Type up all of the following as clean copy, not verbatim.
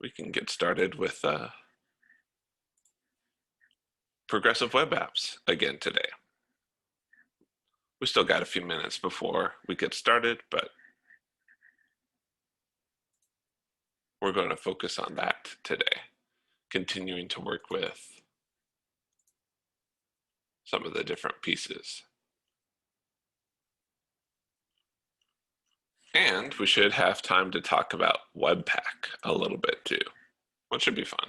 We can get started with progressive web apps again today. We still got a few minutes before we get started, but we're going to focus on that today, continuing to work with some of the different pieces. And we should have time to talk about Webpack a little bit too, which should be fun.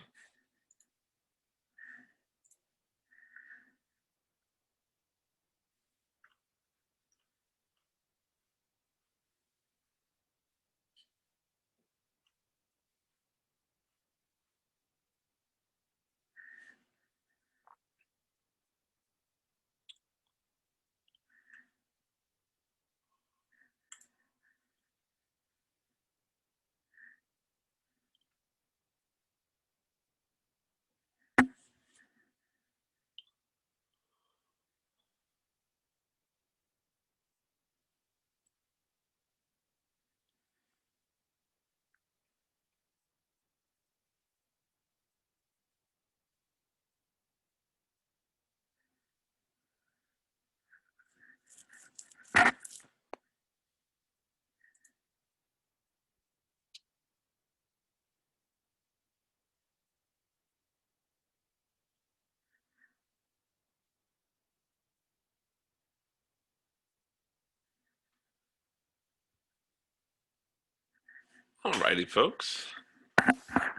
Alrighty, folks.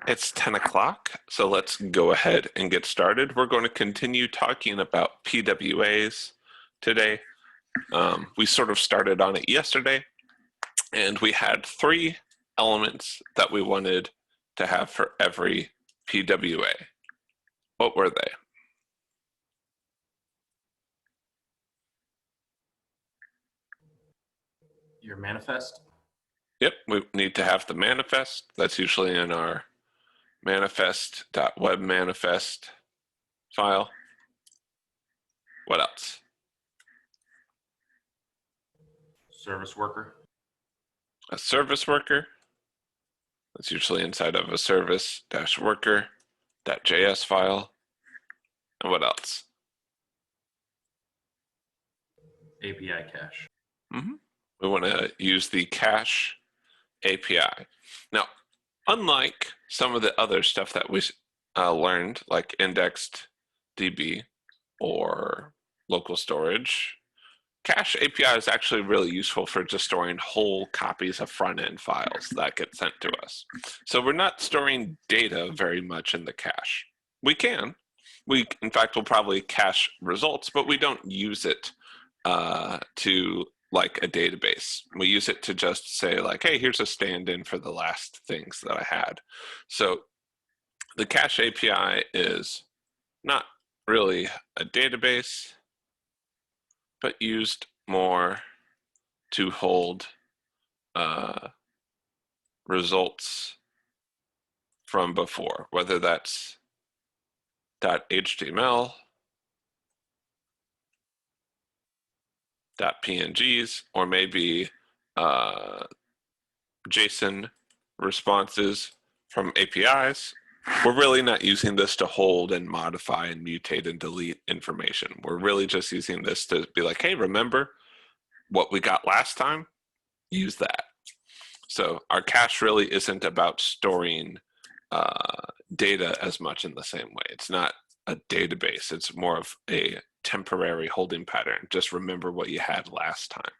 It's 10 o'clock, so let's go ahead and get started. We're going to continue talking about PWAs today. We sort of started on it yesterday, and we had 3 elements that we wanted to have for every PWA. What were they? Your manifest? Yep, we need to have the manifest. That's usually in our manifest.webmanifest file. What else? Service worker. A service worker. That's usually inside of a service-worker.js file. And what else? API cache. We want to use the cache API. Now, unlike some of the other stuff that we learned, like indexed DB or local storage, cache API is actually really useful for just storing whole copies of front-end files that get sent to us. So we're not storing data very much in the cache. We can. In fact, we'll probably cache results, but we don't use it to like a database. We use it to just say like, hey, here's a stand-in for the last things that I had. So the cache API is not really a database, but used more to hold results from before, whether that's .html, .pngs, or maybe JSON responses from APIs. We're really not using this to hold and modify and mutate and delete information. We're really just using this to be like, hey, remember what we got last time? Use that. So our cache really isn't about storing data as much in the same way. It's not a database. It's more of a temporary holding pattern. Just remember what you had last time.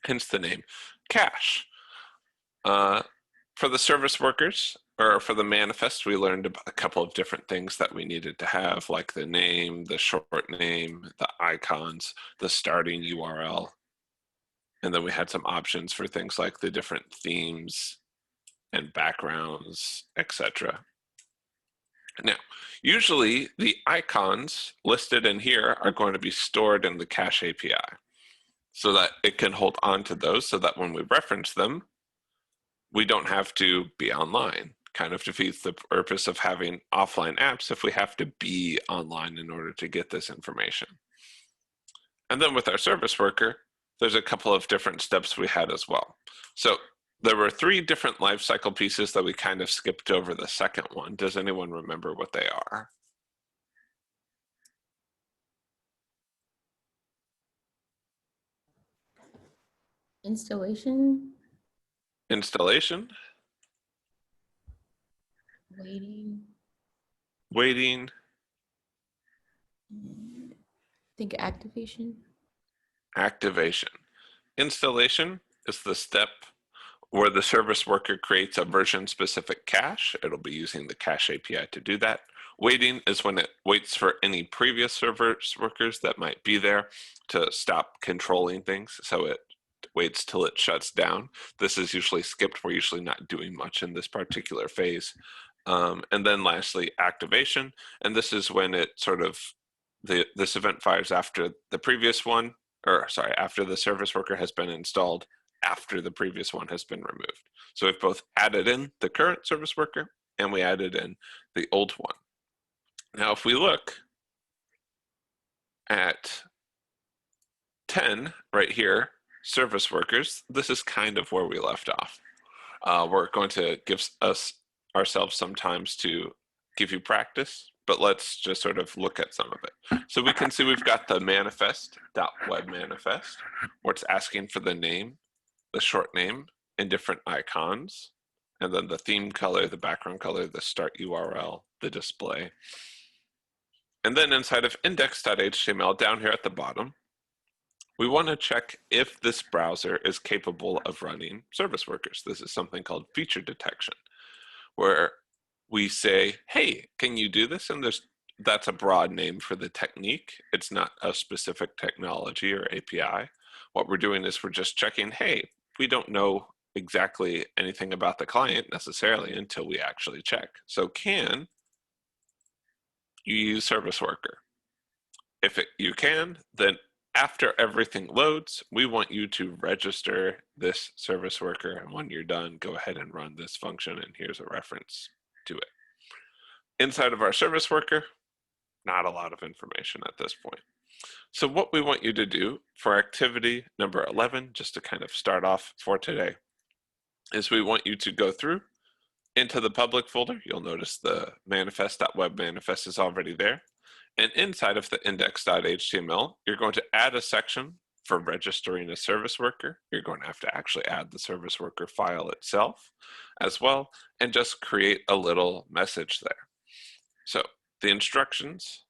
Hence the name cache. For the service workers, or for the manifest, we learned a couple of different things that we needed to have, like the name, the short name, the icons, the starting URL. And then we had some options for things like the different themes and backgrounds, etc. Now, usually the icons listed in here are going to be stored in the cache API so that it can hold on to those so that when we reference them, we don't have to be online. Kind of defeats the purpose of having offline apps if we have to be online in order to get this information. And then with our service worker, there's a couple of different steps we had as well. So there were three different life cycle pieces that we kind of skipped over the second one. Does anyone remember what they are? Installation, Installation, waiting, waiting, I think activation. activation. Installation is the step where the service worker creates a version specific cache. It'll be using the cache API to do that. Waiting is when it waits for any previous service workers that might be there to stop controlling things. So it waits till it shuts down. This is usually skipped. We're usually not doing much in this particular phase. And then lastly, activation. And this is when it sort of, this event fires after the previous one, or sorry, after the service worker has been installed, after the previous one has been removed. So we've both added in the current service worker and we added in the old one. Now, if we look at 10 right here, service workers, this is kind of where we left off. We're going to give ourselves some times to give you practice, but let's just sort of look at some of it. So we can see we've got the manifest.webmanifest, where it's asking for the name, the short name, and different icons, and then the theme color, the background color, the start URL, the display. And then inside of index.html down here at the bottom, we want to check if this browser is capable of running service workers. This is something called feature detection, where we say, hey, can you do this? And that's a broad name for the technique. It's not a specific technology or API. What we're doing is we're just checking, hey, we don't know exactly anything about the client necessarily until we actually check. So can you use service worker? If you can, then after everything loads, we want you to register this service worker. And when you're done, go ahead and run this function. And here's a reference to it. Inside of our service worker, not a lot of information at this point. So what we want you to do for activity number 11, just to kind of start off for today, is we want you to go through into the public folder. You'll notice the manifest.webmanifest is already there. And inside of the index.html, you're going to add a section for registering a service worker. You're going to have to actually add the service worker file itself as well, and just create a little message there. So the instructions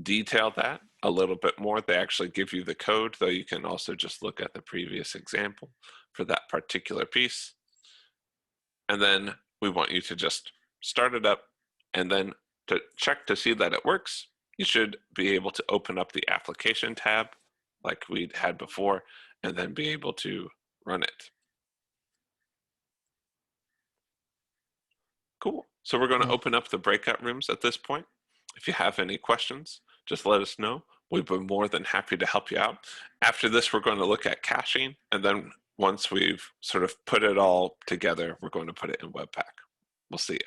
detail that a little bit more. They actually give you the code, though you can also just look at the previous example for that particular piece. And then we want you to just start it up, and then to check to see that it works, you should be able to open up the application tab like we had before, and then be able to run it. Cool. So we're going to open up the breakout rooms at this point. If you have any questions, just let us know. We'd be more than happy to help you out. After this, we're going to look at caching, and then once we've sort of put it all together, we're going to put it in Webpack. We'll see you.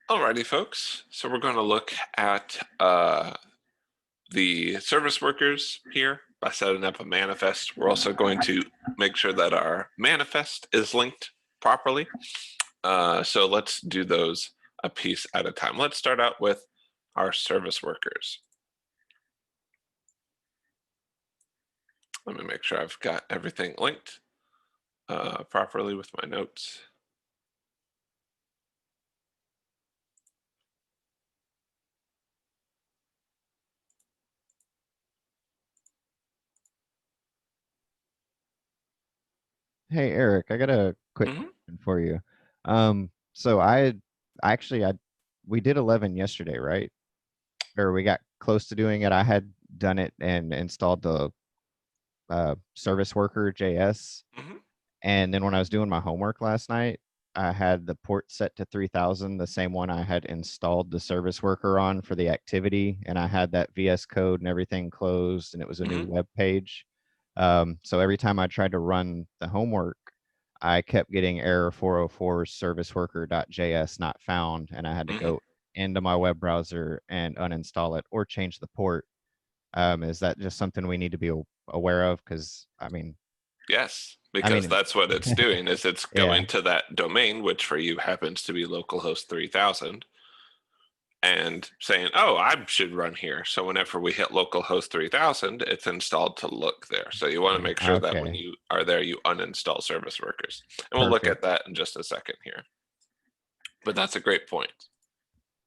Alrighty, folks. So we're going to look at the service workers here by setting up a manifest. We're also going to make sure that our manifest is linked properly. So let's do those a piece at a time. Let's start out with our service workers. Let me make sure I've got everything linked properly with my notes. Hey Eric, I got a quick Mhm. question for you. So I actually I we did 11 yesterday, right? Or we got close to doing it. I had done it and installed the service worker JS. Mhm. And then when I was doing my homework last night, I had the port set to 3000, the same one I had installed the service worker on for the activity. And I had that VS Code and everything closed, and it was a new Mhm. web page. So every time I tried to run the homework, I kept getting error 404 service worker.js not found, and I had to Mhm. go into my web browser and uninstall it or change the port. Is that just something we need to be aware of? Because Yes, I because mean, that's what it's doing is it's yeah, going to that domain, which for you happens to be localhost 3000, and saying, oh, I should run here. So whenever we hit localhost 3000, it's installed to look there. So you want to make sure that when okay, you are there, you uninstall service workers. And we'll look perfect. at that in just a second here. But that's a great point.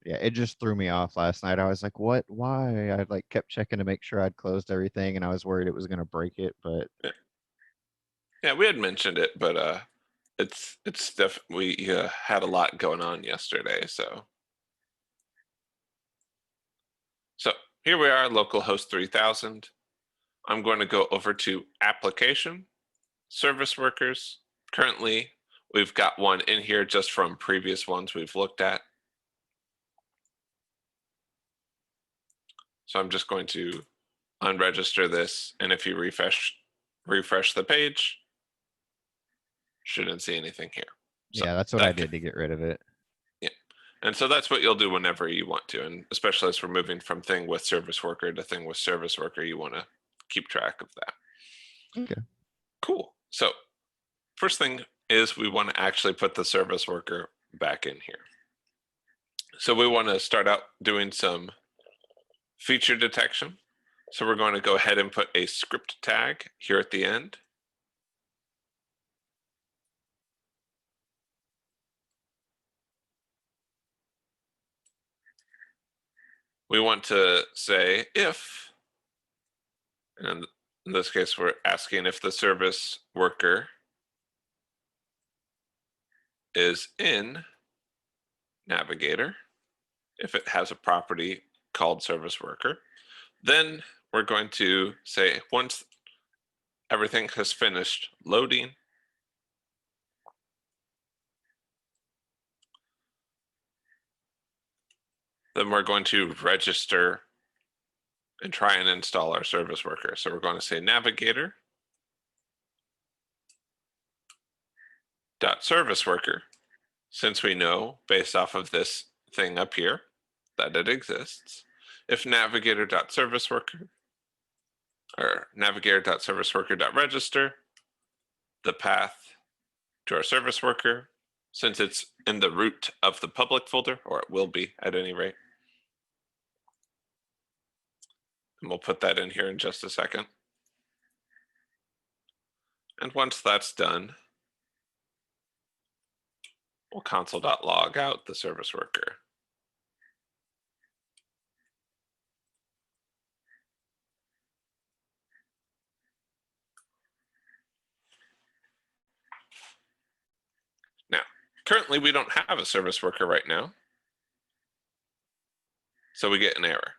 Yeah, it just threw me off last night. I was like, what? Why? I like kept checking to make sure I'd closed everything, and I was worried it was gonna break it, but Yeah, we had mentioned it, but it's we had a lot going on yesterday, so here we are, localhost 3000. I'm going to go over to application, service workers. Currently, we've got one in here just from previous ones we've looked at. So I'm just going to unregister this, and if you refresh the page, shouldn't see anything here. So yeah, that's what I that did to get rid of it. yeah. And so that's what you'll do whenever you want to. And especially as we're moving from thing with service worker to thing with service worker, you want to keep track of that. Okay. Cool. So first thing is we want to actually put the service worker back in here. So we want to start out doing some feature detection. So we're going to go ahead and put a script tag here at the end. We want to say if, and in this case, we're asking if the service worker is in Navigator, if it has a property called service worker. Then we're going to say once everything has finished loading, then we're going to register and try and install our service worker. So we're going to say navigator dot service worker, since we know based off of this thing up here that it exists. If navigator dot service worker or navigator dot service worker dot register, the path to our service worker, since it's in the root of the public folder, or it will be at any rate. And we'll put that in here in just a second. And once that's done, we'll console.log out the service worker. Now, currently we don't have a service worker right now, so we get an error.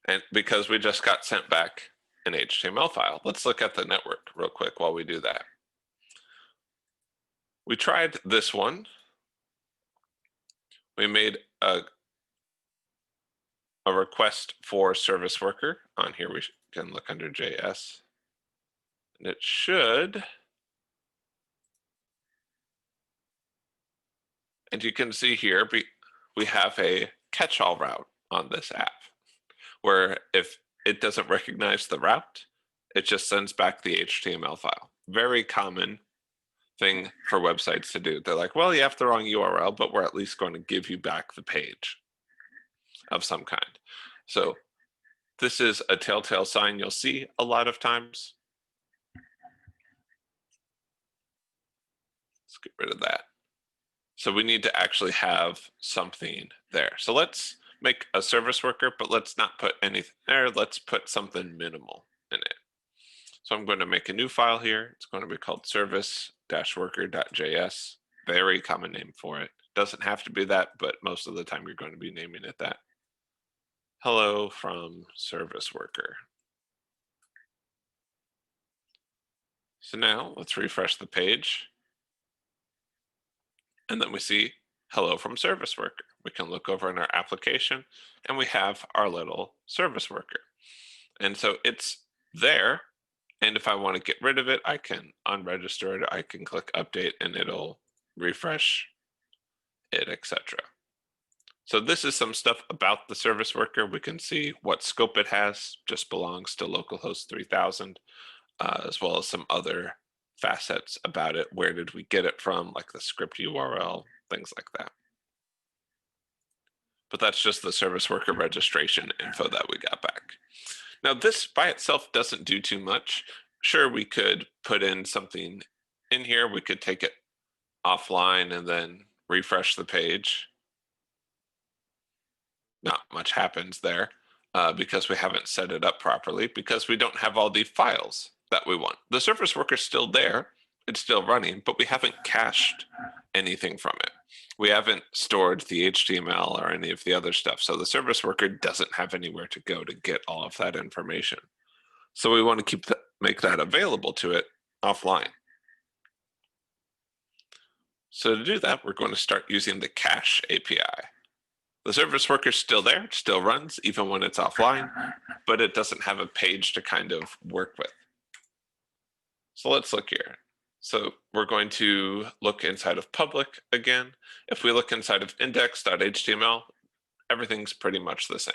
And because we just got sent back an HTML file. Let's look at the network real quick while we do that. We tried this one. We made a request for service worker. On here we can look under JS. And it should, and you can see here, we have a catch-all route on this app where if it doesn't recognize the route, it just sends back the HTML file. Very common thing for websites to do. They're like, well, you have the wrong URL, but we're at least going to give you back the page of some kind. So this is a telltale sign you'll see a lot of times. Let's get rid of that. So we need to actually have something there. So let's make a service worker, but let's not put anything there. Let's put something minimal in it. So I'm going to make a new file here. It's going to be called service-worker.js. Very common name for it. Doesn't have to be that, but most of the time you're going to be naming it that. Hello from service worker. So now let's refresh the page. And then we see hello from service worker. We can look over in our application and we have our little service worker. And so it's there. And if I want to get rid of it, I can unregister it. I can click update and it'll refresh it, etc. So this is some stuff about the service worker. We can see what scope it has, just belongs to localhost 3000, as well as some other facets about it. Where did we get it from, like the script URL, things like that. But that's just the service worker registration info that we got back. Now this by itself doesn't do too much. Sure, we could put in something in here. We could take it offline and then refresh the page. Not much happens there because we haven't set it up properly, because we don't have all the files that we want. The service worker is still there, it's still running, but we haven't cached anything from it. We haven't stored the HTML or any of the other stuff. So the service worker doesn't have anywhere to go to get all of that information. So we want to make that available to it offline. So to do that, we're going to start using the cache API. The service worker is still there, it still runs even when it's offline, but it doesn't have a page to kind of work with. So let's look here. So we're going to look inside of public again. If we look inside of index.html, everything's pretty much the same.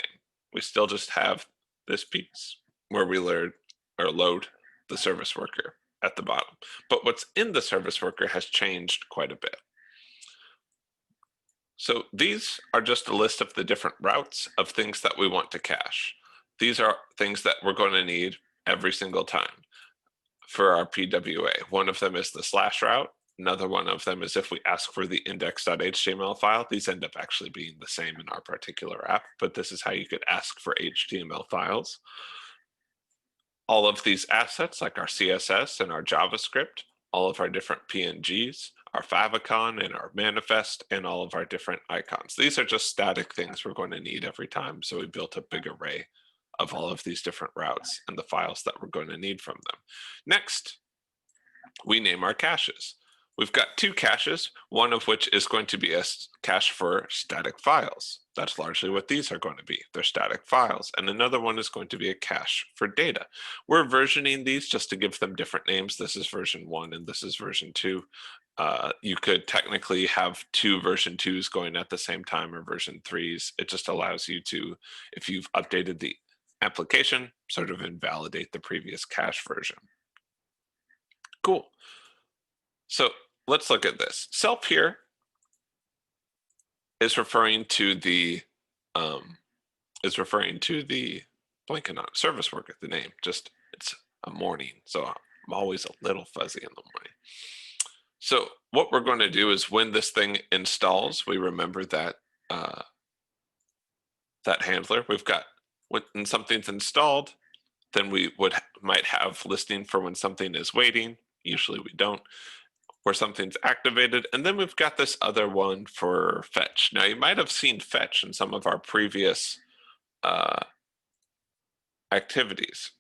We still just have this piece where we load the service worker at the bottom. But what's in the service worker has changed quite a bit. So these are just a list of the different routes of things that we want to cache. These are things that we're going to need every single time for our PWA. One of them is the slash route. Another one of them is if we ask for the index.html file. These end up actually being the same in our particular app, but this is how you could ask for HTML files. All of these assets, like our CSS and our JavaScript, all of our different PNGs, our favicon and our manifest, and all of our different icons. These are just static things we're going to need every time. So we built a big array of all of these different routes and the files that we're going to need from them. Next, we name our caches. We've got two caches, one of which is going to be a cache for static files. That's largely what these are going to be. They're static files. And another one is going to be a cache for data. We're versioning these just to give them different names. This is version 1 and this is version 2. You could technically have two version 2s going at the same time, or version 3s. It just allows you to, if you've updated the application, sort of invalidate the previous cache version. Cool. So let's look at this. Self here is referring to the blanking on service worker, the name. Just it's a morning, so I'm always a little fuzzy in the morning. So what we're going to do is when this thing installs, we remember that that handler. We've got when something's installed, then we might have listening for when something is waiting. Usually we don't. Where something's activated, and then we've got this other one for fetch. Now you might have seen fetch in some of our previous activities.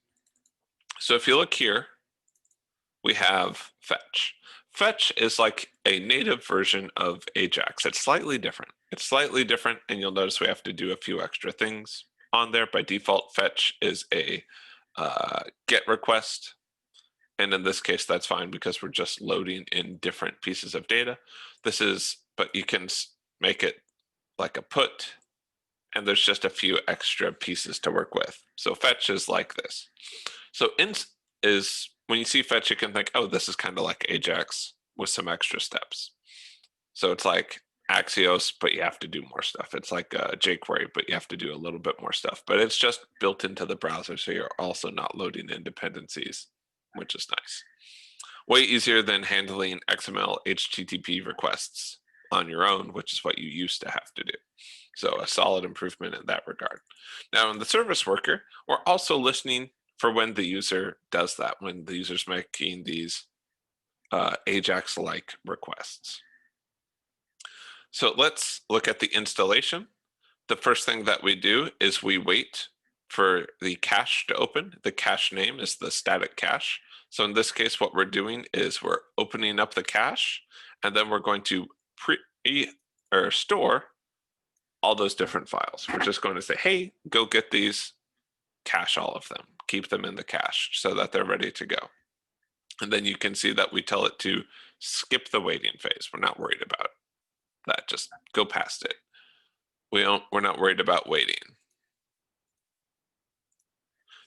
So if you look here, we have fetch. Fetch is like a native version of Ajax. It's slightly different. And you'll notice we have to do a few extra things on there. By default, fetch is a GET request. And in this case, that's fine because we're just loading in different pieces of data. But you can make it like a put, and there's just a few extra pieces to work with. So fetch is like this. So int is, when you see fetch, you can think, oh, this is kind of like Ajax with some extra steps. So it's like Axios, but you have to do more stuff. It's like jQuery, but you have to do a little bit more stuff. But it's just built into the browser, so you're also not loading in dependencies, which is nice. Way easier than handling XML HTTP requests on your own, which is what you used to have to do. So a solid improvement in that regard. Now in the service worker, we're also listening for when the user does that, when the user's making these Ajax-like requests. So let's look at the installation. The first thing that we do is we wait for the cache to open. The cache name is the static cache. So in this case, what we're doing is we're opening up the cache, and then we're going to store all those different files. We're just going to say, hey, go get these, cache all of them, keep them in the cache so that they're ready to go. And then you can see that we tell it to skip the waiting phase. We're not worried about that, just go past it. We're not worried about waiting.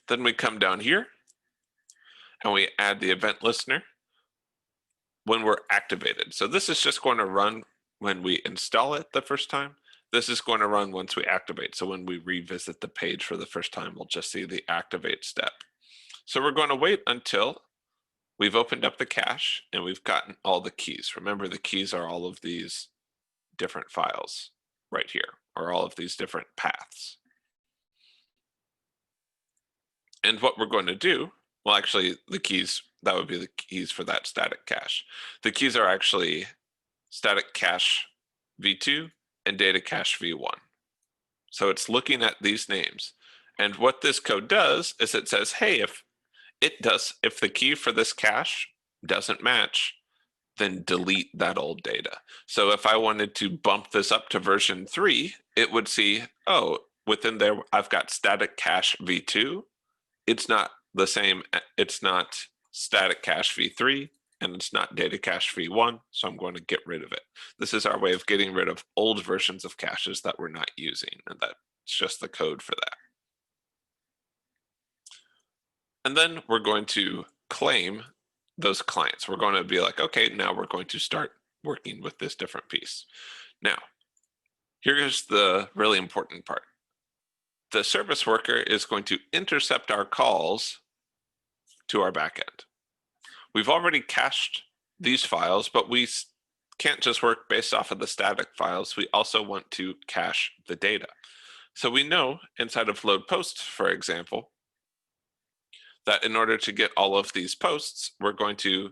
Then we come down here and we add the event listener when we're activated. So this is just going to run when we install it the first time. This is going to run once we activate. So when we revisit the page for the first time, we'll just see the activate step. So we're going to wait until we've opened up the cache and we've gotten all the keys. Remember, the keys are all of these different files right here, or all of these different paths. And what we're going to do, well, actually the keys, that would be the keys for that static cache. The keys are actually static cache v2 and data cache v1. So it's looking at these names. And what this code does is it says, hey, if the key for this cache doesn't match, then delete that old data. So if I wanted to bump this up to version 3, it would see, oh, within there, I've got static cache v2. It's not the same. It's not static cache v3, and it's not data cache v1. So I'm going to get rid of it. This is our way of getting rid of old versions of caches that we're not using. And that's just the code for that. And then we're going to claim those clients. We're going to be like, okay, now we're going to start working with this different piece. Now, here's the really important part. The service worker is going to intercept our calls to our backend. We've already cached these files, but we can't just work based off of the static files. We also want to cache the data. So we know inside of load posts, for example, that in order to get all of these posts, we're going to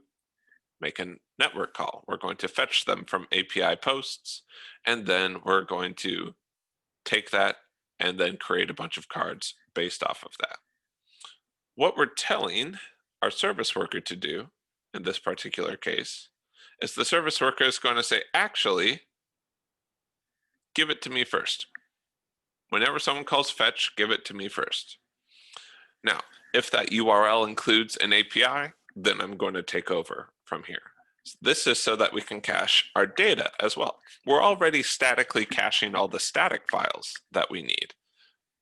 make a network call. We're going to fetch them from API posts, and then we're going to take that and then create a bunch of cards based off of that. What we're telling our service worker to do in this particular case is the service worker is going to say, actually, give it to me first. Whenever someone calls fetch, give it to me first. Now, if that URL includes an API, then I'm going to take over from here. This is so that we can cache our data as well. We're already statically caching all the static files that we need.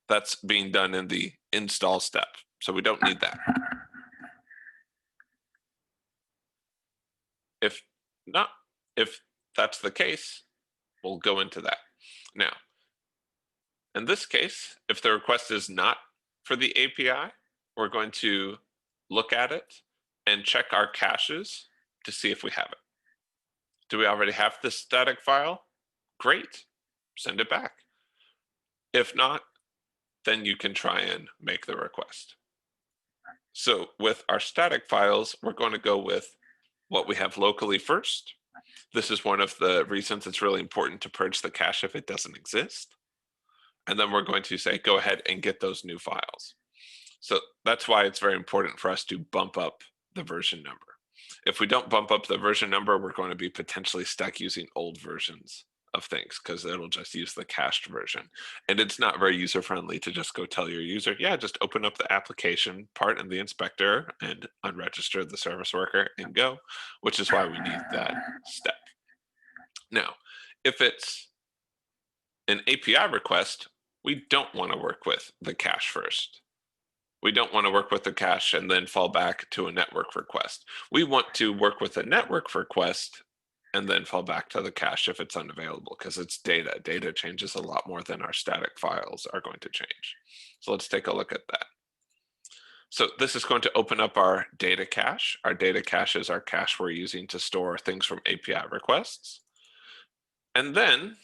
That's being done in the install step, so we don't need that. If that's the case, we'll go into that. Now, in this case, if the request is not for the API, we're going to look at it and check our caches to see if we have it. Do we already have this static file? Great, send it back. If not, then you can try and make the request. So with our static files, we're going to go with what we have locally first. This is one of the reasons it's really important to purge the cache if it doesn't exist. And then we're going to say, go ahead and get those new files. So that's why it's very important for us to bump up the version number. If we don't bump up the version number, we're going to be potentially stuck using old versions of things because it'll just use the cached version. And it's not very user-friendly to just go tell your user, yeah, just open up the application part in the inspector and unregister the service worker and go, which is why we need that step. Now, if it's an API request, we don't want to work with the cache first. We don't want to work with the cache and then fall back to a network request. We want to work with a network request and then fall back to the cache if it's unavailable, because it's data. Data changes a lot more than our static files are going to change. So let's take a look at that. So this is going to open up our data cache. Our data cache is our cache we're using to store things from API requests. And then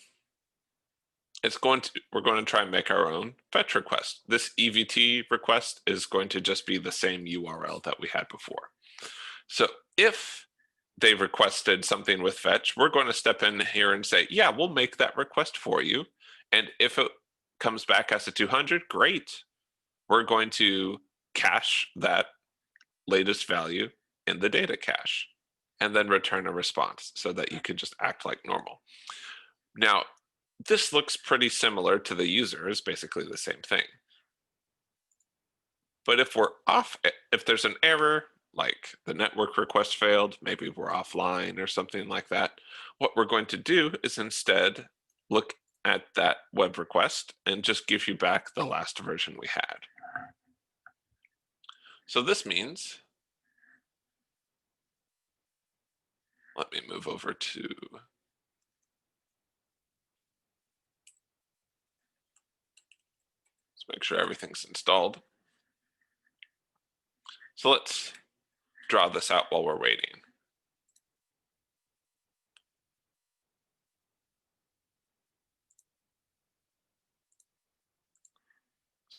we're going to try and make our own fetch request. This EVT request is going to just be the same URL that we had before. So if they requested something with fetch, we're going to step in here and say, yeah, we'll make that request for you. And if it comes back as a 200, great. We're going to cache that latest value in the data cache and then return a response so that you can just act like normal. Now, this looks pretty similar to the user, is basically the same thing. But if we're off, if there's an error, like the network request failed, maybe we're offline or something like that, what we're going to do is instead look at that web request and just give you back the last version we had. So this means, let me move over to, let's make sure everything's installed. So let's draw this out while we're waiting.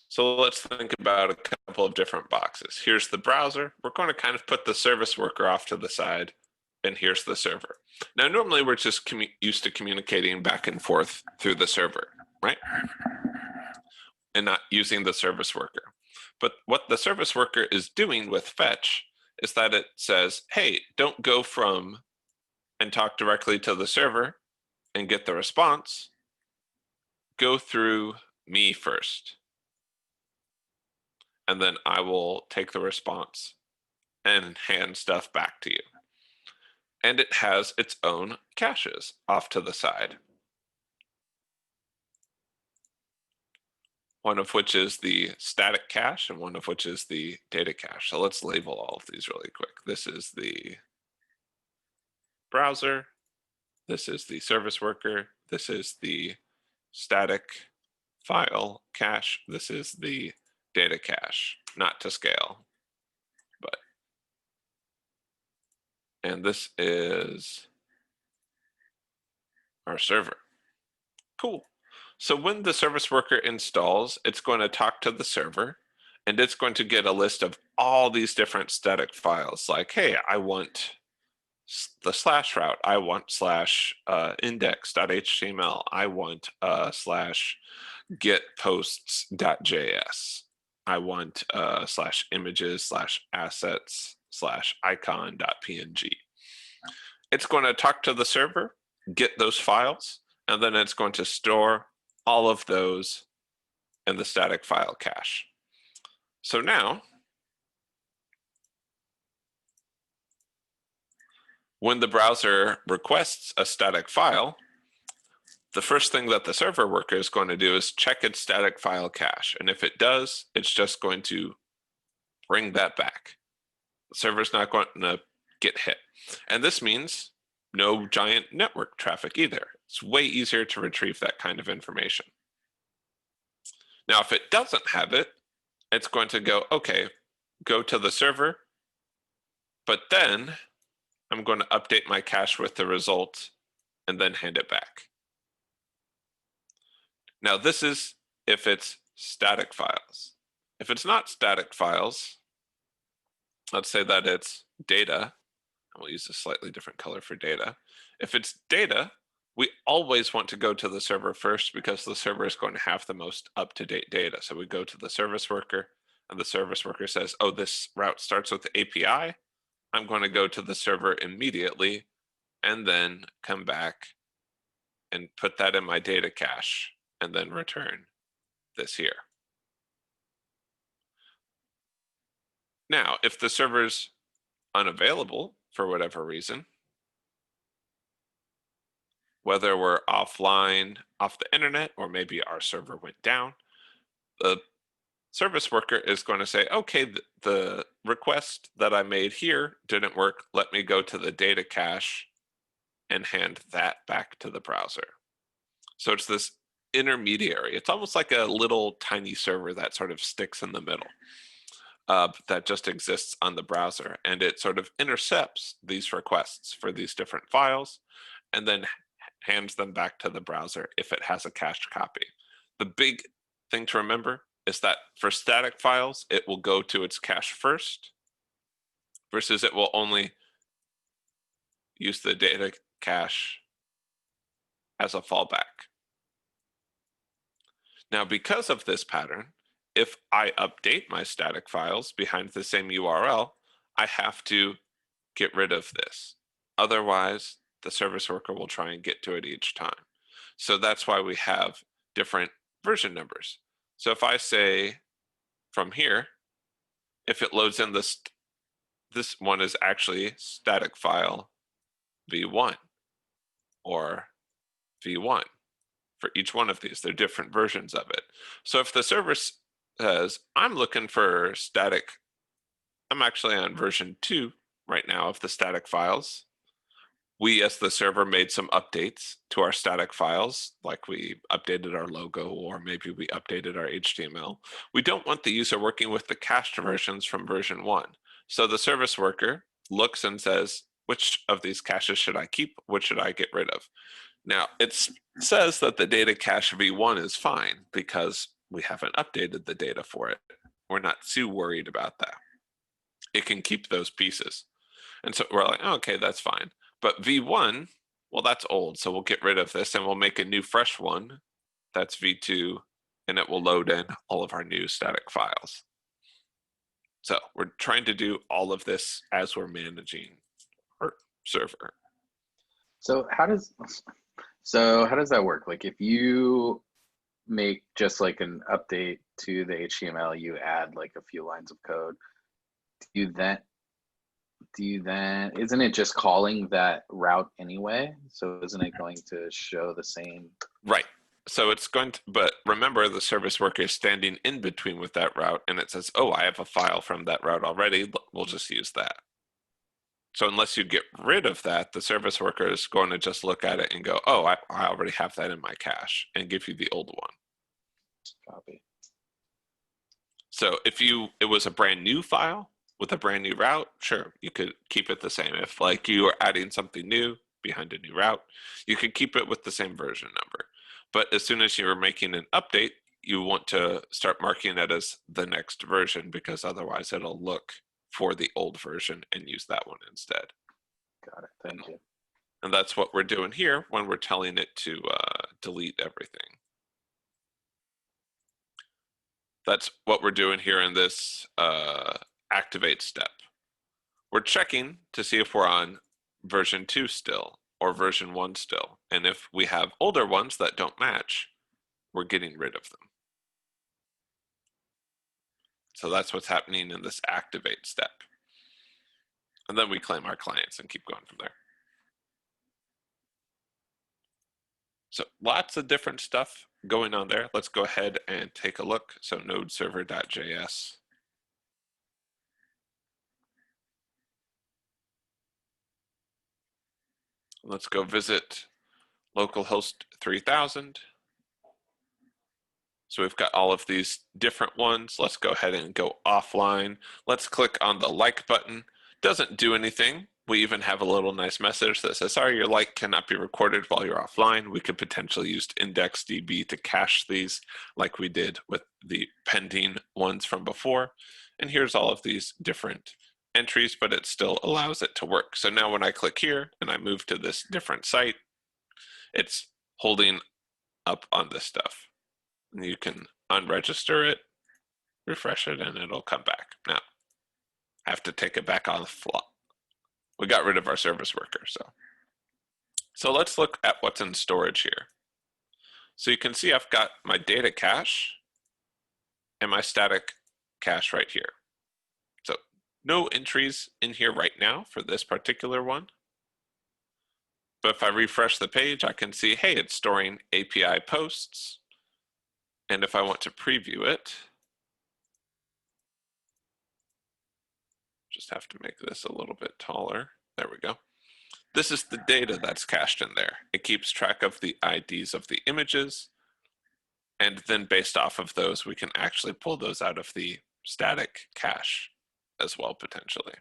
So let's think about a couple of different boxes. Here's the browser. We're going to kind of put the service worker off to the side, and here's the server. Now, normally we're just used to communicating back and forth through the server, right? And not using the service worker. But what the service worker is doing with fetch is that it says, hey, don't go from and talk directly to the server and get the response. Go through me first. And then I will take the response and hand stuff back to you. And it has its own caches off to the side. One of which is the static cache and one of which is the data cache. So let's label all of these really quick. This is the browser. This is the service worker. This is the static file cache. This is the data cache, not to scale, but, and this is our server. Cool. So when the service worker installs, it's going to talk to the server and it's going to get a list of all these different static files like, hey, I want the slash route, I want slash index.html, I want slash get posts.js, I want slash images slash assets slash icon.png. It's going to talk to the server, get those files, and then it's going to store all of those in the static file cache. So now, when the browser requests a static file, the first thing that the server worker is going to do is check its static file cache. And if it does, it's just going to bring that back. The server's not going to get hit. And this means no giant network traffic either. It's way easier to retrieve that kind of information. Now, if it doesn't have it, it's going to go, okay, go to the server, but then I'm going to update my cache with the result and then hand it back. Now, this is if it's static files. If it's not static files, let's say that it's data. We'll use a slightly different color for data. If it's data, we always want to go to the server first because the server is going to have the most up-to-date data. So we go to the service worker and the service worker says, oh, this route starts with the API. I'm going to go to the server immediately and then come back and put that in my data cache and then return this here. Now, if the server's unavailable for whatever reason, whether we're offline off the internet or maybe our server went down, the service worker is going to say, okay, the request that I made here didn't work. Let me go to the data cache and hand that back to the browser. So it's this intermediary. It's almost like a little tiny server that sort of sticks in the middle. That just exists on the browser, and it sort of intercepts these requests for these different files and then hands them back to the browser if it has a cached copy. The big thing to remember is that for static files, it will go to its cache first, versus it will only use the data cache as a fallback. Now, because of this pattern, if I update my static files behind the same URL, I have to get rid of this. Otherwise, the service worker will try and get to it each time. So that's why we have different version numbers. So if I say from here, if it loads in this one is actually static file v1 or v1 for each one of these. They're different versions of it. So if the service says, I'm looking for static, I'm actually on version 2 right now of the static files. We, as the server, made some updates to our static files, like we updated our logo, or maybe we updated our HTML. We don't want the user working with the cached versions from version 1. So the service worker looks and says, which of these caches should I keep? Which should I get rid of? Now, it says that the data cache v1 is fine because we haven't updated the data for it. We're not too worried about that. It can keep those pieces. And so we're like, oh, okay, that's fine. But v1, well, that's old, so we'll get rid of this and we'll make a new fresh one. That's v2, and it will load in all of our new static files. So we're trying to do all of this as we're managing our server. So how does that work? Like if you make just like an update to the HTML, you add like a few lines of code, isn't it just calling that route anyway? So isn't it going to show the same? Right. So it's going to, but remember the service worker is standing in between with that route and it says, oh, I have a file from that route already. We'll just use that. So unless you get rid of that, the service worker is going to just look at it and go, oh, I already have that in my cache, and give you the old one. Copy. So if it was a brand new file with a brand new route, sure, you could keep it the same. If like you are adding something new behind a new route, you could keep it with the same version number. But as soon as you're making an update, you want to start marking it as the next version, because otherwise it'll look for the old version and use that one instead. Got it. Thank you. And that's what we're doing here when we're telling it to delete everything. That's what we're doing here in this activate step. We're checking to see if we're on version 2 still or version 1 still. And if we have older ones that don't match, we're getting rid of them. So that's what's happening in this activate step. And then we claim our clients and keep going from there. So lots of different stuff going on there. Let's go ahead and take a look. So nodeserver.js. Let's go visit localhost 3000. So we've got all of these different ones. Let's go ahead and go offline. Let's click on the like button. Doesn't do anything. We even have a little nice message that says, sorry, your like cannot be recorded while you're offline. We could potentially use IndexedDB to cache these like we did with the pending ones from before. And here's all of these different entries, but it still allows it to work. So now when I click here and I move to this different site, it's holding up on this stuff. And you can unregister it, refresh it, and it'll come back. Now, I have to take it back off. We got rid of our service worker. So let's look at what's in storage here. So you can see I've got my data cache and my static cache right here. So no entries in here right now for this particular one. But if I refresh the page, I can see, hey, it's storing API posts. And if I want to preview it, just have to make this a little bit taller. There we go. This is the data that's cached in there. It keeps track of the IDs of the images. And then based off of those, we can actually pull those out of the static cache as well, potentially.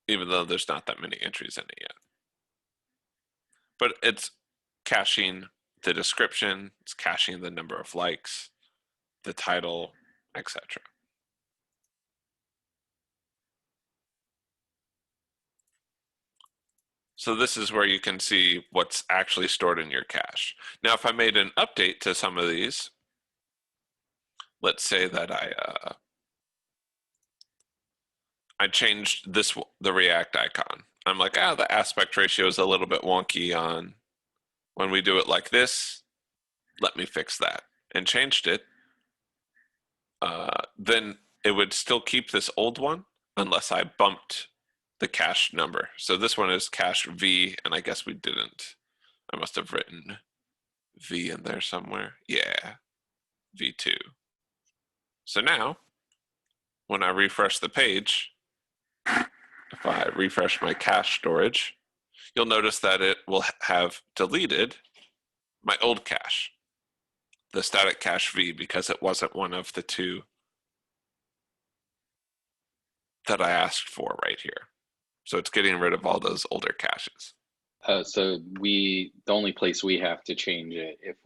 Even though there's not that many entries in it yet. But it's caching the description, it's caching the number of likes, the title, etc. So this is where you can see what's actually stored in your cache. Now, if I made an update to some of these, let's say that I changed the React icon. I'm like, the aspect ratio is a little bit wonky on when we do it like this. Let me fix that, and changed it. Then it would still keep this old one unless I bumped the cache number. So this one is cache V, and I guess we didn't. I must have written V in there somewhere. Yeah, V2. So now, when I refresh the page, if I refresh my cache storage, you'll notice that it will have deleted my old cache, the static cache V, because it wasn't one of the two that I asked for right here. So it's getting rid of all those older caches. So the only place we have to change it if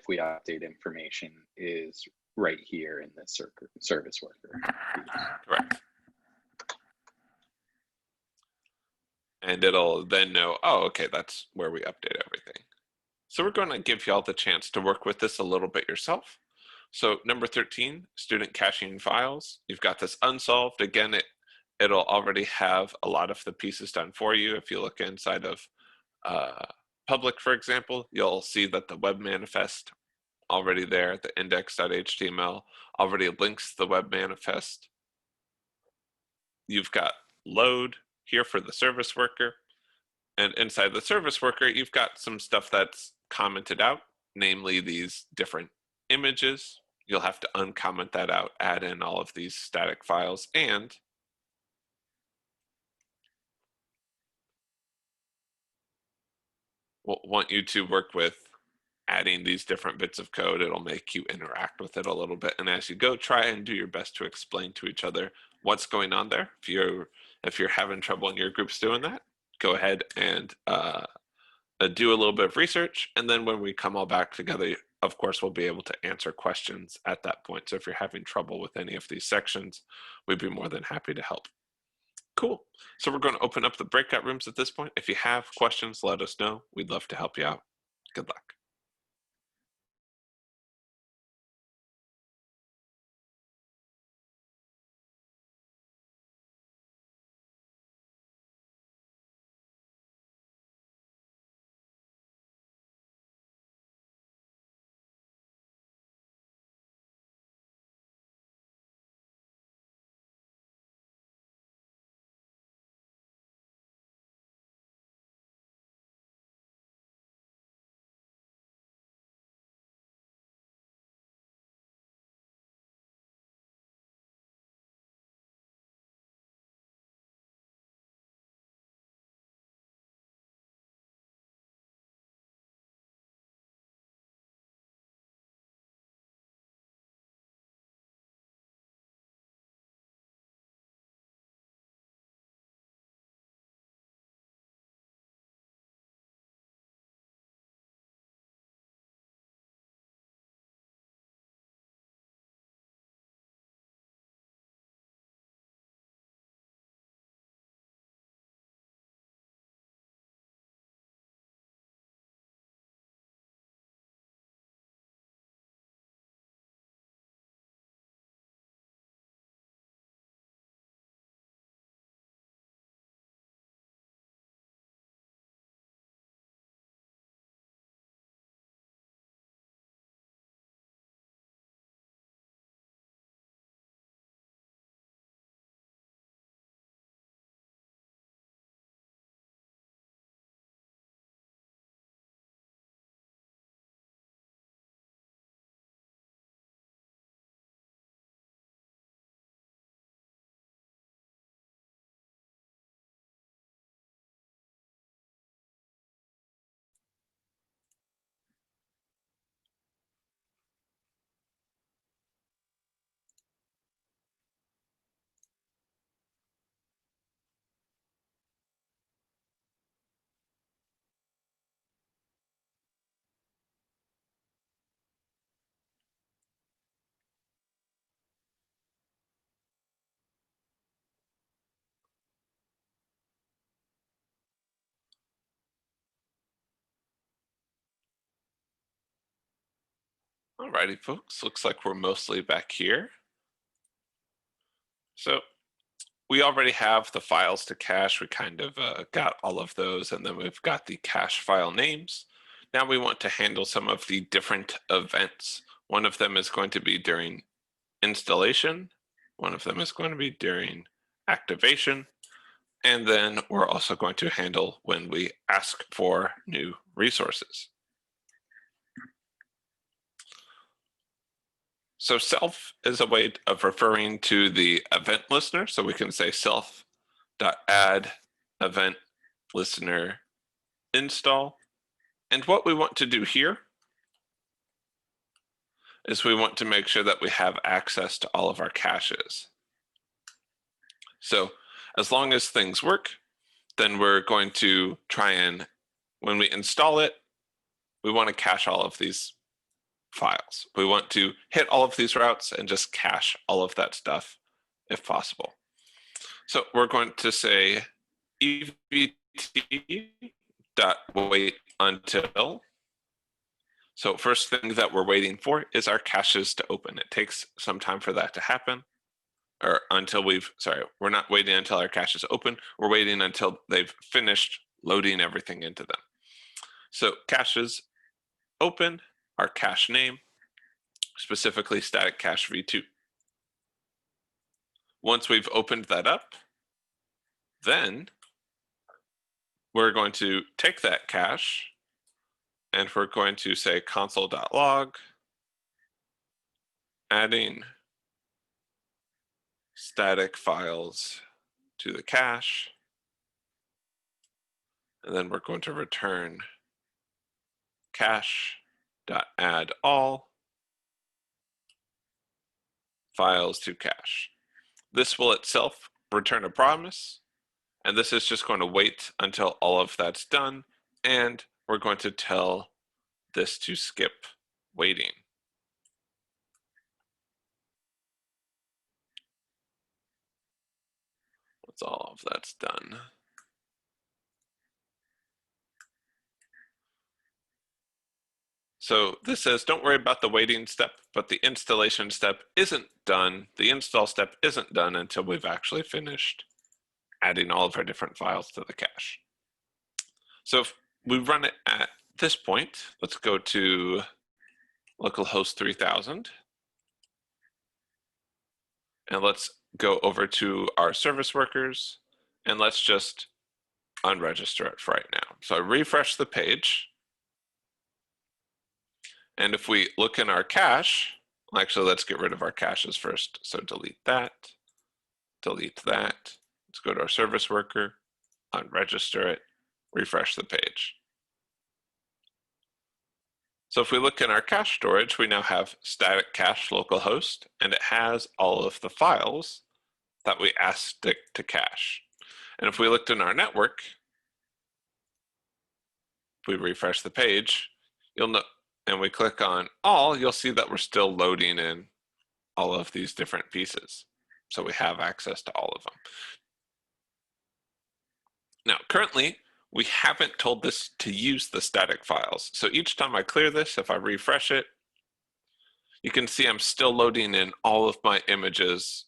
we update information is right here in the service worker. Correct. And it'll then know, oh, okay, that's where we update everything. So we're going to give y'all the chance to work with this a little bit yourself. So number 13, student caching files. You've got this unsolved. Again, it'll already have a lot of the pieces done for you. If you look inside of public, for example, you'll see that the web manifest already there, the index.html already links the web manifest. You've got load here for the service worker. And inside the service worker, you've got some stuff that's commented out, namely these different images. You'll have to uncomment that out, add in all of these static files, and we'll want you to work with adding these different bits of code. It'll make you interact with it a little bit. And as you go, try and do your best to explain to each other what's going on there. If you're having trouble in your groups doing that, go ahead and do a little bit of research. And then when we come all back together, of course, we'll be able to answer questions at that point. So if you're having trouble with any of these sections, we'd be more than happy to help. Cool. So we're going to open up the breakout rooms at this point. If you have questions, let us know. We'd love to help you out. Good luck. Alrighty, folks. Looks like we're mostly back here. So we already have the files to cache. We kind of got all of those, and then we've got the cache file names. Now we want to handle some of the different events. One of them is going to be during installation. One of them is going to be during activation. And then we're also going to handle when we ask for new resources. So self is a way of referring to the event listener. So we can say self.add event listener install. And what we want to do here is we want to make sure that we have access to all of our caches. So as long as things work, then we're going to try and, when we install it, we want to cache all of these files. We want to hit all of these routes and just cache all of that stuff if possible. So we're going to say evt.wait until. So first thing that we're waiting for is our caches to open. It takes some time for that to happen, or until we're not waiting until our caches open. We're waiting until they've finished loading everything into them. So caches open, our cache name, specifically static cache v2. Once we've opened that up, then we're going to take that cache and we're going to say console.log, adding static files to the cache. And then we're going to return cache.add all files to cache. This will itself return a promise, and this is just going to wait until all of that's done, and we're going to tell this to skip waiting. Once all of that's done. So this says, don't worry about the waiting step, but the installation step isn't done. The install step isn't done until we've actually finished adding all of our different files to the cache. So if we run it at this point, let's go to localhost 3000. And let's go over to our service workers, and let's just unregister it for right now. So I refresh the page. And if we look in our cache, actually, let's get rid of our caches first. So delete that, delete that. Let's go to our service worker, unregister it, refresh the page. So if we look in our cache storage, we now have static cache localhost, and it has all of the files that we asked it to cache. And if we looked in our network, if we refresh the page, you'll know, and we click on all, you'll see that we're still loading in all of these different pieces. So we have access to all of them. Now, currently, we haven't told this to use the static files. So each time I clear this, if I refresh it, you can see I'm still loading in all of my images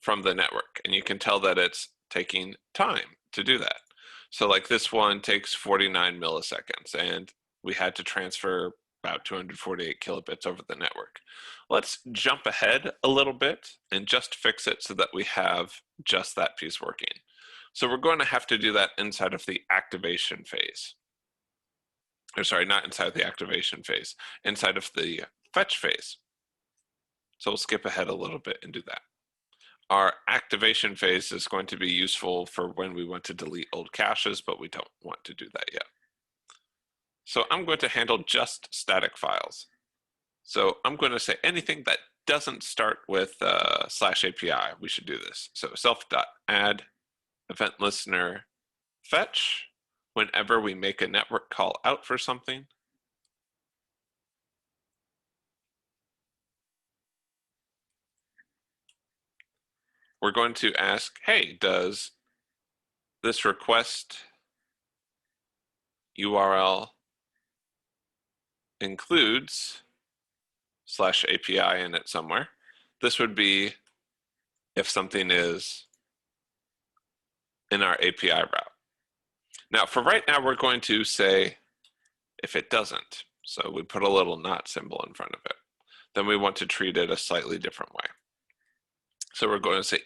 from the network. And you can tell that it's taking time to do that. So like this one takes 49 milliseconds, and we had to transfer about 248 kilobits over the network. Let's jump ahead a little bit and just fix it so that we have just that piece working. So we're going to have to do that inside of the activation phase. Or sorry, not inside the activation phase, inside of the fetch phase. So we'll skip ahead a little bit and do that. Our activation phase is going to be useful for when we want to delete old caches, but we don't want to do that yet. So I'm going to handle just static files. So I'm going to say anything that doesn't start with /API, we should do this. So self.add event listener fetch whenever we make a network call out for something. We're going to ask, hey, does this request URL includes /API in it somewhere. This would be if something is in our API route. Now, for right now, we're going to say if it doesn't. So we put a little not symbol in front of it. Then we want to treat it a slightly different way. So we're going to say,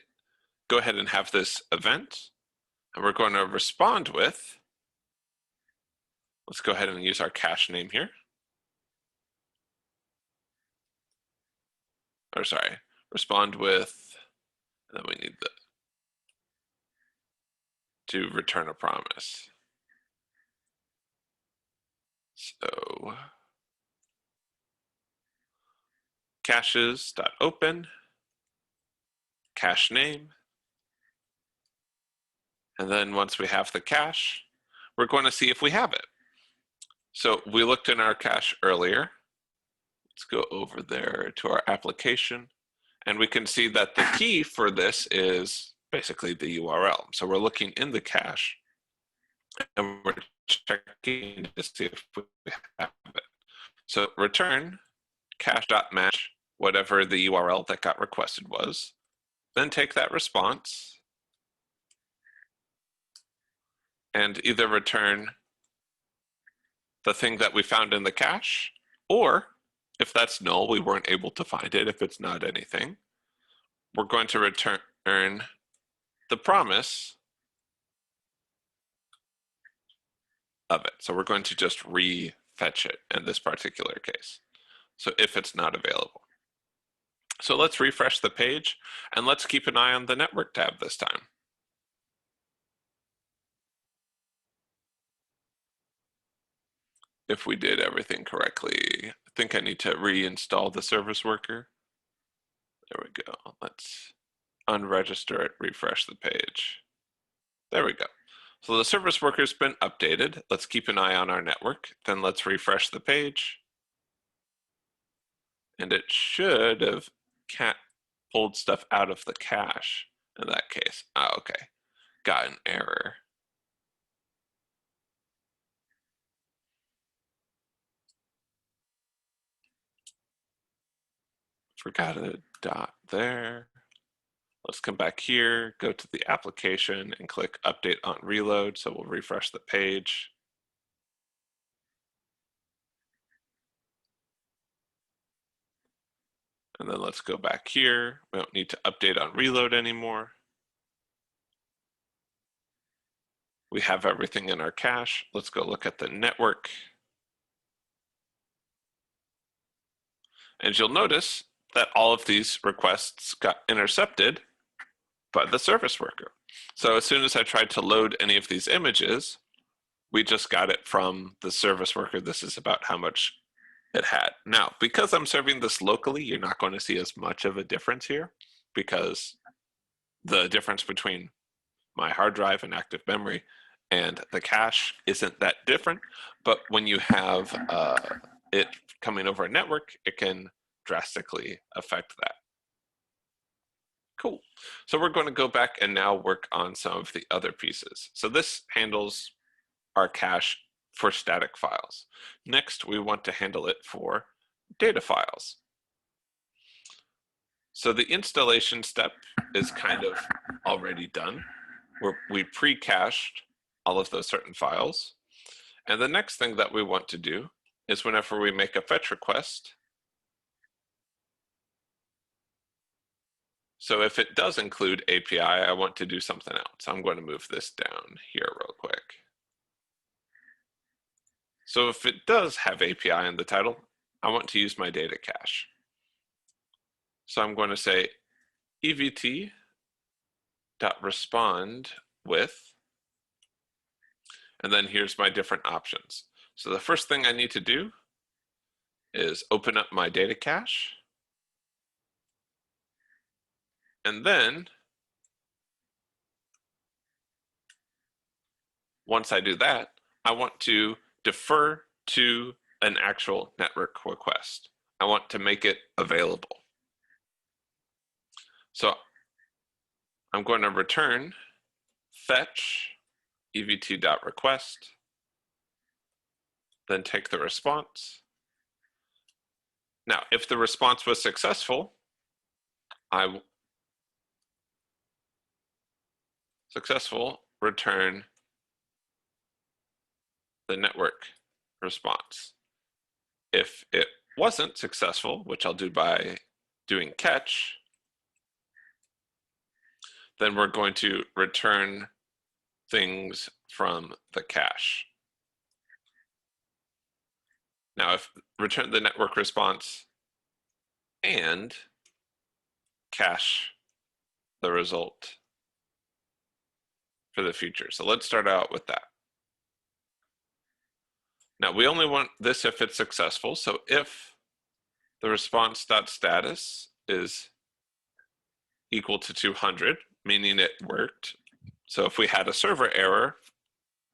go ahead and have this event, and we're going to respond with, let's go ahead and use our cache name here. Or sorry, respond with, and then we need to return a promise. So caches.open, cache name, and then once we have the cache, we're going to see if we have it. So we looked in our cache earlier. Let's go over there to our application, and we can see that the key for this is basically the URL. So we're looking in the cache, and we're checking to see if we have it. So return cache.match whatever the URL that got requested was, then take that response and either return the thing that we found in the cache, or if that's null, we weren't able to find it, if it's not anything, we're going to return the promise of it. So we're going to just re-fetch it in this particular case. So if it's not available. So let's refresh the page, and let's keep an eye on the network tab this time. If we did everything correctly, I think I need to reinstall the service worker. There we go. Let's unregister it, refresh the page. There we go. So the service worker's been updated. Let's keep an eye on our network. Then let's refresh the page. And it should have pulled stuff out of the cache in that case. Oh, okay. Got an error. Forgot a dot there. Let's come back here, go to the application and click update on reload. So we'll refresh the page. And then let's go back here. We don't need to update on reload anymore. We have everything in our cache. Let's go look at the network. And you'll notice that all of these requests got intercepted by the service worker. So as soon as I tried to load any of these images, we just got it from the service worker. This is about how much it had. Now, because I'm serving this locally, you're not going to see as much of a difference here, because the difference between my hard drive and active memory and the cache isn't that different. But when you have it coming over a network, it can drastically affect that. Cool. So we're going to go back and now work on some of the other pieces. So this handles our cache for static files. Next, we want to handle it for data files. So the installation step is kind of already done. We pre-cached all of those certain files. And the next thing that we want to do is whenever we make a fetch request, so if it does include API, I want to do something else. I'm going to move this down here real quick. So if it does have API in the title, I want to use my data cache. So I'm going to say evt.respond with, and then here's my different options. So the first thing I need to do is open up my data cache. And then once I do that, I want to defer to an actual network request. I want to make it available. So I'm going to return fetch evt.request, then take the response. Now, if the response was successful, return the network response. If it wasn't successful, which I'll do by doing catch, then we're going to return things from the cache. Now, if return the network response and cache the result for the future. So let's start out with that. Now, we only want this if it's successful. So if the response.status is equal to 200, meaning it worked. So if we had a server error,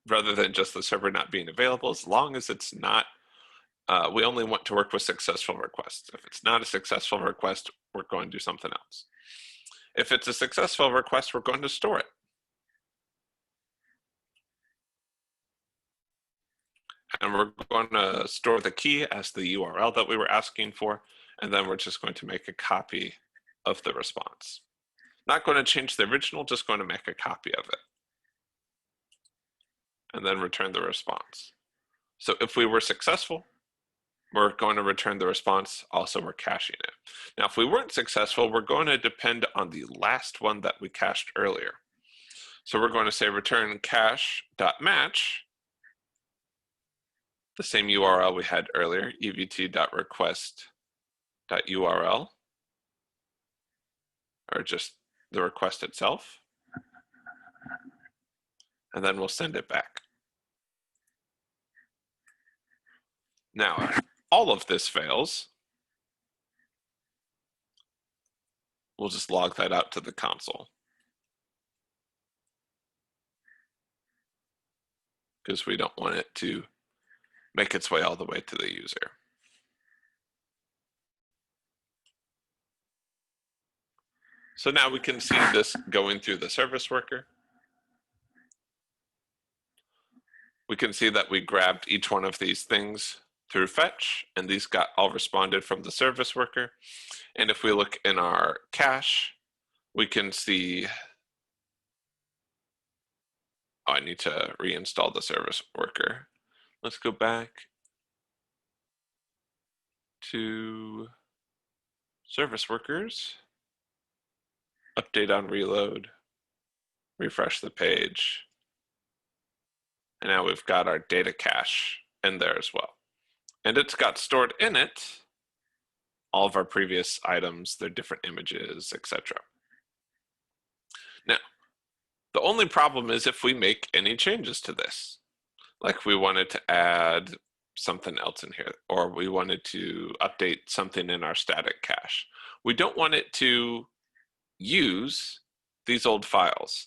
rather than just the server not being available, as long as it's not, we only want to work with successful requests. If it's not a successful request, we're going to do something else. If it's a successful request, we're going to store it. And we're going to store the key as the URL that we were asking for, and then we're just going to make a copy of the response. Not going to change the original, just going to make a copy of it. And then return the response. So if we were successful, we're going to return the response. Also, we're caching it. Now, if we weren't successful, we're going to depend on the last one that we cached earlier. So we're going to say return cache.match, the same URL we had earlier, evt.request.url, or just the request itself. And then we'll send it back. Now, if all of this fails, we'll just log that out to the console, because we don't want it to make its way all the way to the user. So now we can see this going through the service worker. We can see that we grabbed each one of these things through fetch, and these got all responded from the service worker. And if we look in our cache, we can see, oh, I need to reinstall the service worker. Let's go back to service workers, update on reload, refresh the page. And now we've got our data cache in there as well. And it's got stored in it all of our previous items, their different images, etc. Now, the only problem is if we make any changes to this. Like we wanted to add something else in here, or we wanted to update something in our static cache. We don't want it to use these old files,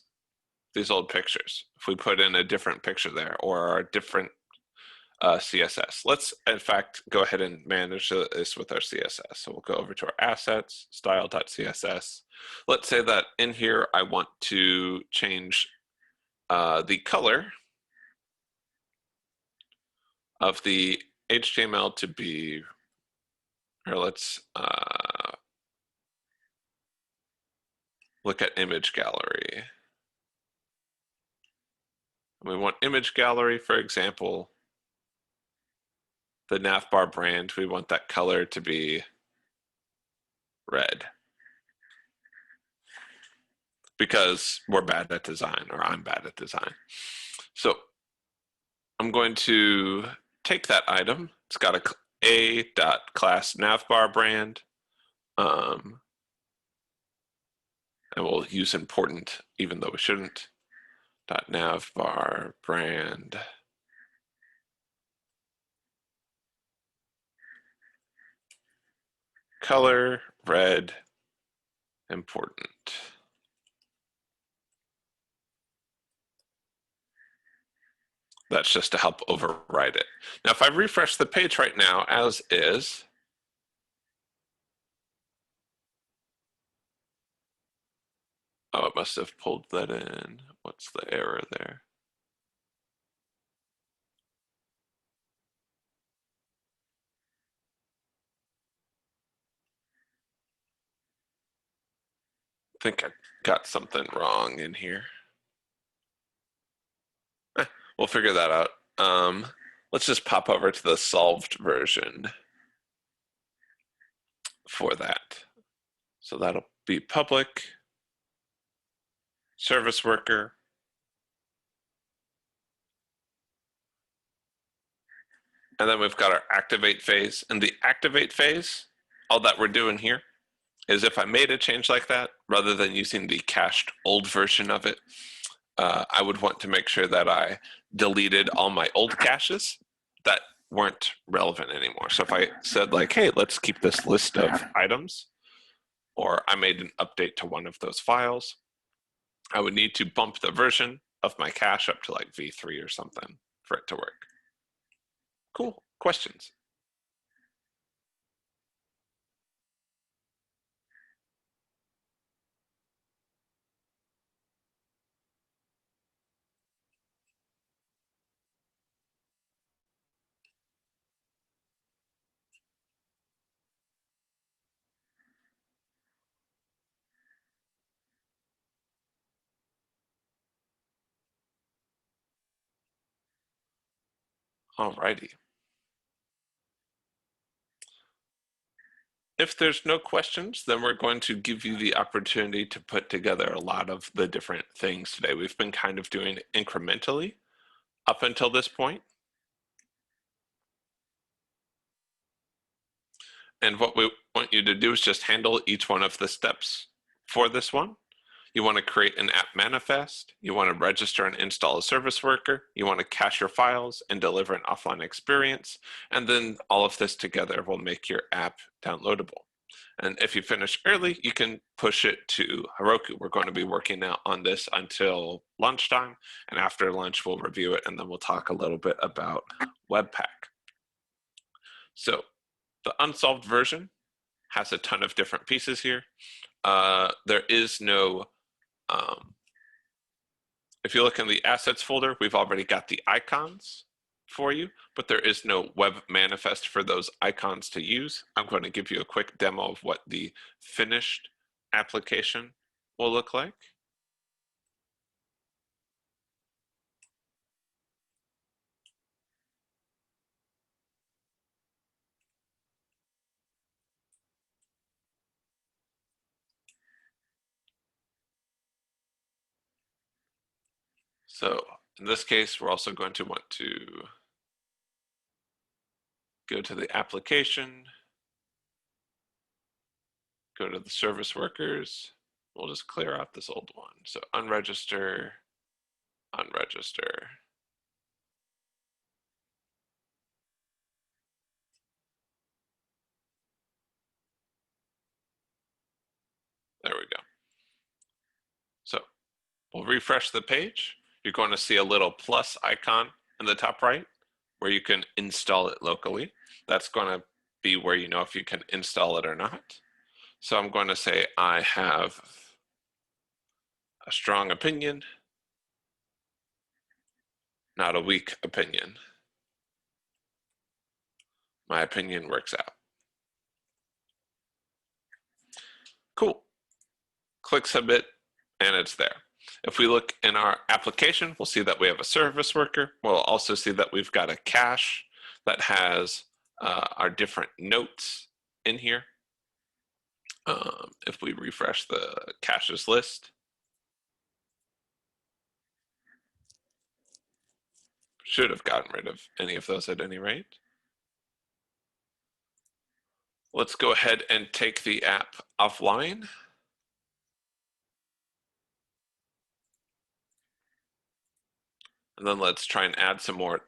these old pictures. If we put in a different picture there or a different CSS. Let's, in fact, go ahead and manage this with our CSS. So we'll go over to our assets, style.css. Let's say that in here, I want to change the color of the HTML to be, or let's look at image gallery. We want image gallery, for example, the navbar brand, we want that color to be red. Because we're bad at design, or I'm bad at design. So I'm going to take that item. It's got a class navbar brand. And we'll use important, even though we shouldn't. .navbar brand. Color, red, important. That's just to help override it. Now, if I refresh the page right now as is, oh, it must have pulled that in. What's the error there? think I got something wrong in here. We'll figure that out. Let's just pop over to the solved version for that. So that'll be public, service worker, and then we've got our activate phase. And the activate phase, all that we're doing here is if I made a change like that, rather than using the cached old version of it, I would want to make sure that I deleted all my old caches that weren't relevant anymore. So if I said like, hey, let's keep this list of items, or I made an update to one of those files, I would need to bump the version of my cache up to like V3 or something for it to work. Cool. Questions? Alrighty. If there's no questions, then we're going to give you the opportunity to put together a lot of the different things today. We've been kind of doing it incrementally up until this point. And what we want you to do is just handle each one of the steps for this one. You want to create an app manifest. You want to register and install a service worker. You want to cache your files and deliver an offline experience. And then all of this together will make your app downloadable. And if you finish early, you can push it to Heroku. We're going to be working out on this until lunchtime. And after lunch, we'll review it. And then we'll talk a little bit about Webpack. So the unsolved version has a ton of different pieces here. There is no, if you look in the assets folder, we've already got the icons for you, but there is no web manifest for those icons to use. I'm going to give you a quick demo of what the finished application will look like. So in this case, we're also going to want to go to the application, go to the service workers. We'll just clear out this old one. So unregister, unregister. There we go. So we'll refresh the page. You're going to see a little plus icon in the top right where you can install it locally. That's going to be where you know if you can install it or not. So I'm going to say I have a strong opinion, not a weak opinion. My opinion works out. Cool. Click submit and it's there. If we look in our application, we'll see that we have a service worker. We'll also see that we've got a cache that has our different notes in here. If we refresh the caches list, should have gotten rid of any of those at any rate. Let's go ahead and take the app offline. And then let's try and add some more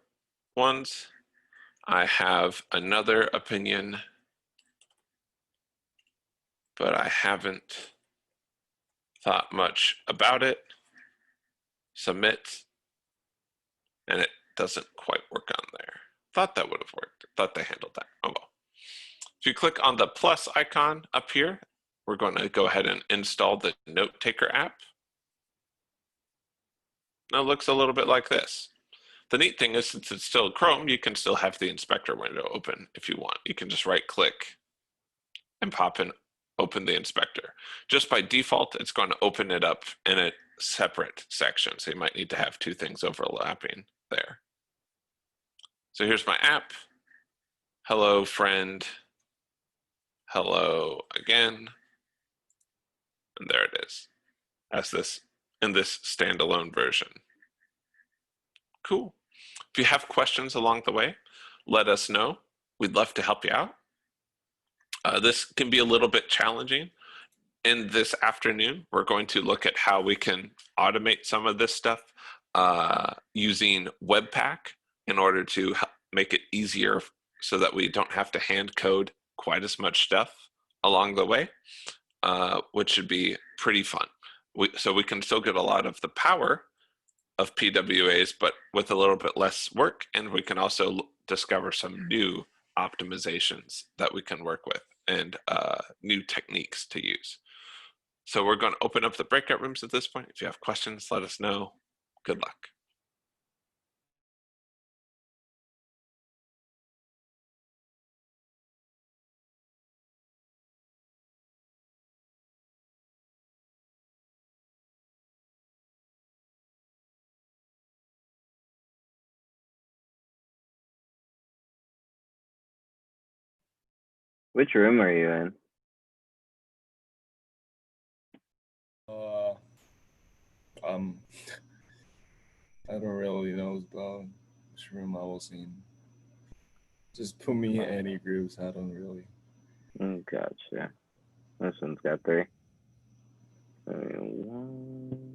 ones. I have another opinion, but I haven't thought much about it. Submit, and it doesn't quite work on there. Thought that would have worked. Thought they handled that. Oh well. If you click on the plus icon up here, we're going to go ahead and install the Note Taker app. Now it looks a little bit like this. The neat thing is, since it's still Chrome, you can still have the inspector window open if you want. You can just right click and pop in open the inspector. Just by default, it's going to open it up in a separate section. So you might need to have two things overlapping there. So here's my app. Hello, friend. Hello again. And there it is. As this in this standalone version. Cool. If you have questions along the way, let us know. We'd love to help you out. This can be a little bit challenging. In this afternoon, we're going to look at how we can automate some of this stuff using Webpack in order to make it easier so that we don't have to hand code quite as much stuff along the way, which should be pretty fun. So we can still get a lot of the power of PWAs, but with a little bit less work, and we can also discover some new optimizations that we can work with and new techniques to use. So we're going to open up the breakout rooms at this point. If you have questions, let us know. Good luck. Which room are you in? Uh, um, I don't really know about which room I was in. Just put me in any groups. I don't really. Gotcha. This one's got 3. 1.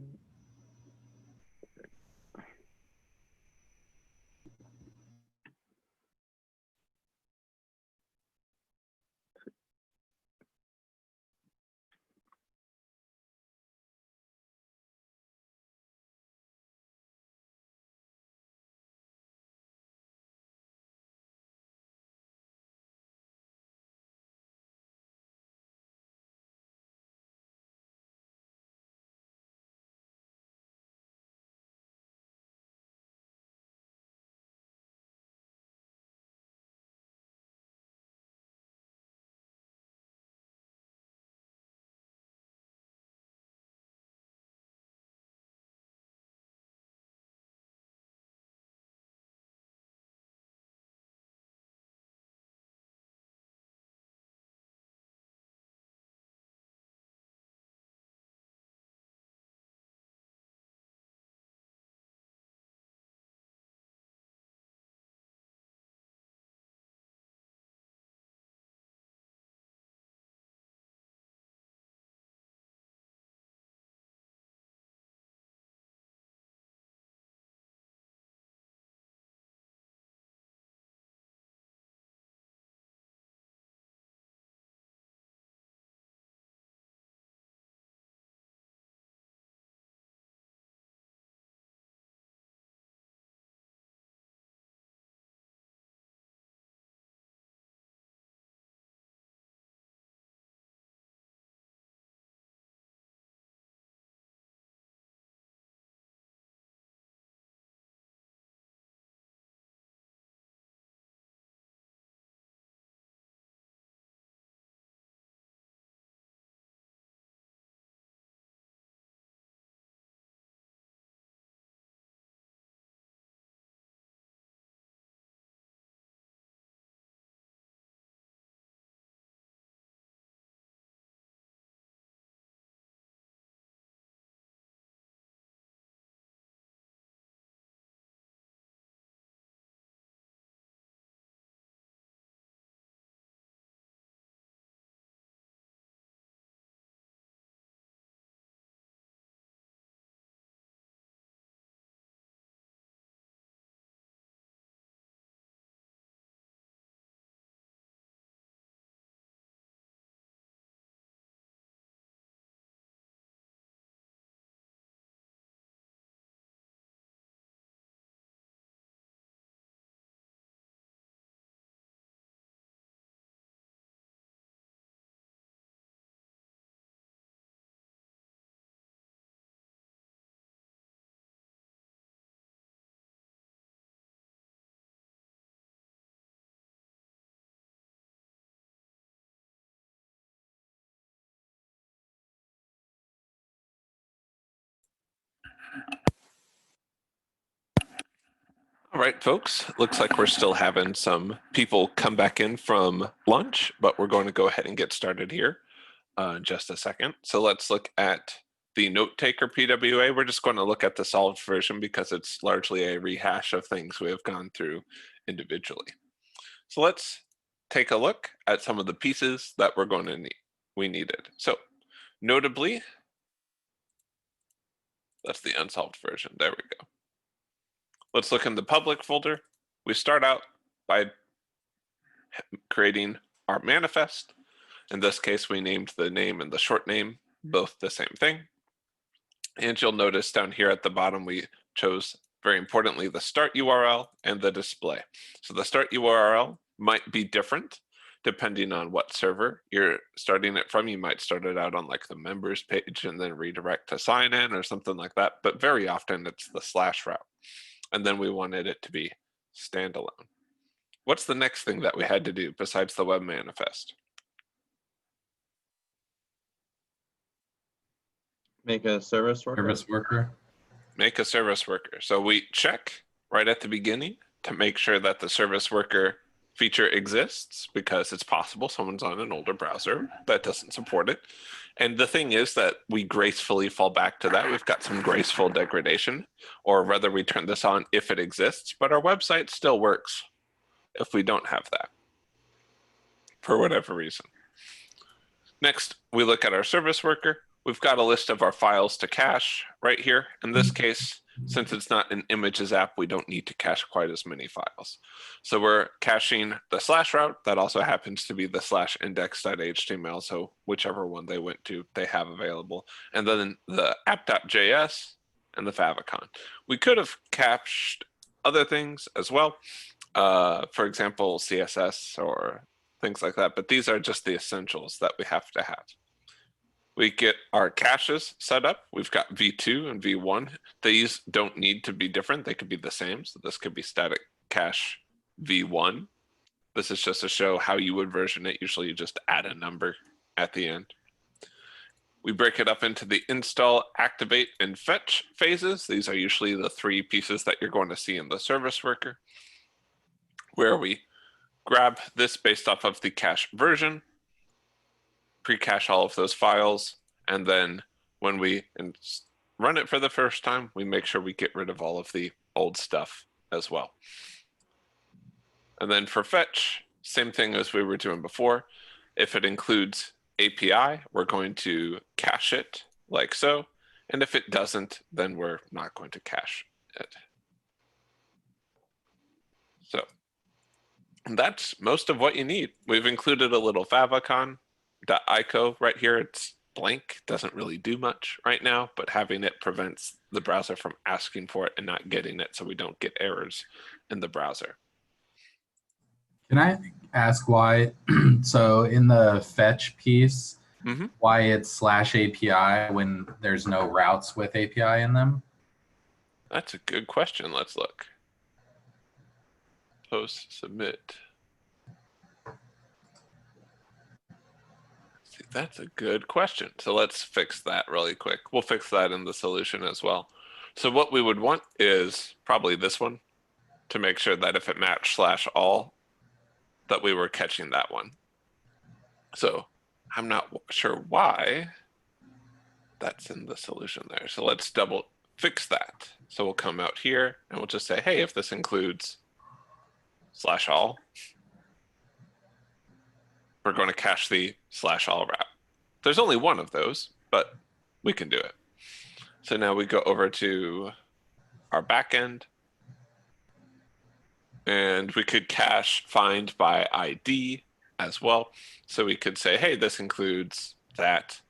right, folks. Looks like we're still having some people come back in from lunch, but we're going to go ahead and get started here in just a second. So let's look at the note taker PWA. We're just going to look at the solved version because it's largely a rehash of things we have gone through individually. So let's take a look at some of the pieces that we're going to need. We needed. So notably, that's the unsolved version. There we go. Let's look in the public folder. We start out by creating our manifest. In this case, we named the name and the short name both the same thing. And you'll notice down here at the bottom, we chose, very importantly, the start URL and the display. So the start URL might be different depending on what server you're starting it from. You might start it out on like the members page and then redirect to sign in or something like that. But very often it's the / route. And then we wanted it to be standalone. What's the next thing that we had to do besides the web manifest? Make a service worker. Service worker. Make a service worker. So we check right at the beginning to make sure that the service worker feature exists, because it's possible someone's on an older browser that doesn't support it. And the thing is that we gracefully fall back to that. We've got some graceful degradation, or rather we turn this on if it exists, but our website still works if we don't have that for whatever reason. Next, we look at our service worker. We've got a list of our files to cache right here. In this case, since it's not an images app, we don't need to cache quite as many files. So we're caching the / route. That also happens to be the /index.html. So whichever one they went to, they have available. And then the app.js and the favicon. We could have cached other things as well. For example, CSS or things like that. But these are just the essentials that we have to have. We get our caches set up. We've got V2 and V1. These don't need to be different. They could be the same. So this could be static cache V1. This is just to show how you would version it. Usually you just add a number at the end. We break it up into the install, activate, and fetch phases. These are usually the 3 pieces that you're going to see in the service worker, where we grab this based off of the cache version, pre-cache all of those files, and then when we run it for the first time, we make sure we get rid of all of the old stuff as well. And then for fetch, same thing as we were doing before. If it includes API, we're going to cache it like so. And if it doesn't, then we're not going to cache it. So that's most of what you need. We've included a little favicon.ico right here. It's blank, doesn't really do much right now, but having it prevents the browser from asking for it and not getting it, so we don't get errors in the browser. Can I ask why, so in the fetch piece, why it's /API when there's no routes with API in them? That's a good question. Let's look. Post submit. See, that's a good question. So let's fix that really quick. We'll fix that in the solution as well. So what we would want is probably this one to make sure that if it matched /all, that we were catching that one. So I'm not sure why that's in the solution there. So let's double fix that. So we'll come out here and we'll just say, hey, if this includes /all, we're going to cache the /all route. There's only one of those, but we can do it. So now we go over to our backend, and we could cache find by ID as well. So we could say, hey, this includes that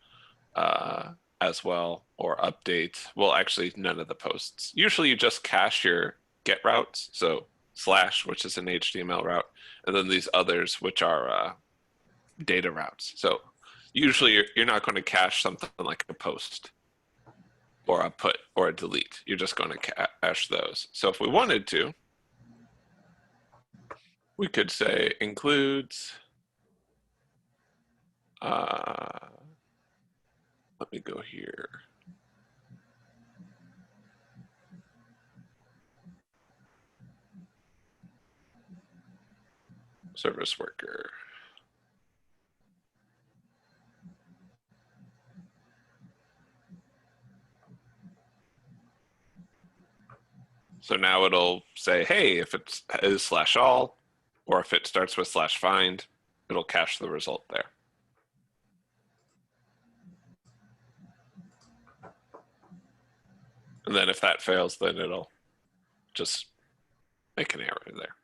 as well, or update. Well, actually, none of the posts. Usually you just cache your get routes. So /, which is an HTML route, and then these others, which are data routes. So usually you're not going to cache something like a post or a put or a delete. You're just going to cache those. So if we wanted to, we could say includes, let me go here. service worker. So now it'll say, hey, if it is /all, or if it starts with /find, it'll cache the result there. And then if that fails, then it'll just make an error there.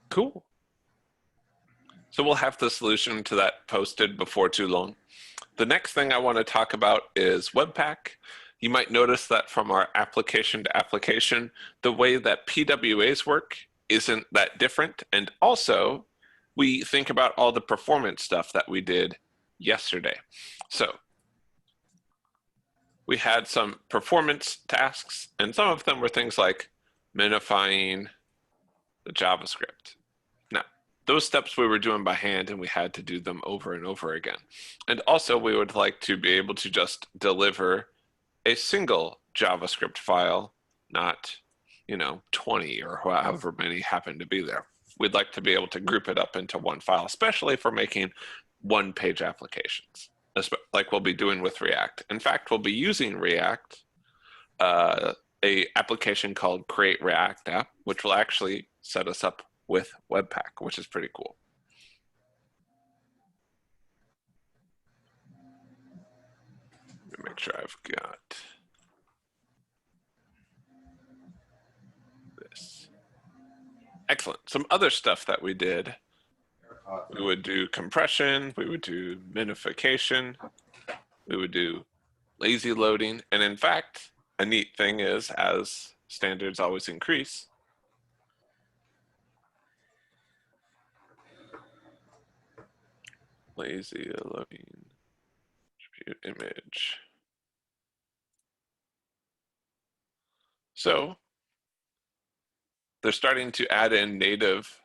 Cool. So we'll have the solution to that posted before too long. The next thing I want to talk about is Webpack. You might notice that from our application to application, the way that PWAs work isn't that different. And also, we think about all the performance stuff that we did yesterday. So we had some performance tasks, and some of them were things like minifying the JavaScript. Now, those steps we were doing by hand, and we had to do them over and over again. And also, we would like to be able to just deliver a single JavaScript file, not 20 or however many happen to be there. We'd like to be able to group it up into one file, especially for making one-page applications, like we'll be doing with React. In fact, we'll be using React, a application called Create React App, which will actually set us up with Webpack, which is pretty cool. Let me make sure I've got this. Excellent. Some other stuff that we did. We would do compression, we would do minification, we would do lazy loading. And in fact, a neat thing is, as standards always increase, lazy loading, attribute image. So they're starting to add in native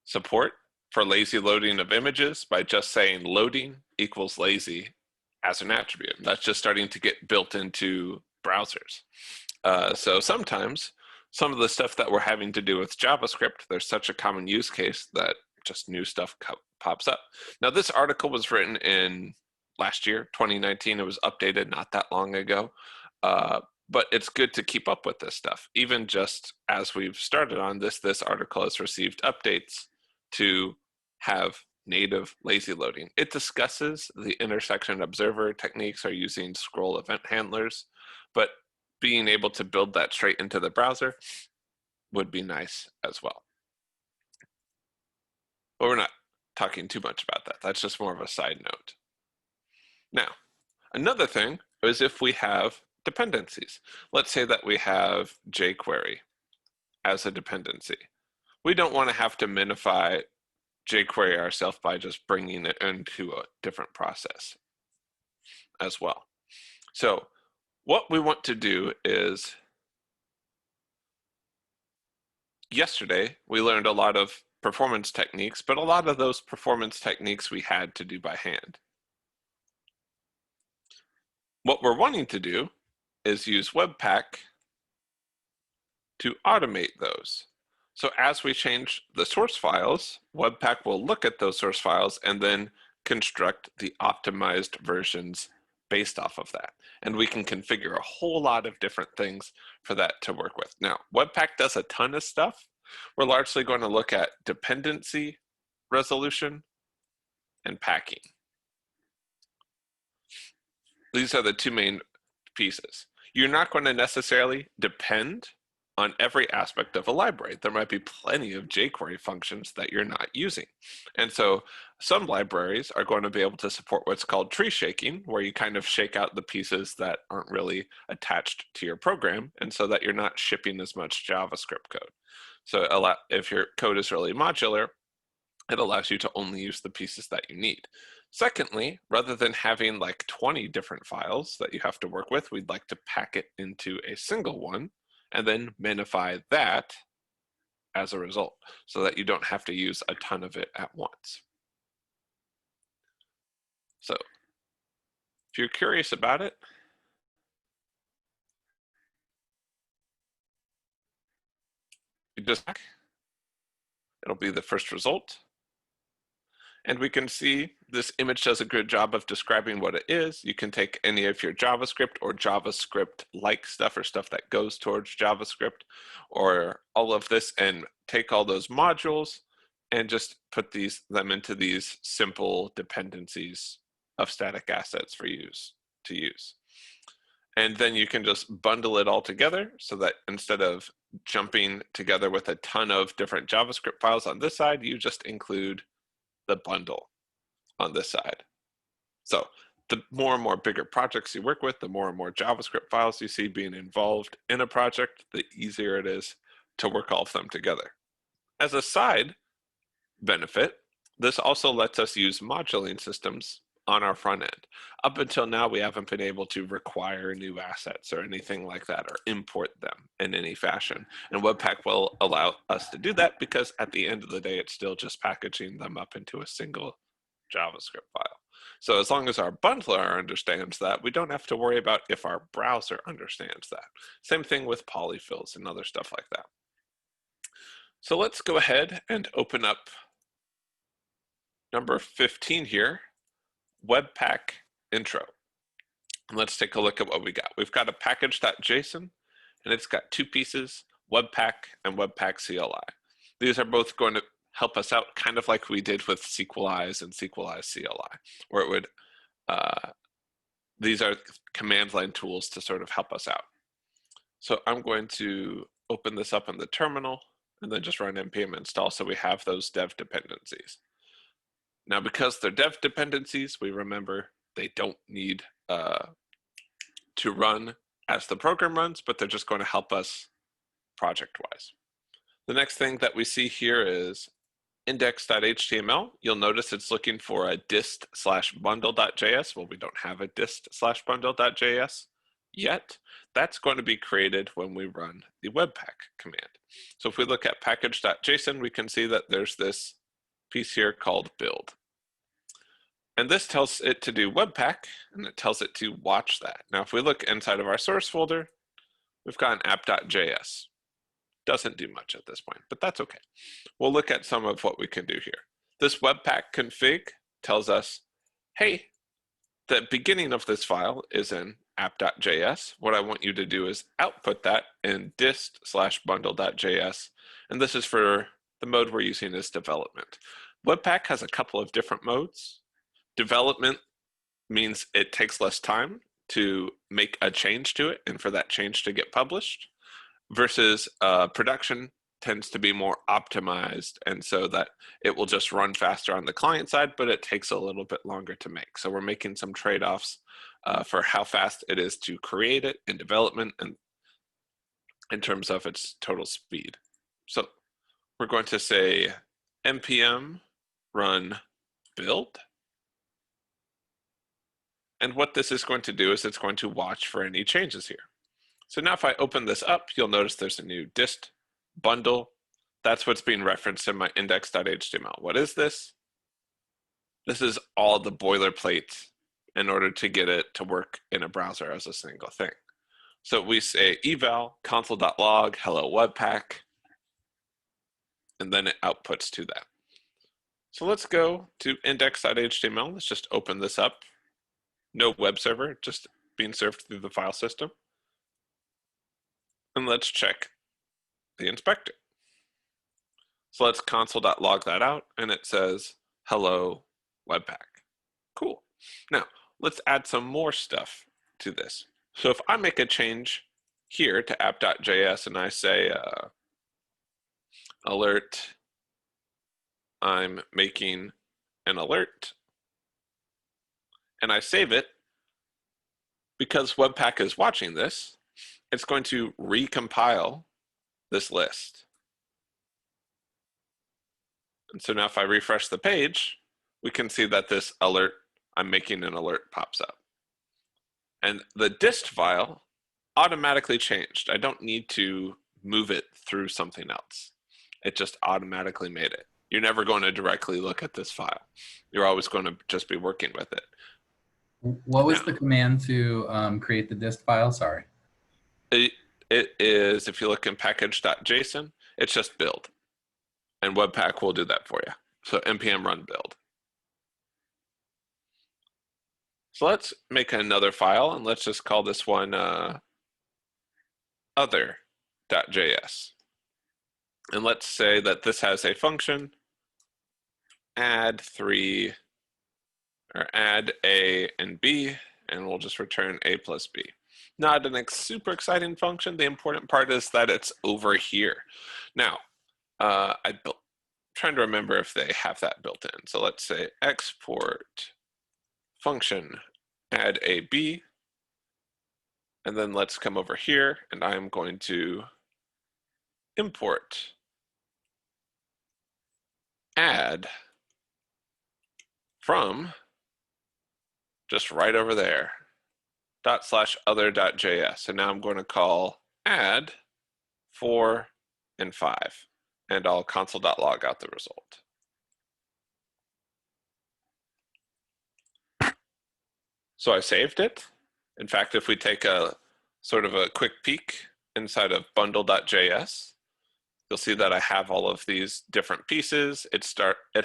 support for lazy loading of images by just saying loading equals lazy as an attribute. That's just starting to get built into browsers. So sometimes some of the stuff that we're having to do with JavaScript, there's such a common use case that just new stuff pops up. Now, this article was written in last year, 2019. It was updated not that long ago. But it's good to keep up with this stuff. Even just as we've started on this article has received updates to have native lazy loading. It discusses the intersection observer techniques are using scroll event handlers, but being able to build that straight into the browser would be nice as well. But we're not talking too much about that. That's just more of a side note. Now, another thing is if we have dependencies. Let's say that we have jQuery as a dependency. We don't want to have to minify jQuery ourselves by just bringing it into a different process as well. So what we want to do is, yesterday we learned a lot of performance techniques, but a lot of those performance techniques we had to do by hand. What we're wanting to do is use Webpack to automate those. So as we change the source files, Webpack will look at those source files and then construct the optimized versions based off of that. And we can configure a whole lot of different things for that to work with. Now, Webpack does a ton of stuff. We're largely going to look at dependency resolution and packing. These are the two main pieces. You're not going to necessarily depend on every aspect of a library. There might be plenty of jQuery functions that you're not using. And so some libraries are going to be able to support what's called tree shaking, where you kind of shake out the pieces that aren't really attached to your program, and so that you're not shipping as much JavaScript code. So if your code is really modular, it allows you to only use the pieces that you need. Secondly, rather than having like 20 different files that you have to work with, we'd like to pack it into a single one and then minify that as a result so that you don't have to use a ton of it at once. So if you're curious about it, just, it'll be the first result. And we can see this image does a good job of describing what it is. You can take any of your JavaScript or JavaScript-like stuff or stuff that goes towards JavaScript or all of this and take all those modules and just put them into these simple dependencies of static assets for use to use. And then you can just bundle it all together so that instead of jumping together with a ton of different JavaScript files on this side, you just include the bundle on this side. So the more and more bigger projects you work with, the more and more JavaScript files you see being involved in a project, the easier it is to work all of them together. As a side benefit, this also lets us use modulating systems on our front end. Up until now, we haven't been able to require new assets or anything like that or import them in any fashion. And Webpack will allow us to do that because at the end of the day, it's still just packaging them up into a single JavaScript file. So as long as our bundler understands that, we don't have to worry about if our browser understands that. Same thing with polyfills and other stuff like that. So let's go ahead and open up number 15 here, Webpack intro. And let's take a look at what we got. We've got a package.json, and it's got two pieces, Webpack and Webpack CLI. These are both going to help us out kind of like we did with Sequelize and Sequelize CLI, where it would, these are command line tools to sort of help us out. So I'm going to open this up in the terminal and then just run npm install so we have those dev dependencies. Now, because they're dev dependencies, we remember they don't need to run as the program runs, but they're just going to help us project-wise. The next thing that we see here is index.html. You'll notice it's looking for a dist/bundle.js. Well, we don't have a dist/bundle.js yet. That's going to be created when we run the Webpack command. So if we look at package.json, we can see that there's this piece here called build. And this tells it to do Webpack, and it tells it to watch that. Now, if we look inside of our source folder, we've got an app.js. Doesn't do much at this point, but that's okay. We'll look at some of what we can do here. This Webpack config tells us, hey, the beginning of this file is in app.js. What I want you to do is output that in dist/bundle.js, and this is for the mode we're using is development. Webpack has a couple of different modes. Development means it takes less time to make a change to it and for that change to get published, versus production tends to be more optimized, and so that it will just run faster on the client side, but it takes a little bit longer to make. So we're making some trade-offs for how fast it is to create it in development and in terms of its total speed. So we're going to say npm run build. And what this is going to do is it's going to watch for any changes here. So now if I open this up, you'll notice there's a new dist bundle. That's what's being referenced in my index.html. What is this? This is all the boilerplate in order to get it to work in a browser as a single thing. So we say eval console.log hello webpack, and then it outputs to that. So let's go to index.html. Let's just open this up. No web server, just being served through the file system. And let's check the inspector. So let's console.log that out, and it says hello webpack. Cool. Now let's add some more stuff to this. So if I make a change here to app.js and I say alert, I'm making an alert, and I save it, because Webpack is watching this, it's going to recompile this list. And so now if I refresh the page, we can see that this alert, I'm making an alert, pops up. And the dist file automatically changed. I don't need to move it through something else. It just automatically made it. You're never going to directly look at this file. You're always going to just be working with it. What was the command to create the dist file? Sorry. It is, if you look in package.json, It's just build. And Webpack will do that for you. So npm run build. So let's make another file and let's just call this one other.js. And let's say that this has a function add 3 or add a and b, and we'll just return a plus b. Not an super exciting function. The important part is that it's over here. Now, I'm trying to remember if they have that built in. So let's say export function add a b, and then let's come over here and I'm going to import add from just right over there ./other.js. And now I'm going to call add 4 and 5, and I'll console.log out the result. So I saved it. In fact, if we take a sort of a quick peek inside of bundle.js, you'll see that I have all of these different pieces. It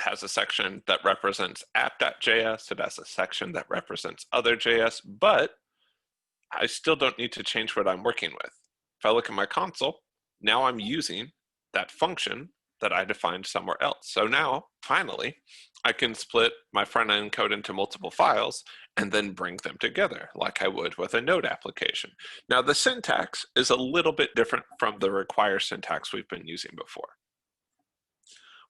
has a section that represents app.js. It has a section that represents other.js, but I still don't need to change what I'm working with. If I look at my console, now I'm using that function that I defined somewhere else. So now, finally, I can split my front-end code into multiple files and then bring them together like I would with a Node application. Now, the syntax is a little bit different from the require syntax we've been using before.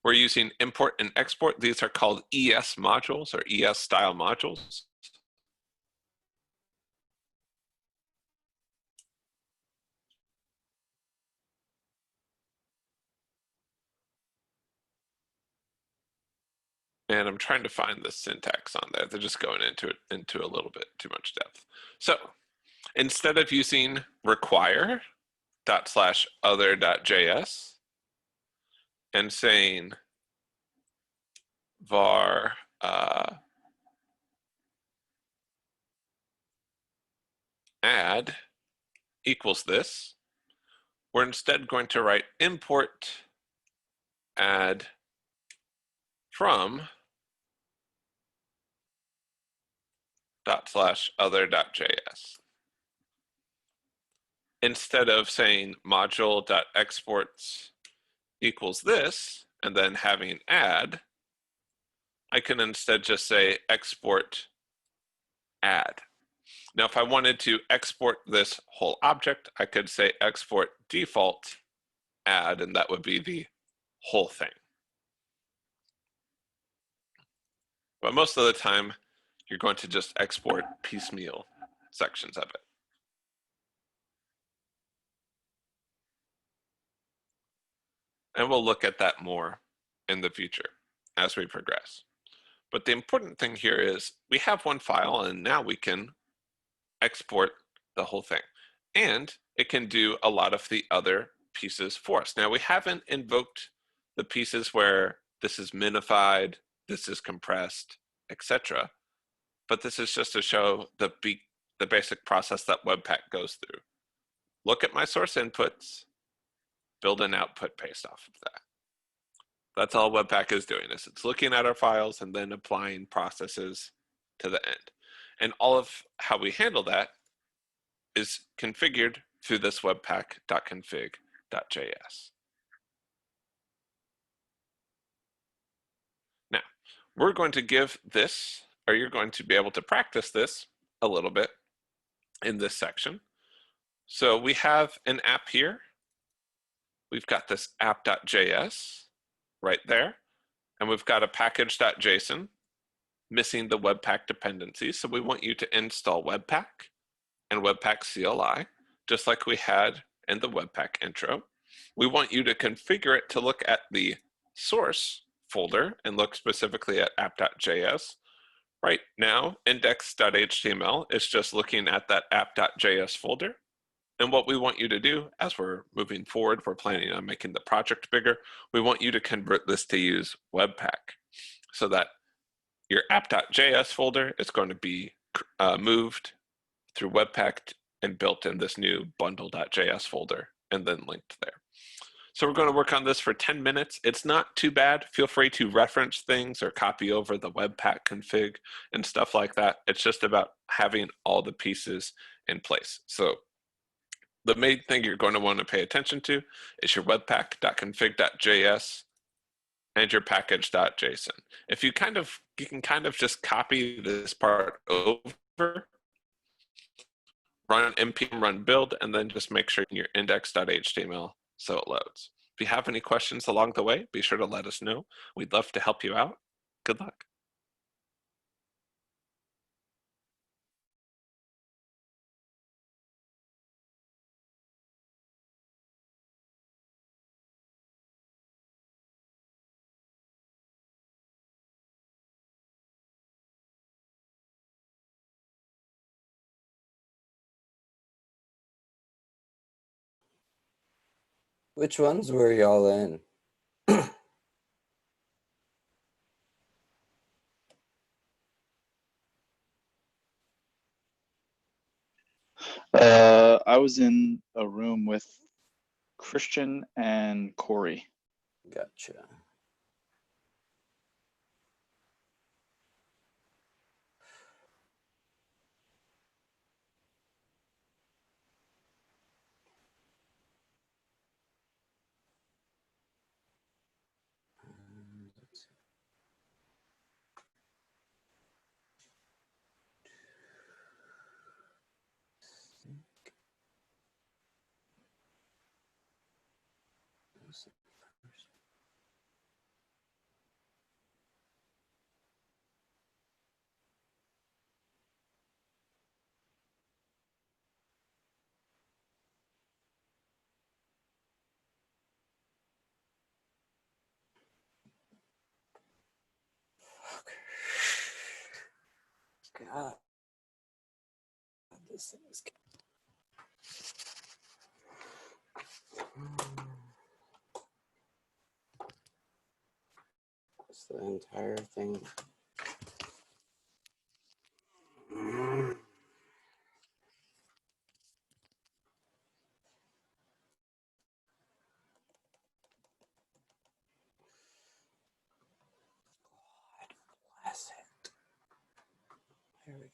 We're using import and export. These are called ES modules or ES style modules. And I'm trying to find the syntax on there. They're just going into it into a little bit too much depth. So instead of using require ./other.js and saying var add equals this, we're instead going to write import add from ./other.js. Instead of saying module.exports equals this and then having add, I can instead just say export add. Now, if I wanted to export this whole object, I could say export default add, and that would be the whole thing. But most of the time, you're going to just export piecemeal sections of it. And we'll look at that more in the future as we progress. But the important thing here is we have one file and now we can export the whole thing. And it can do a lot of the other pieces for us. Now we haven't invoked the pieces where this is minified, this is compressed, etc. But this is just to show the basic process that Webpack goes through. Look at my source inputs, build an output based off of that. That's all Webpack is doing, is it's looking at our files and then applying processes to the end. And all of how we handle that is configured through this webpack.config.js. Now, we're going to give this, or you're going to be able to practice this a little bit in this section. So we have an app here. We've got this app.js right there, and we've got a package.json missing the Webpack dependencies. So we want you to install Webpack and Webpack CLI, just like we had in the Webpack intro. We want you to configure it to look at the source folder and look specifically at app.js. Right now, index.html is just looking at that app.js folder. And what we want you to do as we're moving forward, we're planning on making the project bigger. We want you to convert this to use Webpack so that your app.js folder is going to be moved through Webpack and built in this new bundle.js folder and then linked there. So we're going to work on this for 10 minutes. It's not too bad. Feel free to reference things or copy over the Webpack config and stuff like that. It's just about having all the pieces in place. So the main thing you're going to want to pay attention to is your webpack.config.js and your package.json. If you can kind of just copy this part over, run npm run build, and then just make sure your index.html so it loads. If you have any questions along the way, be sure to let us know. We'd love to help you out. Good luck. Which ones were y'all in? I was in a room with Christian and Corey. Gotcha. God. This thing is. It's the entire thing. God bless it. Here we go.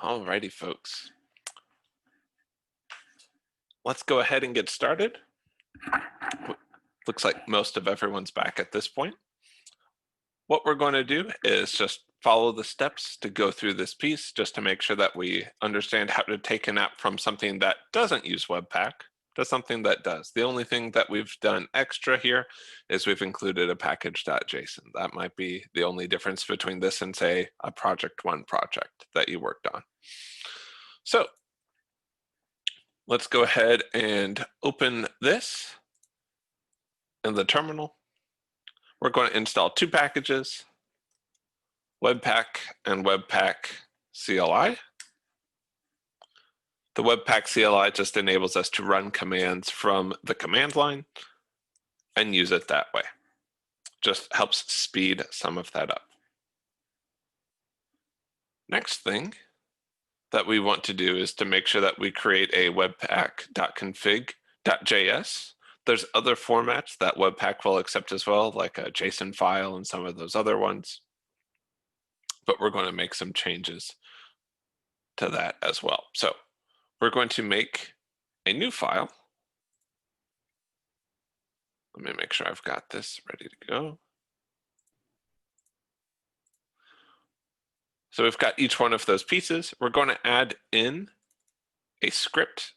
Alrighty, folks. Let's go ahead and get started. Looks like most of everyone's back at this point. What we're going to do is just follow the steps to go through this piece just to make sure that we understand how to take an app from something that doesn't use Webpack to something that does. The only thing that we've done extra here is we've included a package.json. That might be the only difference between this and, say, a project one project that you worked on. So let's go ahead and open this in the terminal. We're going to install two packages, Webpack and Webpack CLI. The Webpack CLI just enables us to run commands from the command line and use it that way. Just helps speed some of that up. Next thing that we want to do is to make sure that we create a webpack.config.js. There's other formats that Webpack will accept as well, like a JSON file and some of those other ones. But we're going to make some changes to that as well. So we're going to make a new file. Let me make sure I've got this ready to go. So we've got each one of those pieces. We're going to add in a script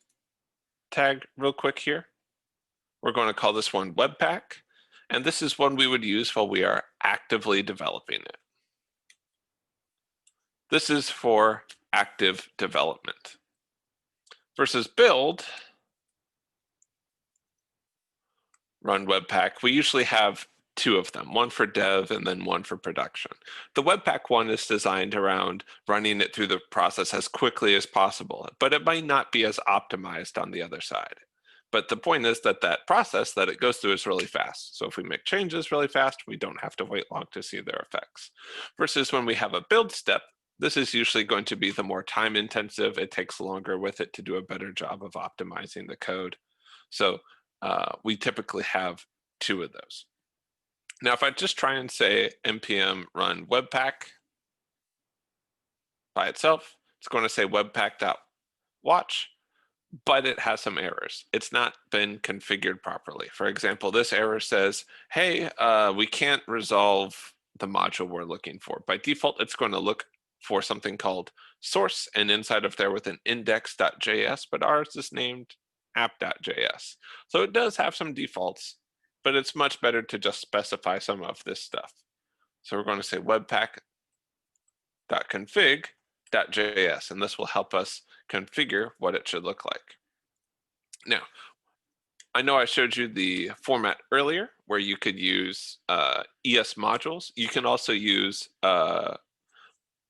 tag real quick here. We're going to call this one Webpack, and this is one we would use while we are actively developing it. This is for active development. Versus build, run Webpack, we usually have two of them, one for dev and then one for production. The Webpack one is designed around running it through the process as quickly as possible, but it might not be as optimized on the other side. But the point is that that process that it goes through is really fast. So if we make changes really fast, we don't have to wait long to see their effects. Versus when we have a build step, this is usually going to be the more time intensive. It takes longer with it to do a better job of optimizing the code. So we typically have two of those. Now, if I just try and say npm run webpack by itself, it's going to say webpack.watch, but it has some errors. It's not been configured properly. For example, this error says, hey, we can't resolve the module we're looking for. By default, it's going to look for something called source and inside of there with an index.js, but ours is named app.js. So it does have some defaults, but it's much better to just specify some of this stuff. So we're going to say webpack.config.js, and this will help us configure what it should look like. Now, I know I showed you the format earlier where you could use ES modules. You can also use,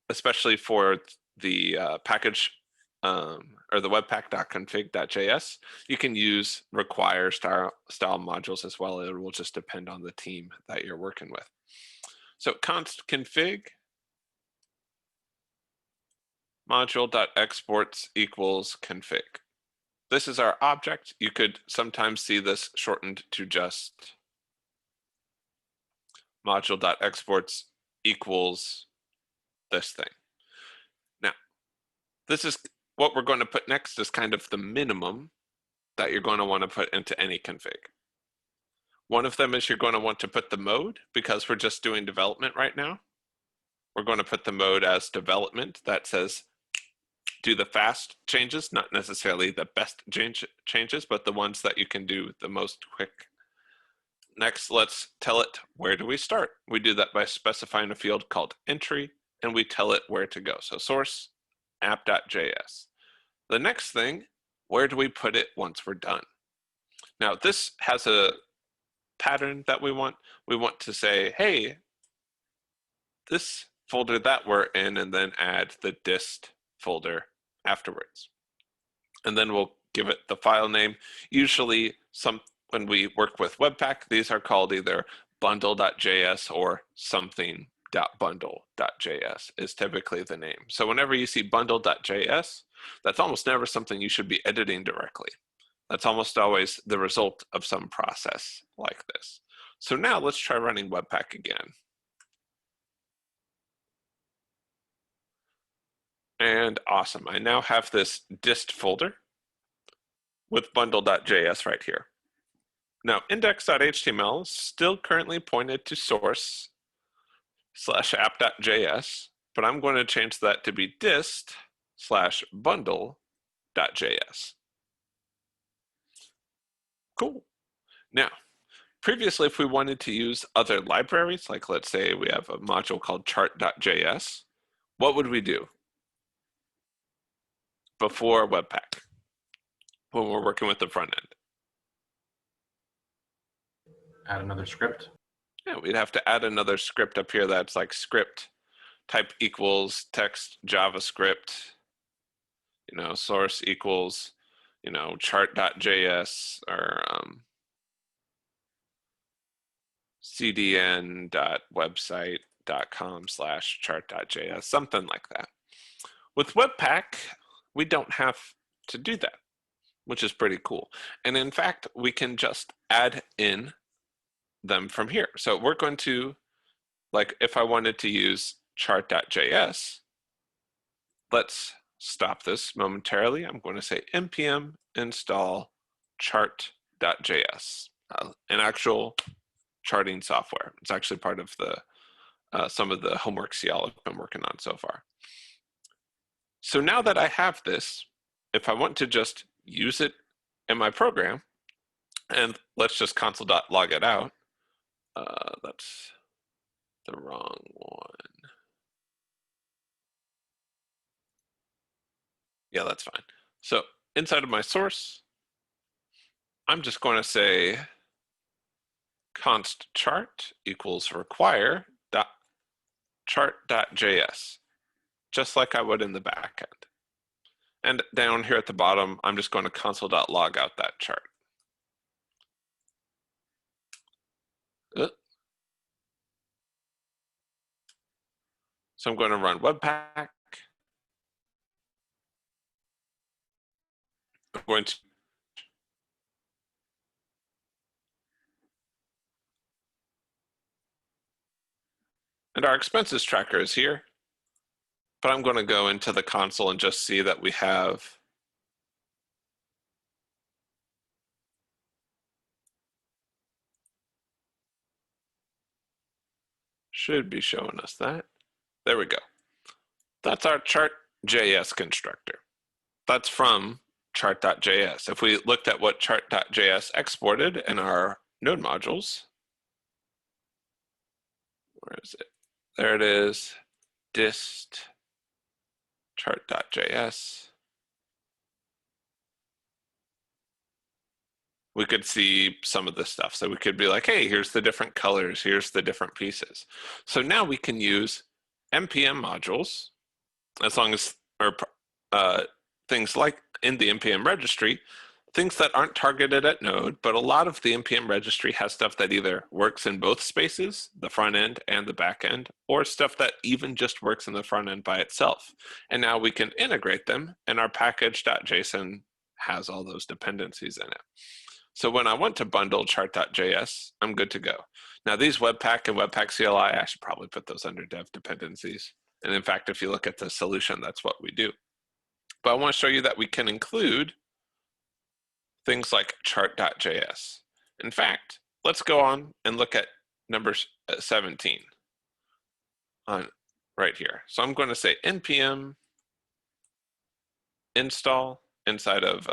especially for the package or the webpack.config.js, you can use require style modules as well. It will just depend on the team that you're working with. So const config module.exports equals config. This is our object. You could sometimes see this shortened to just module.exports equals this thing. Now, this is what we're going to put next is kind of the minimum that you're going to want to put into any config. One of them is you're going to want to put the mode because we're just doing development right now. We're going to put the mode as development that says do the fast changes, not necessarily the best changes, but the ones that you can do the most quick. Next, let's tell it where do we start. We do that by specifying a field called entry, and we tell it where to go. So source app.js. The next thing, where do we put it once we're done? Now this has a pattern that we want. We want to say, hey, this folder that we're in, and then add the dist folder afterwards. And then we'll give it the file name. Usually when we work with Webpack, these are called either bundle.js or something.bundle.js is typically the name. So whenever you see bundle.js, that's almost never something you should be editing directly. That's almost always the result of some process like this. So now let's try running Webpack again. And awesome. I now have this dist folder with bundle.js right here. Now, index.html is still currently pointed to source /app.js, but I'm going to change that to be dist/bundle.js. Cool. Now, previously, if we wanted to use other libraries, like let's say we have a module called chart.js, what would we do before Webpack when we're working with the front end? Add another script. Yeah, we'd have to add another script up here that's like script type equals text JavaScript, source equals, chart.js or cdn.website.com/chart.js, something like that. With Webpack, we don't have to do that, which is pretty cool. And in fact, we can just add in them from here. So we're going to, like if I wanted to use chart.js, let's stop this momentarily. I'm going to say npm install chart.js, an actual charting software. It's actually part of the some of the homeworks y'all have been working on so far. So now that I have this, if I want to just use it in my program, and let's just console.log it out. That's the wrong one. Yeah, that's fine. So inside of my source, I'm just going to say const chart equals require dot chart.js, just like I would in the backend. And down here at the bottom, I'm just going to console.log out that chart. So I'm going to run Webpack. I'm going to and our expenses tracker is here, but I'm going to go into the console and just see that we have should be showing us that. There we go. That's our chart.js constructor. That's from chart.js. If we looked at what chart.js exported in our node modules, where is it? There it is, dist chart.js. We could see some of this stuff. So we could be like, hey, here's the different colors, here's the different pieces. So now we can use NPM modules, as long as, or things like in the NPM registry, things that aren't targeted at Node, but a lot of the NPM registry has stuff that either works in both spaces, the front end and the back end, or stuff that even just works in the front end by itself. And now we can integrate them, and our package.json has all those dependencies in it. So when I want to bundle chart.js, I'm good to go. Now these Webpack and Webpack CLI, I should probably put those under dev dependencies. And in fact, if you look at the solution, that's what we do. But I want to show you that we can include things like chart.js. In fact, let's go on and look at number 17 on right here. So I'm going to say npm install inside of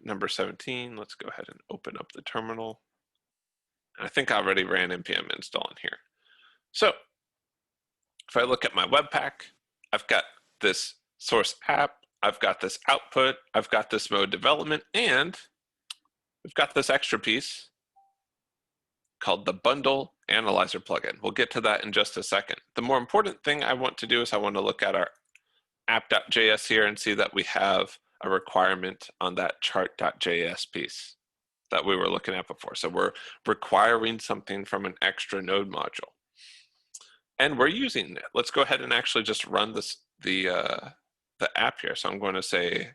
number 17. Let's go ahead and open up the terminal. I think I already ran npm install in here. So if I look at my Webpack, I've got this source app, I've got this output, I've got this mode development, and we've got this extra piece called the bundle analyzer plugin. We'll get to that in just a second. The more important thing I want to do is I want to look at our app.js here and see that we have a requirement on that chart.js piece that we were looking at before. So we're requiring something from an extra node module. And we're using it. Let's go ahead and actually just run this the app here. So I'm going to say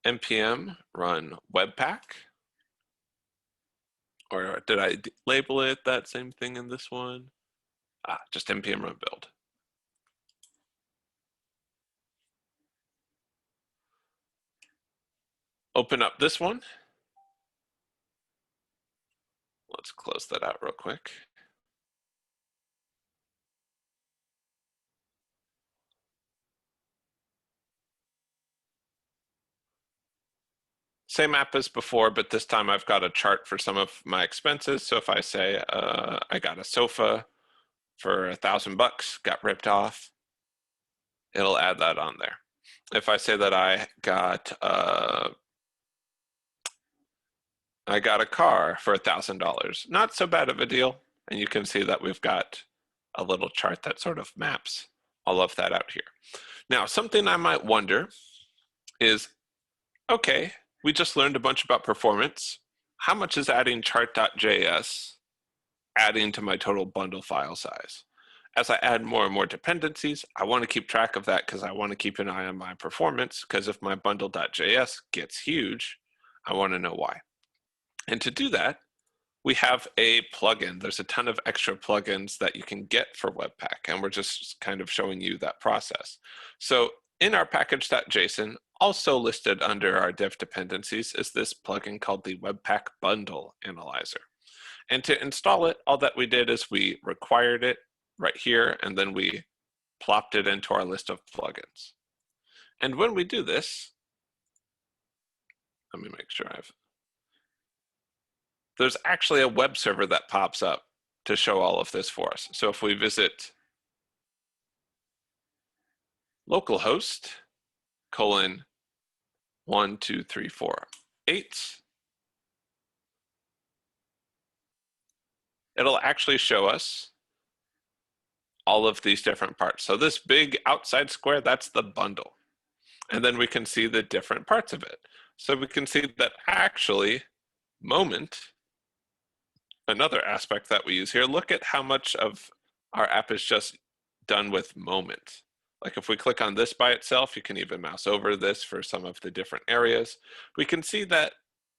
npm run webpack. Or did I label it that same thing in this one? Just npm run build. open up this one. Let's close that out real quick. Same app as before, but this time I've got a chart for some of my expenses. So if I say I got a sofa for $1,000, got ripped off, it'll add that on there. If I say that I got a car for $1,000, not so bad of a deal. And you can see that we've got a little chart that sort of maps all of that out here. Now, something I might wonder is, okay, we just learned a bunch about performance. How much is adding chart.js adding to my total bundle file size? As I add more and more dependencies, I want to keep track of that because I want to keep an eye on my performance, because if my bundle.js gets huge, I want to know why. And to do that, we have a plugin. There's a ton of extra plugins that you can get for Webpack, and we're just kind of showing you that process. So in our package.json, also listed under our dev dependencies, is this plugin called the Webpack Bundle Analyzer. And to install it, all that we did is we required it right here, and then we plopped it into our list of plugins. And when we do this, let me make sure there's actually a web server that pops up to show all of this for us. So if we visit localhost :1234.8, it'll actually show us all of these different parts. So this big outside square, that's the bundle. And then we can see the different parts of it. So we can see that actually Moment, another aspect that we use here, look at how much of our app is just done with Moment. Like if we click on this by itself, you can even mouse over this for some of the different areas. We can see that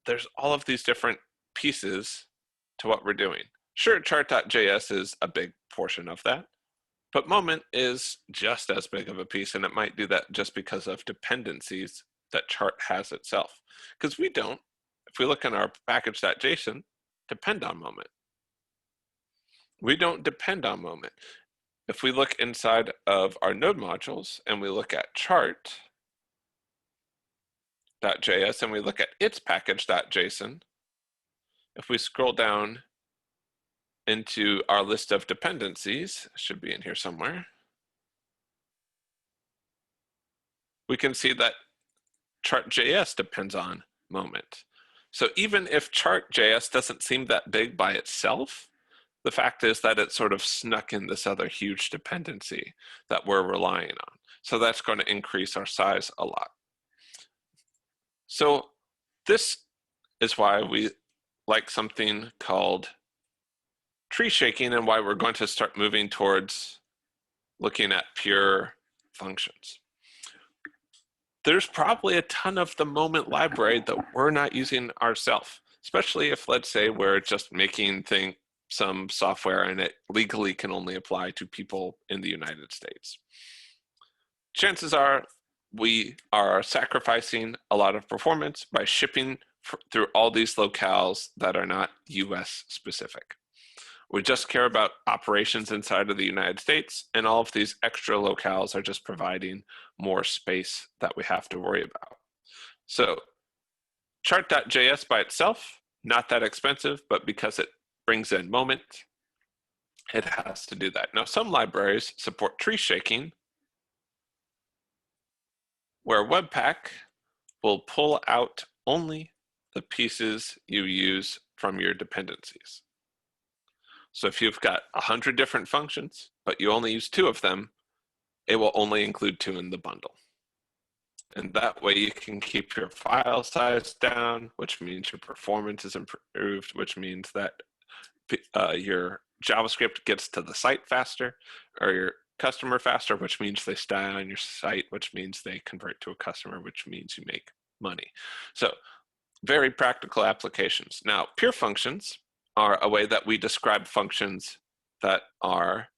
there's all of these different pieces to what we're doing. Sure, chart.js is a big portion of that, but Moment is just as big of a piece, and it might do that just because of dependencies that chart has itself. Because we don't, if we look in our package.json, depend on Moment. We don't depend on Moment. If we look inside of our node modules and we look at chart.js and we look at its package.json, if we scroll down into our list of dependencies, it should be in here somewhere, we can see that chart.js depends on Moment. So even if chart.js doesn't seem that big by itself, the fact is that it sort of snuck in this other huge dependency that we're relying on. So that's going to increase our size a lot. So this is why we like something called tree shaking, and why we're going to start moving towards looking at pure functions. There's probably a ton of the Moment library that we're not using ourselves, especially if, let's say, we're just making some software and it legally can only apply to people in the United States. Chances are we are sacrificing a lot of performance by shipping through all these locales that are not US specific. We just care about operations inside of the United States, and all of these extra locales are just providing more space that we have to worry about. So chart.js by itself, not that expensive, but because it brings in Moment, it has to do that. Now, some libraries support tree shaking, where Webpack will pull out only the pieces you use from your dependencies. So if you've got 100 different functions, but you only use 2 of them, it will only include 2 in the bundle. And that way you can keep your file size down, which means your performance is improved, which means that your JavaScript gets to the site faster, or your customer faster, which means they stay on your site, which means they convert to a customer, which means you make money. So very practical applications. Now, pure functions are a way that we describe functions that are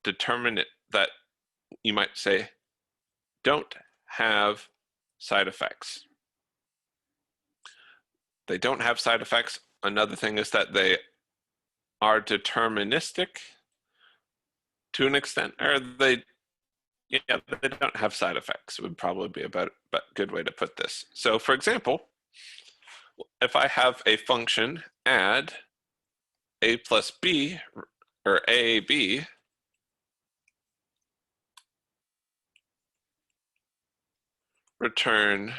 determinate, that you might say don't have side effects. They don't have side effects. Another thing is that they are deterministic to an extent, or they don't have side effects would probably be a good way to put this. So for example, if I have a function add a plus b, or aab, return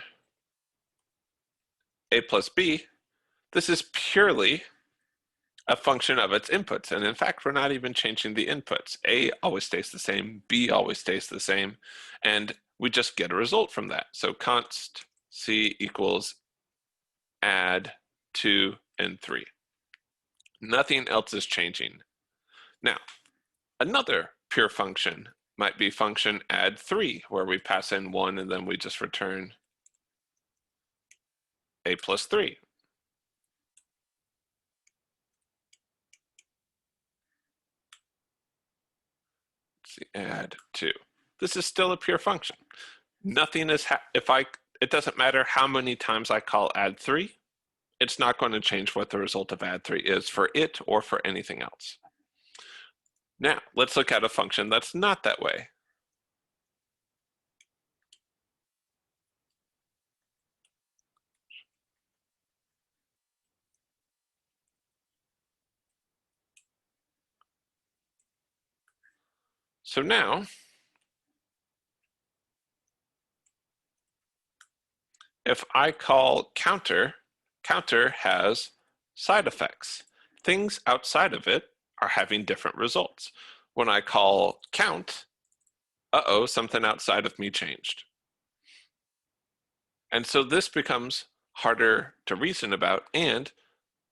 a plus b, this is purely a function of its inputs. And in fact, we're not even changing the inputs. A always stays the same, B always stays the same, and we just get a result from that. So const C equals add 2 and 3. Nothing else is changing. Now, another pure function might be function add 3, where we pass in 1 and then we just return a plus 3. Add 2. This is still a pure function. Nothing is, it doesn't matter how many times I call add 3, it's not going to change what the result of add 3 is for it or for anything else. Now, let's look at a function that's not that way. So now, if I call counter, counter has side effects. Things outside of it are having different results. When I call count, uh-oh, something outside of me changed. And so this becomes harder to reason about, and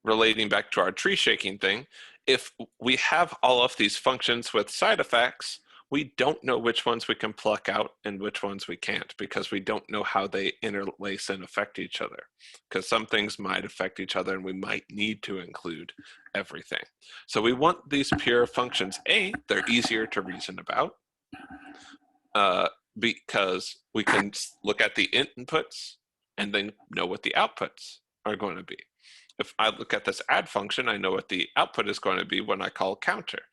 relating back to our tree shaking thing, if we have all of these functions with side effects, we don't know which ones we can pluck out and which ones we can't, because we don't know how they interlace and affect each other. Because some things might affect each other and we might need to include everything. So we want these pure functions. They're easier to reason about because we can look at the inputs and then know what the outputs are going to be. If I look at this add function, I know what the output is going to be when I call counter,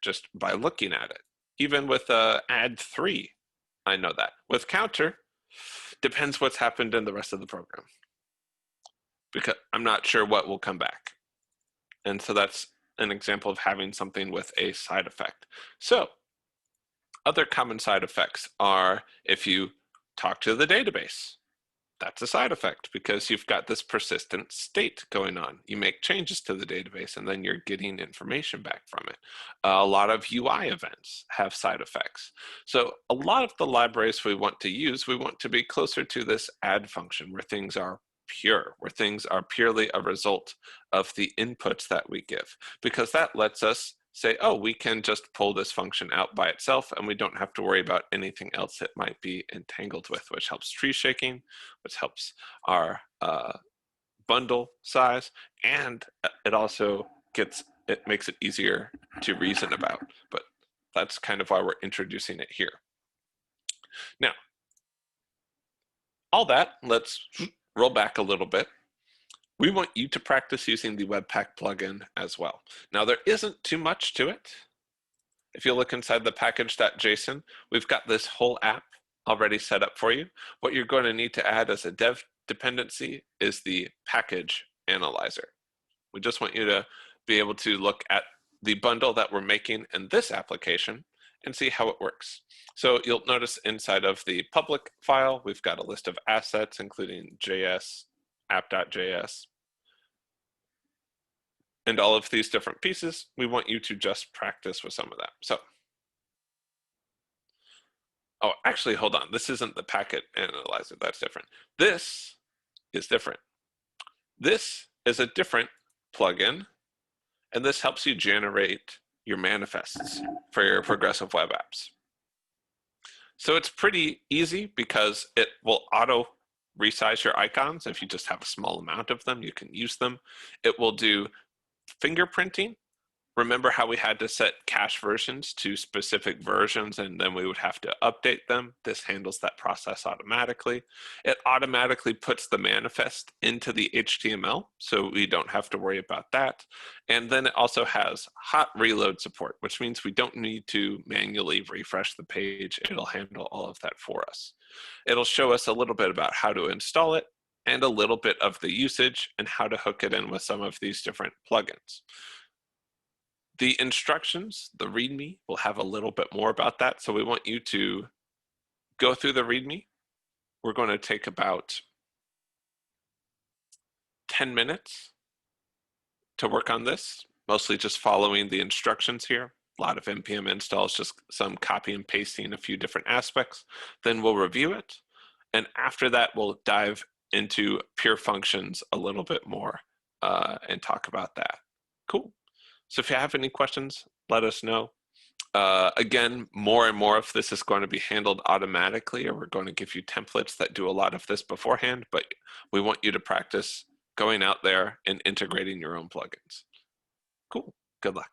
just by looking at it. Even with add 3, I know that. With counter, depends what's happened in the rest of the program, because I'm not sure what will come back. And so that's an example of having something with a side effect. So other common side effects are if you talk to the database. That's a side effect because you've got this persistent state going on. You make changes to the database and then you're getting information back from it. A lot of UI events have side effects. So a lot of the libraries we want to use, we want to be closer to this add function where things are pure, where things are purely a result of the inputs that we give, because that lets us say, oh, we can just pull this function out by itself and we don't have to worry about anything else it might be entangled with, which helps tree shaking, which helps our bundle size, and it also makes it easier to reason about. But that's kind of why we're introducing it here. Now, all that, let's roll back a little bit. We want you to practice using the Webpack plugin as well. Now, there isn't too much to it. If you look inside the package.json, we've got this whole app already set up for you. What you're going to need to add as a dev dependency is the package analyzer. We just want you to be able to look at the bundle that we're making in this application and see how it works. So you'll notice inside of the public file, we've got a list of assets, including JS, app.js, and all of these different pieces. We want you to just practice with some of that. So, oh, actually, hold on. This isn't the packet analyzer. That's different. This is different. This is a different plugin, and this helps you generate your manifests for your progressive web apps. So it's pretty easy because it will auto resize your icons. If you just have a small amount of them, you can use them. It will do fingerprinting, Remember how we had to set cache versions to specific versions and then we would have to update them? This handles that process automatically. It automatically puts the manifest into the HTML, so we don't have to worry about that. And then it also has hot reload support, which means we don't need to manually refresh the page. It'll handle all of that for us. It'll show us a little bit about how to install it and a little bit of the usage and how to hook it in with some of these different plugins. The instructions, the README, will have a little bit more about that. So we want you to go through the README. We're going to take about 10 minutes to work on this, mostly just following the instructions here. A lot of NPM installs, just some copy and pasting a few different aspects. Then we'll review it. And after that, we'll dive into pure functions a little bit more and talk about that. Cool. So if you have any questions, let us know. Again, more and more of this is going to be handled automatically, or we're going to give you templates that do a lot of this beforehand, but we want you to practice going out there and integrating your own plugins. Cool. Good luck.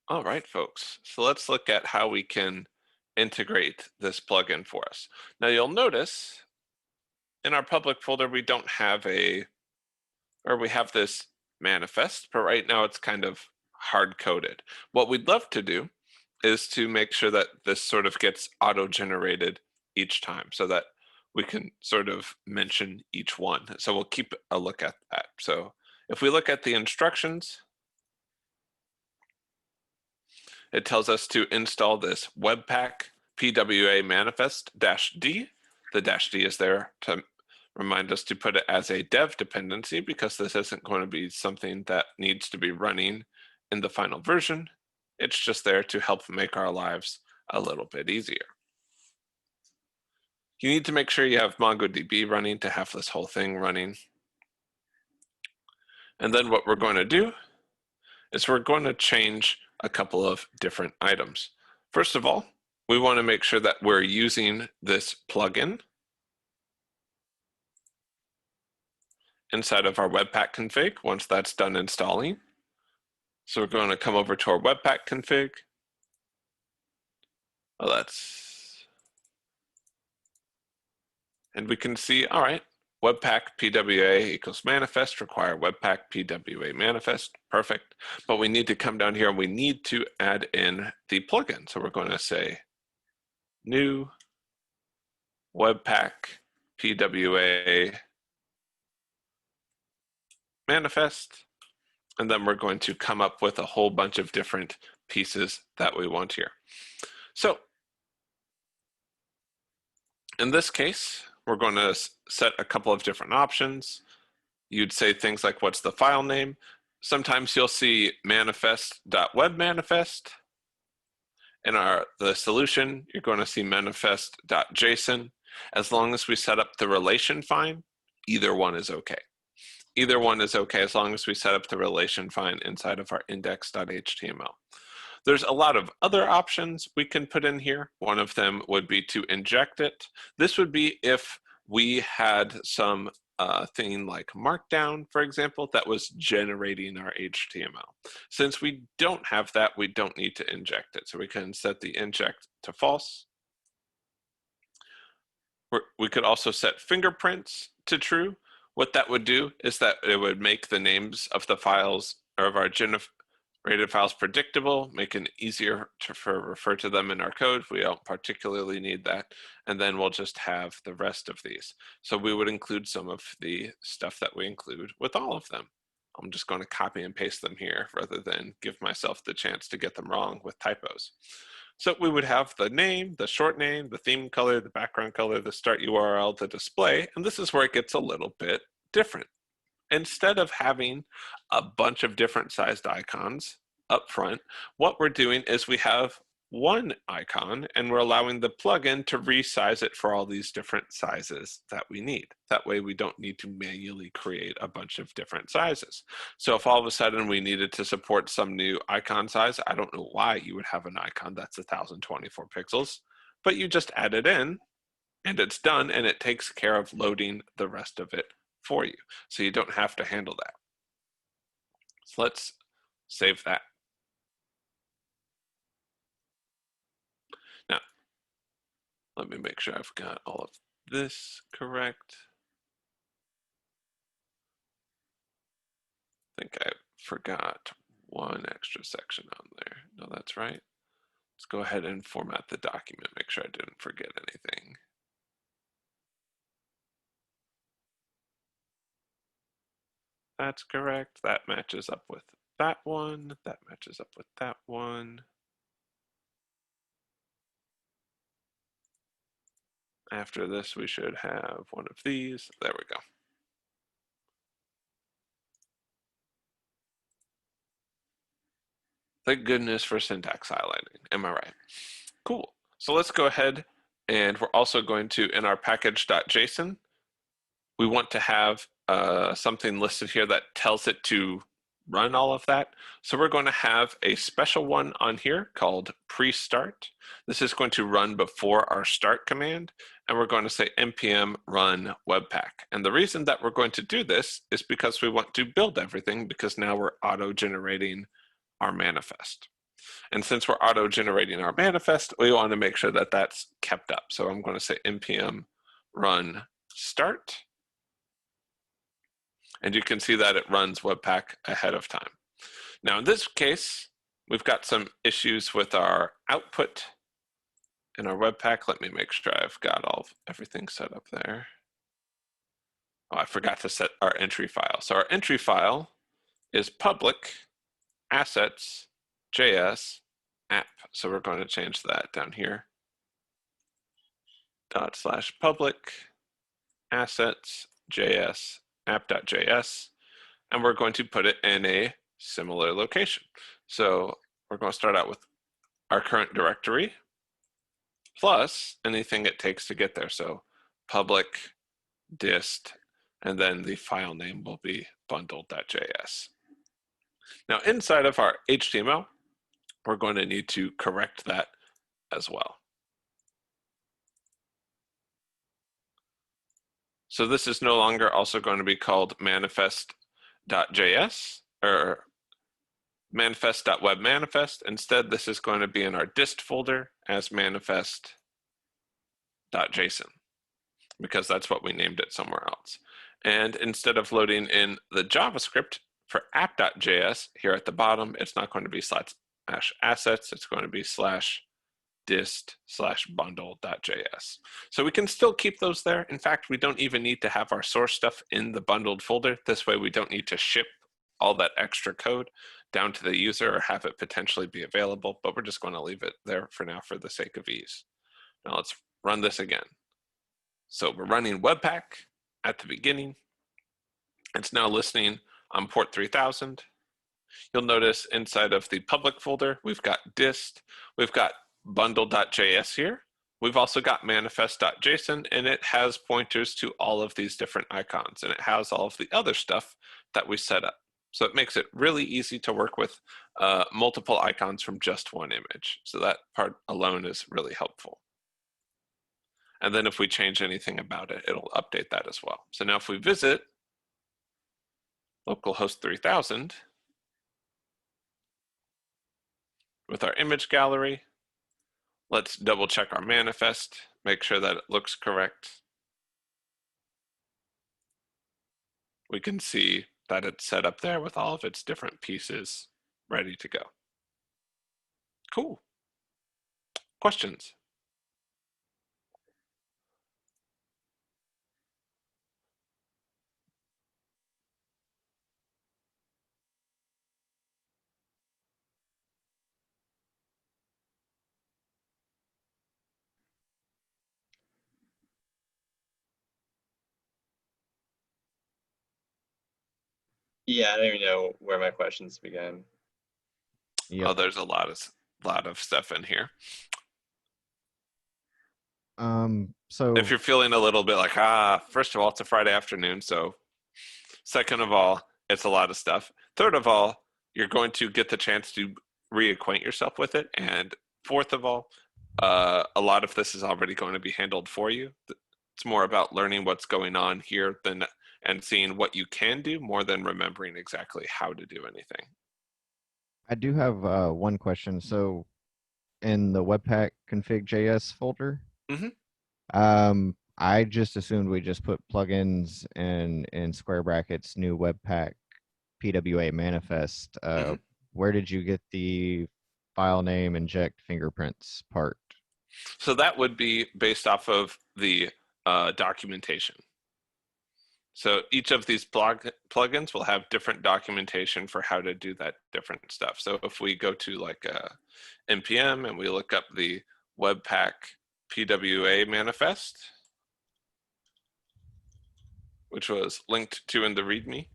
All right, folks. So let's look at how we can integrate this plugin for us. Now you'll notice in our public folder, we don't have we have this manifest, but right now it's kind of hard coded. What we'd love to do is to make sure that this sort of gets auto-generated each time so that we can sort of mention each one. So we'll keep a look at that. So if we look at the instructions, it tells us to install this Webpack PWA manifest -D. The -D is there to remind us to put it as a dev dependency because this isn't going to be something that needs to be running in the final version. It's just there to help make our lives a little bit easier. You need to make sure you have MongoDB running to have this whole thing running. And then what we're going to do is we're going to change a couple of different items. First of all, we want to make sure that we're using this plugin inside of our Webpack config once that's done installing. So we're going to come over to our Webpack config. Oh, and we can see, all right, Webpack PWA equals manifest, require Webpack PWA manifest, perfect. But we need to come down here and we need to add in the plugin. So we're going to say new Webpack PWA manifest. And then we're going to come up with a whole bunch of different pieces that we want here. So in this case, we're going to set a couple of different options. You'd say things like, what's the file name? Sometimes you'll see manifest.webmanifest. In the solution, you're going to see manifest.json. As long as we set up the relation fine, either one is okay. Either one is okay as long as we set up the relation fine inside of our index.html. There's a lot of other options we can put in here. One of them would be to inject it. This would be if we had some thing like Markdown, for example, that was generating our HTML. Since we don't have that, we don't need to inject it. So we can set the inject to false. We could also set fingerprints to true. What that would do is that it would make the names of the files or of our Rated files predictable, making it easier to refer to them in our code. We don't particularly need that. And then we'll just have the rest of these. So we would include some of the stuff that we include with all of them. I'm just going to copy and paste them here rather than give myself the chance to get them wrong with typos. So we would have the name, the short name, the theme color, the background color, the start URL, the display, and this is where it gets a little bit different. Instead of having a bunch of different sized icons up front, what we're doing is we have one icon and we're allowing the plugin to resize it for all these different sizes that we need. That way we don't need to manually create a bunch of different sizes. So if all of a sudden we needed to support some new icon size, I don't know why you would have an icon that's 1024 pixels, but you just add it in and it's done, and it takes care of loading the rest of it for you. So you don't have to handle that. So let's save that. Now, let me make sure I've got all of this correct. I think I forgot one extra section on there. No, that's right. Let's go ahead and format the document, make sure I didn't forget anything. That's correct. That matches up with that one. That matches up with that one. After this, we should have one of these. There we go. Thank goodness for syntax highlighting. Am I right? Cool. So let's go ahead, and we're also going to, in our package.json, we want to have something listed here that tells it to run all of that. So we're going to have a special one on here called pre-start. This is going to run before our start command, and we're going to say npm run webpack. And the reason that we're going to do this is because we want to build everything, because now we're auto-generating our manifest. And since we're auto-generating our manifest, we want to make sure that that's kept up. So I'm going to say npm run start. And you can see that it runs Webpack ahead of time. Now in this case, we've got some issues with our output in our Webpack. Let me make sure I've got everything set up there. Oh, I forgot to set our entry file. So our entry file is public assets JS app. So we're going to change that down here. /public assets JS app.js, and we're going to put it in a similar location. So we're going to start out with our current directory plus anything it takes to get there. So public dist, and then the file name will be bundle.js. Now inside of our HTML, we're going to need to correct that as well. So this is no longer also going to be called manifest.js or manifest.webmanifest. Instead, this is going to be in our dist folder as manifest.json, because that's what we named it somewhere else. And instead of loading in the JavaScript for app.js here at the bottom, it's not going to be /assets, it's going to be /dist/bundle.js. So we can still keep those there. In fact, we don't even need to have our source stuff in the bundled folder. This way we don't need to ship all that extra code down to the user or have it potentially be available, but we're just going to leave it there for now for the sake of ease. Now let's run this again. So we're running Webpack at the beginning. It's now listening on port 3000. You'll notice inside of the public folder, we've got dist, we've got bundle.js here. We've also got manifest.json, and it has pointers to all of these different icons, and it has all of the other stuff that we set up. So it makes it really easy to work with multiple icons from just one image. So that part alone is really helpful. And then if we change anything about it, it'll update that as well. So now if we visit localhost 3000 with our image gallery, let's double check our manifest, make sure that it looks correct. We can see that it's set up there with all of its different pieces ready to go. Cool. Questions? Yeah, I don't even know where my questions began. Oh, there's a lot of stuff in here. So if you're feeling a little bit like, first of all, it's a Friday afternoon. So second of all, it's a lot of stuff. Third of all, you're going to get the chance to reacquaint yourself with it. And fourth of all, a lot of this is already going to be handled for you. It's more about learning what's going on here and seeing what you can do more than remembering exactly how to do anything. I do have one question. So in the Webpack config.js folder, I just assumed we just put plugins in square brackets, new Webpack PWA manifest. Where did you get the file name inject fingerprints part? So that would be based off of the documentation. So each of these plugins will have different documentation for how to do that different stuff. So if we go to like NPM and we look up the Webpack PWA manifest, which was linked to in the README,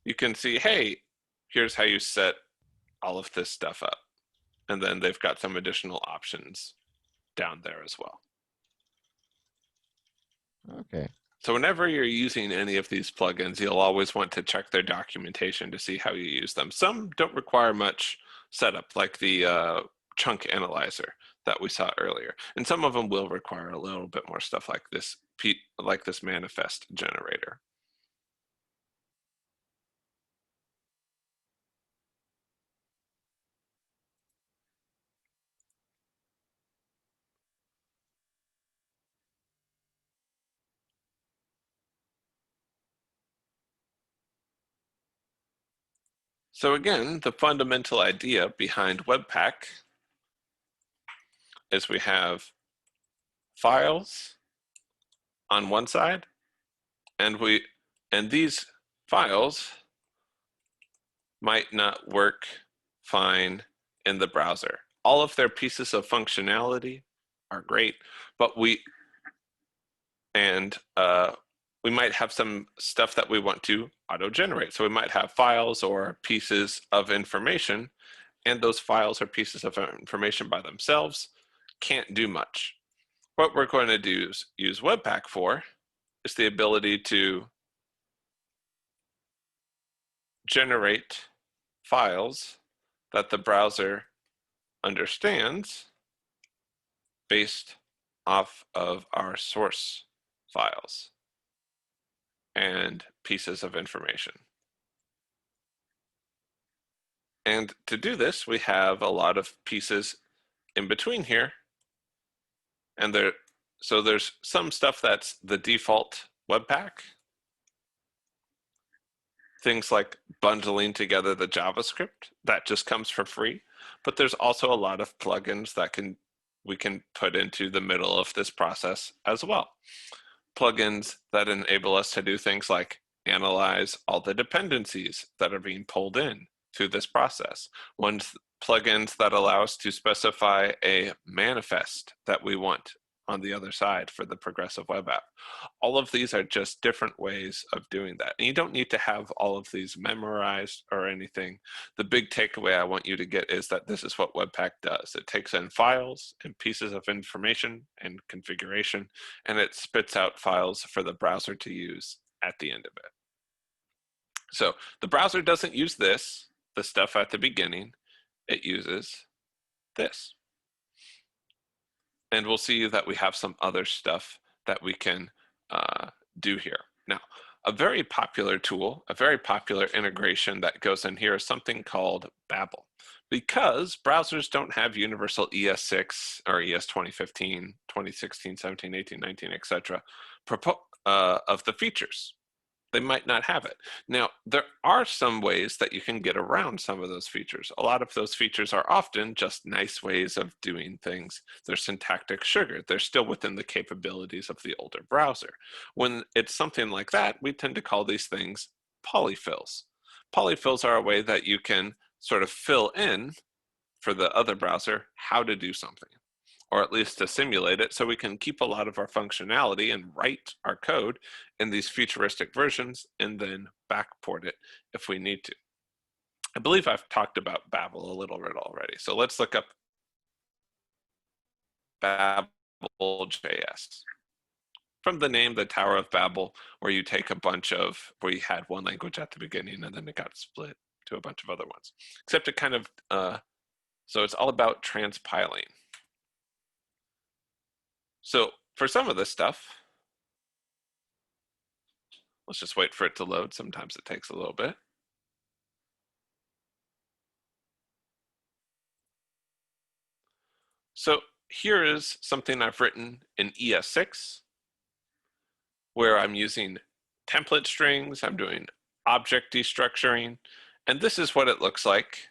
you can see, hey, here's how you set all of this stuff up. And then they've got some additional options down there as well. Okay. So whenever you're using any of these plugins, you'll always want to check their documentation to see how you use them. Some don't require much setup, like the chunk analyzer that we saw earlier. And some of them will require a little bit more stuff like this manifest generator. So again, the fundamental idea behind Webpack is we have files on one side, and these files might not work fine in the browser. All of their pieces of functionality are great, but we might have some stuff that we want to auto-generate. So we might have files or pieces of information, and those files or pieces of information by themselves can't do much. What we're going to do is use Webpack for is the ability to generate files that the browser understands based off of our source files and pieces of information. And to do this, we have a lot of pieces in between here. And so there's some stuff that's the default Webpack. Things like bundling together the JavaScript, that just comes for free. But there's also a lot of plugins that we can put into the middle of this process as well. Plugins that enable us to do things like analyze all the dependencies that are being pulled in through this process. Plugins that allow us to specify a manifest that we want on the other side for the progressive web app. All of these are just different ways of doing that. And you don't need to have all of these memorized or anything. The big takeaway I want you to get is that this is what Webpack does. It takes in files and pieces of information and configuration, and it spits out files for the browser to use at the end of it. So the browser doesn't use the stuff at the beginning. It uses this. And we'll see that we have some other stuff that we can do here. Now, a very popular tool, a very popular integration that goes in here is something called Babel. Because browsers don't have universal ES6 or ES 2015, 2016, 17, 18, 19, etc. of the features. they might not have it. Now, there are some ways that you can get around some of those features. A lot of those features are often just nice ways of doing things. They're syntactic sugar. They're still within the capabilities of the older browser. When it's something like that, we tend to call these things polyfills. Polyfills are a way that you can sort of fill in for the other browser how to do something, or at least to simulate it, so we can keep a lot of our functionality and write our code in these futuristic versions and then backport it if we need to. I believe I've talked about Babel a little bit already. So let's look up Babel.js. From the name, the Tower of Babel, where you take a bunch of, where you had one language at the beginning and then it got split to a bunch of other ones. Except it kind of, so it's all about transpiling. So for some of this stuff, let's just wait for it to load. Sometimes it takes a little bit. So here is something I've written in ES6, where I'm using template strings, I'm doing object destructuring, and this is what it looks like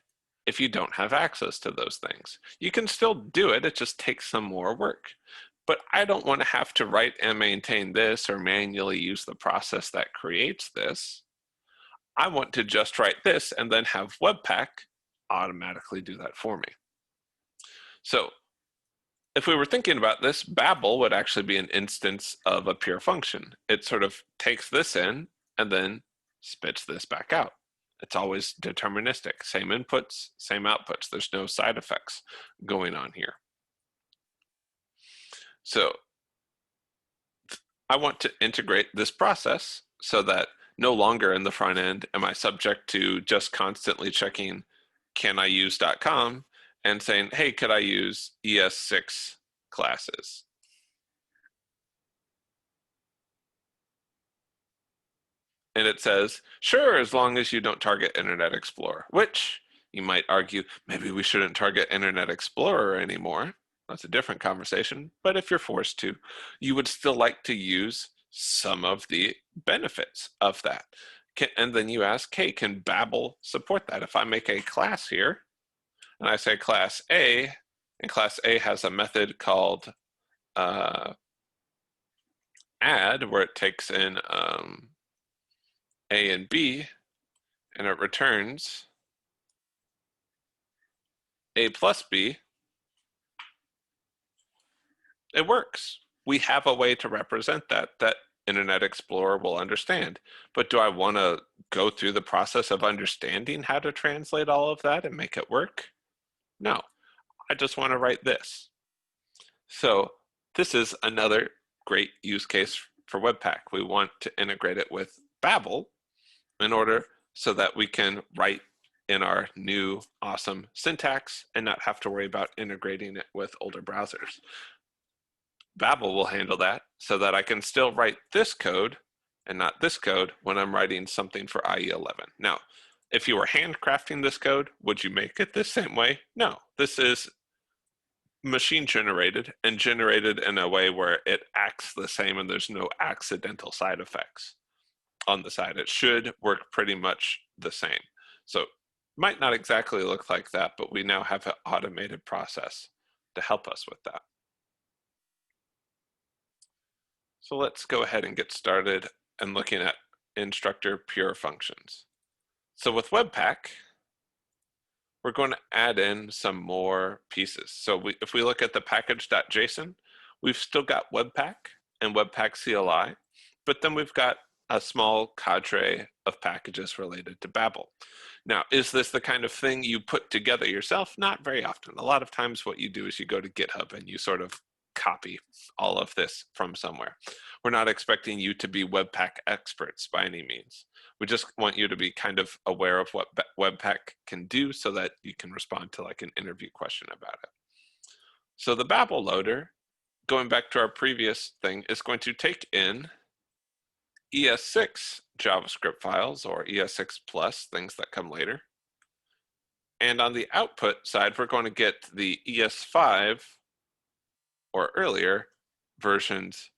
if you don't have access to those things. You can still do it, it just takes some more work. But I don't want to have to write and maintain this or manually use the process that creates this. I want to just write this and then have Webpack automatically do that for me. So if we were thinking about this, Babel would actually be an instance of a pure function. It sort of takes this in and then spits this back out. It's always deterministic, same inputs, same outputs. There's no side effects going on here. So I want to integrate this process so that no longer in the front end am I subject to just constantly checking caniuse.com and saying, hey, could I use ES6 classes? And it says, sure, as long as you don't target Internet Explorer, which you might argue, maybe we shouldn't target Internet Explorer anymore. That's a different conversation. But if you're forced to, you would still like to use some of the benefits of that. And then you ask, hey, can Babel support that? If I make a class here, and I say class A, and class A has a method called add, where it takes in A and B, and it returns A plus B, it works. We have a way to represent that Internet Explorer will understand. But do I want to go through the process of understanding how to translate all of that and make it work? No, I just want to write this. So this is another great use case for Webpack. We want to integrate it with Babel in order so that we can write in our new awesome syntax and not have to worry about integrating it with older browsers. Babel will handle that so that I can still write this code and not this code when I'm writing something for IE11. Now, if you were handcrafting this code, would you make it the same way? No, this is machine generated and generated in a way where it acts the same and there's no accidental side effects on the side. It should work pretty much the same. So might not exactly look like that, but we now have an automated process to help us with that. So let's go ahead and get started and looking at instructor pure functions. So with Webpack, we're going to add in some more pieces. So if we look at the package.json, we've still got Webpack and Webpack CLI, but then we've got a small cadre of packages related to Babel. Now, is this the kind of thing you put together yourself? Not very often. A lot of times what you do is you go to GitHub and you sort of copy all of this from somewhere. We're not expecting you to be Webpack experts by any means. We just want you to be kind of aware of what Webpack can do so that you can respond to like an interview question about it. So the Babel loader, going back to our previous thing, is going to take in ES6 JavaScript files or ES6 plus, things that come later. And on the output side, we're going to get the ES5 or earlier versions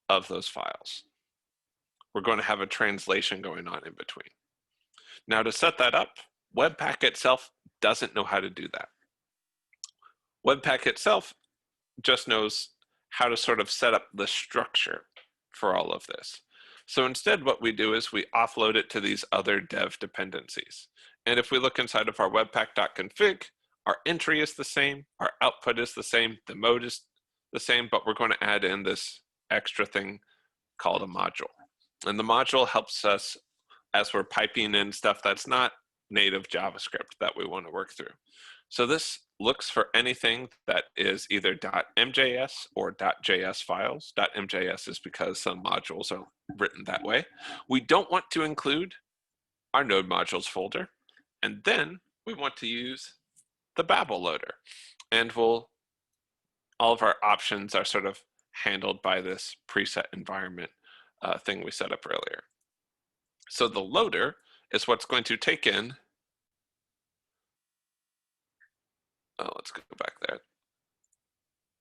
of those files. we're going to have a translation going on in between. Now to set that up, Webpack itself doesn't know how to do that. Webpack itself just knows how to sort of set up the structure for all of this. So instead what we do is we offload it to these other dev dependencies. And if we look inside of our webpack.config, our entry is the same, our output is the same, the mode is the same, but we're going to add in this extra thing called a module. And the module helps us as we're piping in stuff that's not native JavaScript that we want to work through. So this looks for anything that is either .mjs or .js files. .mjs is because some modules are written that way. We don't want to include our node modules folder. And then we want to use the Babel loader. And all of our options are sort of handled by this preset environment thing we set up earlier. So the loader is what's going to take in, let's go back there.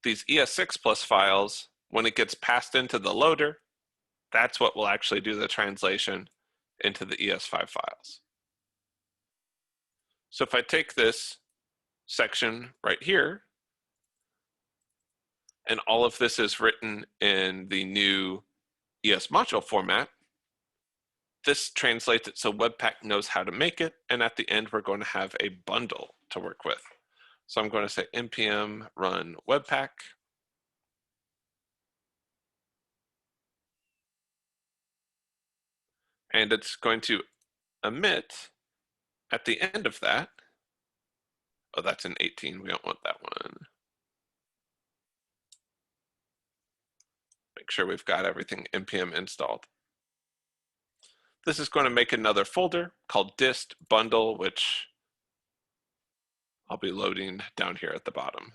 These ES6 plus files, when it gets passed into the loader, that's what will actually do the translation into the ES5 files. So if I take this section right here, and all of this is written in the new ES module format, this translates it so Webpack knows how to make it, and at the end we're going to have a bundle to work with. So I'm going to say npm run Webpack. And it's going to emit at the end of that. Oh, that's an 18, we don't want that one. Make sure we've got everything npm installed. This is going to make another folder called dist bundle, which I'll be loading down here at the bottom.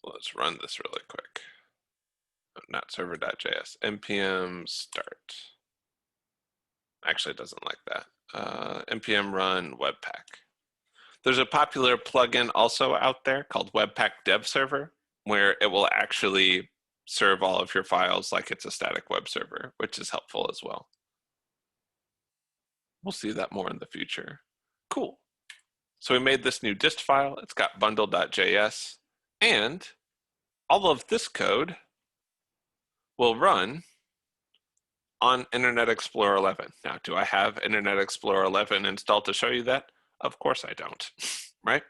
Let's run this really quick. Not server.js, npm start. Actually, it doesn't like that. Npm run Webpack. There's a popular plugin also out there called Webpack Dev Server, where it will actually serve all of your files like it's a static web server, which is helpful as well. We'll see that more in the future. Cool. So we made this new dist file. It's got bundle.js, and all of this code will run on Internet Explorer 11. Now, do I have Internet Explorer 11 installed to show you that? Of course I don't, right?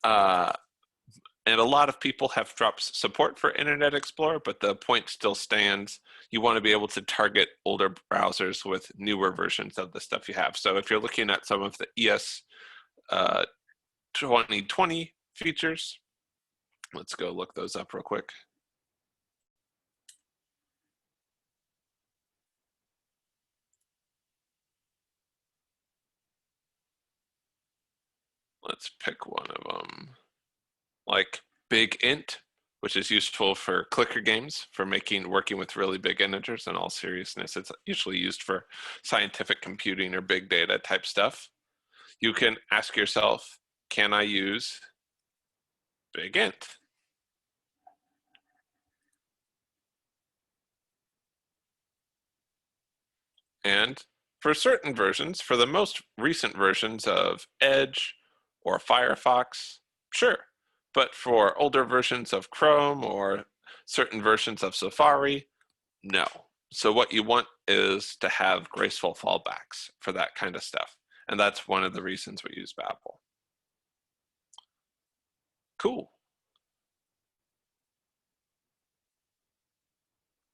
And a lot of people have dropped support for Internet Explorer, but the point still stands. You want to be able to target older browsers with newer versions of the stuff you have. So if you're looking at some of the ES 2020 features, let's go look those up real quick. Let's pick one of them. Like Big Int, which is useful for clicker games, for working with really big integers. In all seriousness, it's usually used for scientific computing or big data type stuff. You can ask yourself, can I use Big Int? And for certain versions, for the most recent versions of Edge or Firefox, sure. But for older versions of Chrome or certain versions of Safari, no. So what you want is to have graceful fallbacks for that kind of stuff. And that's one of the reasons we use Babel. Cool.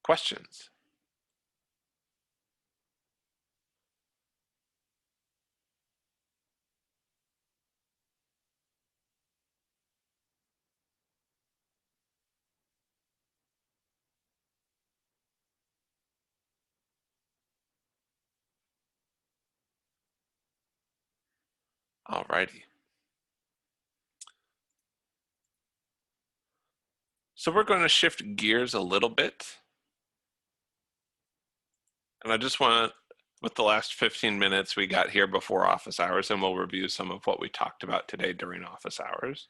Questions? Alrighty. So we're going to shift gears a little bit. And I just want to, with the last 15 minutes we got here before office hours, and we'll review some of what we talked about today during office hours.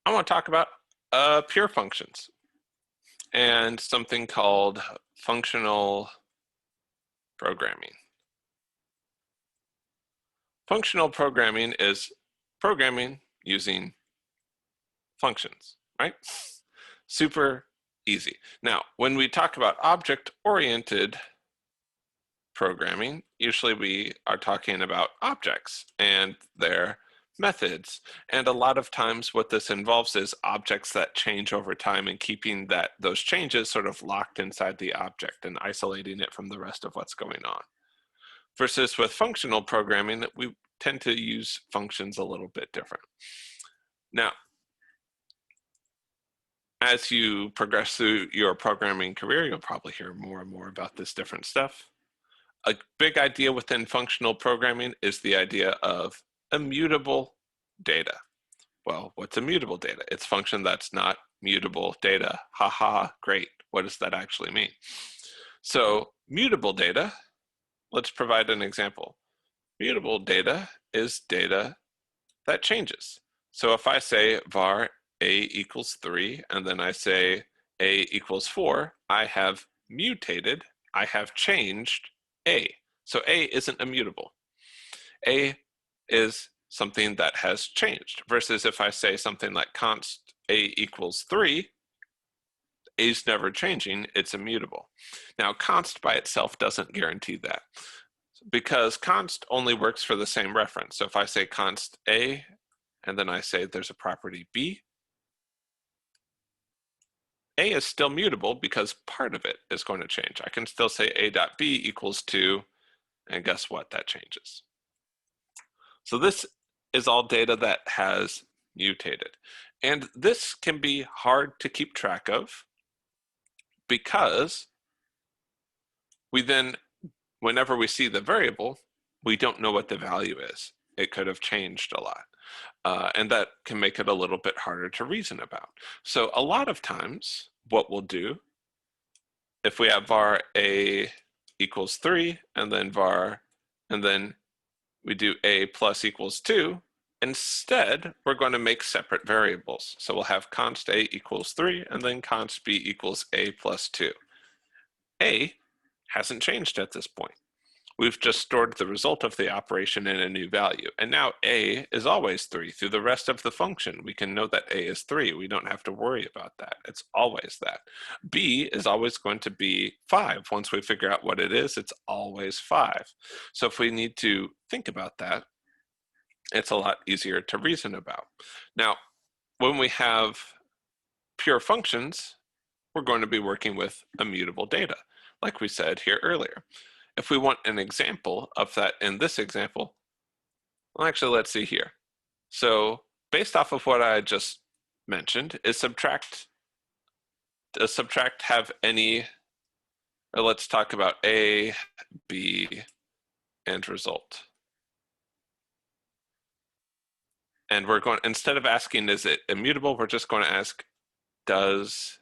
I want to talk about pure functions and something called functional programming. Functional programming is programming using functions, right? Super easy. Now, when we talk about object-oriented programming, usually we are talking about objects and their methods. And a lot of times what this involves is objects that change over time and keeping those changes sort of locked inside the object and isolating it from the rest of what's going on. Versus with functional programming, we tend to use functions a little bit different. Now, as you progress through your programming career, you'll probably hear more and more about this different stuff. A big idea within functional programming is the idea of immutable data. Well, what's immutable data? It's function that's not mutable data. Haha, great. What does that actually mean? So mutable data, let's provide an example. Mutable data is data that changes. So if I say var a equals 3, and then I say a equals 4, I have mutated, I have changed a. So a isn't immutable. A is something that has changed, versus if I say something like const a equals 3, a's never changing, it's immutable. Now const by itself doesn't guarantee that, because const only works for the same reference. So if I say const a, and then I say there's a property b, a is still mutable because part of it is going to change. I can still say a dot b equals 2, and guess what? That changes. So this is all data that has mutated. And this can be hard to keep track of because we then, whenever we see the variable, we don't know what the value is. It could have changed a lot. And that can make it a little bit harder to reason about. So a lot of times what we'll do, if we have var a equals 3, and then var, and then we do a plus equals 2, instead we're going to make separate variables. So we'll have const a equals 3, and then const b equals a plus 2. A hasn't changed at this point. We've just stored the result of the operation in a new value. And now a is always 3 through the rest of the function. We can know that a is 3. We don't have to worry about that. It's always that. B is always going to be 5. Once we figure out what it is, it's always 5. So if we need to think about that, it's a lot easier to reason about. Now, when we have pure functions, we're going to be working with immutable data, like we said here earlier. If we want an example of that in this example, well, actually, let's see here. So based off of what I just mentioned, does subtract have any, or let's talk about A, B, and result. And we're going, instead of asking, is it immutable, we're just going to ask, does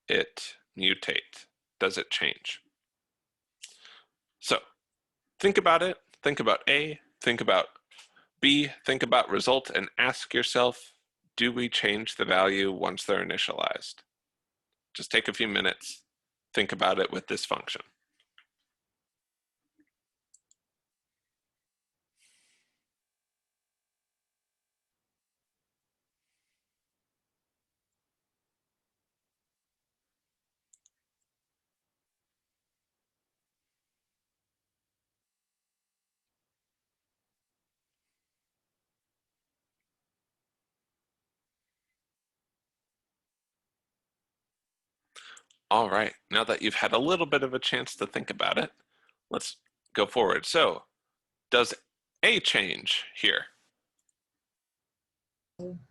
it mutate? Does it change? So think about it, think about A, think about B, think about result, and ask yourself, do we change the value once they're initialized? Just take a few minutes, think about it with this function. All right, now that you've had a little bit of a chance to think about it, let's go forward. So, does A change here?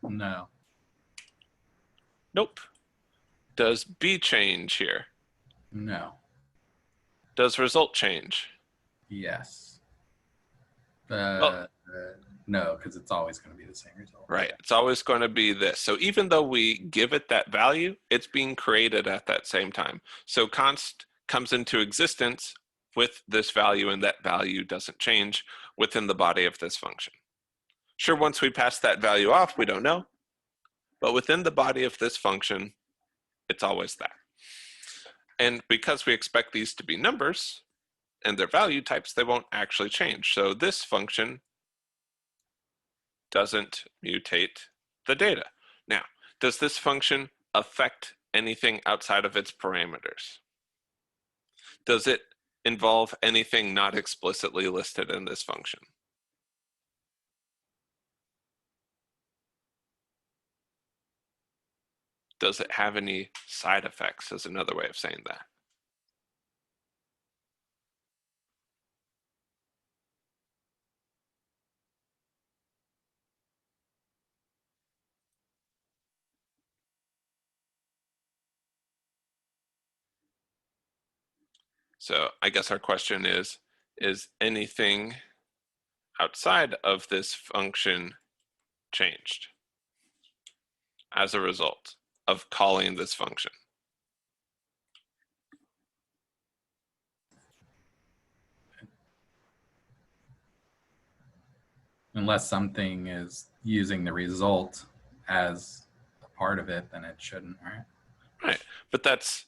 No. Nope. Does B change here? No. Does result change? Yes. No, because it's always going to be the same result. Right. It's always going to be this. So even though we give it that value, it's being created at that same time. So const comes into existence with this value, and that value doesn't change within the body of this function. Sure, once we pass that value off, we don't know. But within the body of this function, it's always that. And because we expect these to be numbers and their value types, they won't actually change. So this function doesn't mutate the data. Now, does this function affect anything outside of its parameters? Does it involve anything not explicitly listed in this function? Does it have any side effects, is another way of saying that. So I guess our question is anything outside of this function changed as a result of calling this function? Unless something is using the result as a part of it, then it shouldn't, right? Right, but that's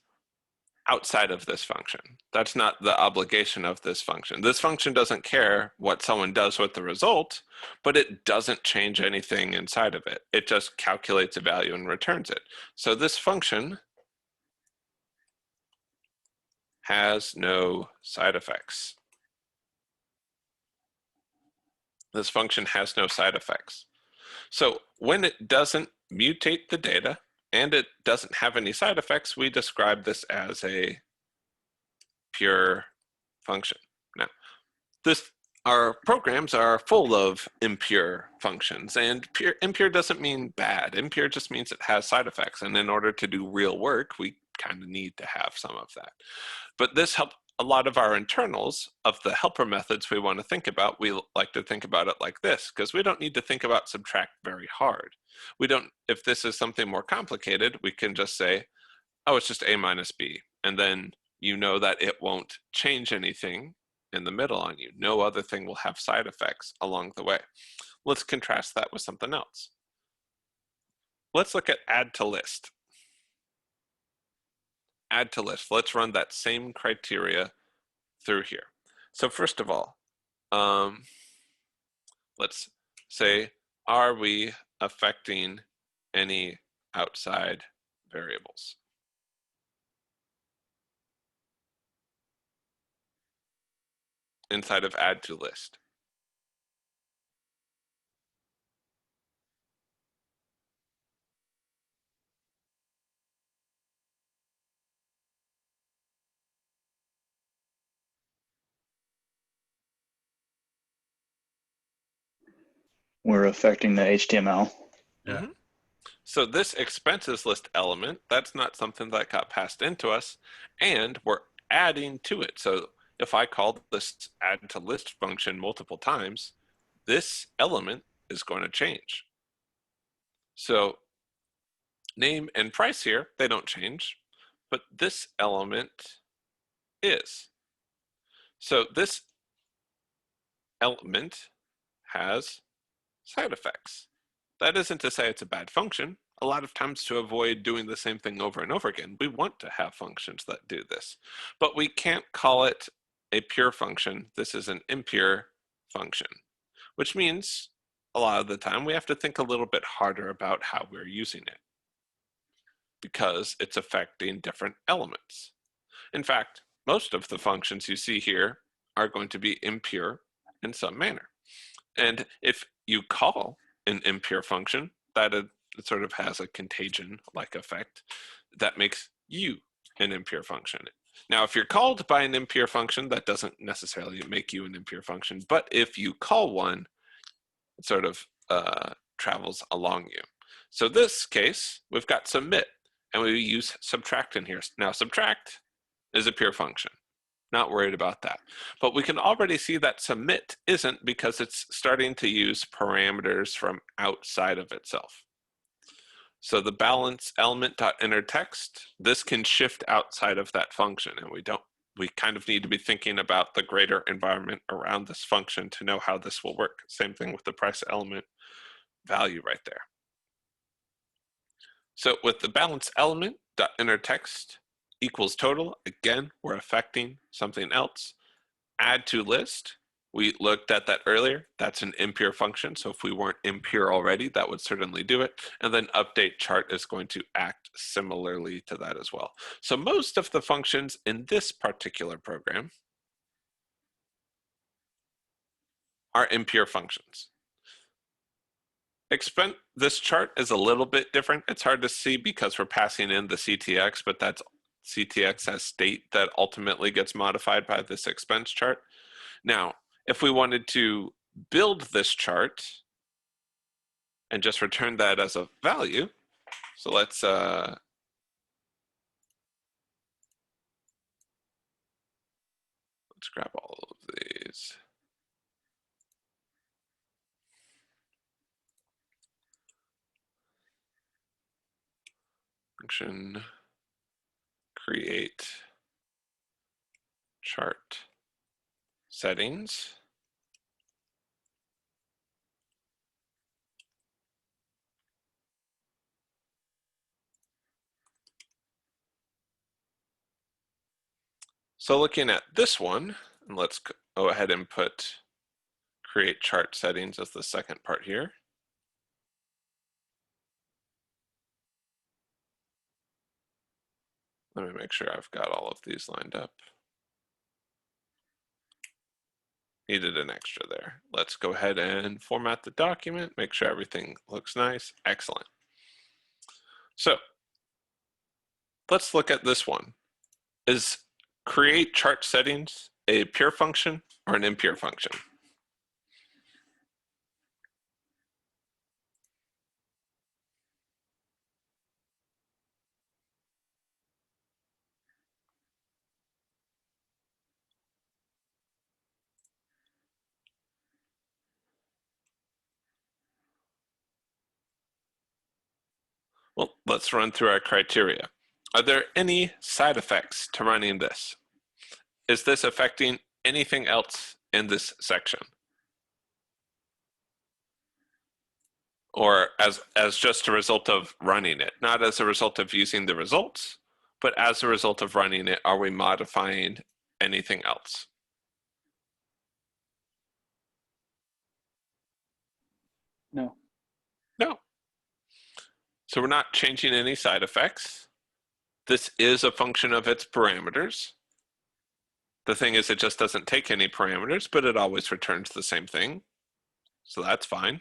outside of this function. That's not the obligation of this function. This function doesn't care what someone does with the result, but it doesn't change anything inside of it. It just calculates a value and returns it. So this function has no side effects. This function has no side effects. So when it doesn't mutate the data and it doesn't have any side effects, we describe this as a pure function. Now, our programs are full of impure functions, and impure doesn't mean bad. Impure just means it has side effects, and in order to do real work, we kind of need to have some of that. But this helps a lot of our internals of the helper methods we want to think about. We like to think about it like this, because we don't need to think about subtract very hard. We don't, if this is something more complicated, we can just say, oh, it's just a minus b. And then you know that it won't change anything in the middle on you. No other thing will have side effects along the way. Let's contrast that with something else. Let's look at add to list. Add to list. Let's run that same criteria through here. So first of all, let's say, are we affecting any outside variables? Inside of add to list. We're affecting the HTML. Yeah. Mm-hmm. So this expenses list element, that's not something that got passed into us, and we're adding to it. So if I call this add to list function multiple times, this element is going to change. So name and price here, they don't change, but this element is. So this element has side effects. That isn't to say it's a bad function. A lot of times, to avoid doing the same thing over and over again, we want to have functions that do this. But we can't call it a pure function. This is an impure function, which means a lot of the time we have to think a little bit harder about how we're using it, because it's affecting different elements. In fact, most of the functions you see here are going to be impure in some manner. And if you call an impure function, that it sort of has a contagion-like effect that makes you an impure function. Now, if you're called by an impure function, that doesn't necessarily make you an impure function, but if you call one, it sort of travels along you. So this case, we've got submit, and we use subtract in here. Now, subtract is a pure function. Not worried about that. But we can already see that submit isn't, because it's starting to use parameters from outside of itself. So the balance element.enter text, this can shift outside of that function, and we kind of need to be thinking about the greater environment around this function to know how this will work. Same thing with the price element value right there. So with the balance element.enter text equals total, again, we're affecting something else. Add to list, we looked at that earlier. That's an impure function. So if we weren't impure already, that would certainly do it. And then update chart is going to act similarly to that as well. So most of the functions in this particular program are impure functions. This chart is a little bit different. It's hard to see because we're passing in the CTX, but that's CTX as state that ultimately gets modified by this expense chart. Now, if we wanted to build this chart and just return that as a value, so let's grab all of these. Function create chart settings. So looking at this one, and let's go ahead and put create chart settings as the second part here. Let me make sure I've got all of these lined up. Needed an extra there. Let's go ahead and format the document, make sure everything looks nice. Excellent. So let's look at this one. Is create chart settings a pure function or an impure function? Well, let's run through our criteria. Are there any side effects to running this? Is this affecting anything else in this section? Or as just a result of running it, not as a result of using the results, but as a result of running it, are we modifying anything else? No. No. So we're not changing any side effects. This is a function of its parameters. The thing is, it just doesn't take any parameters, but it always returns the same thing. So that's fine.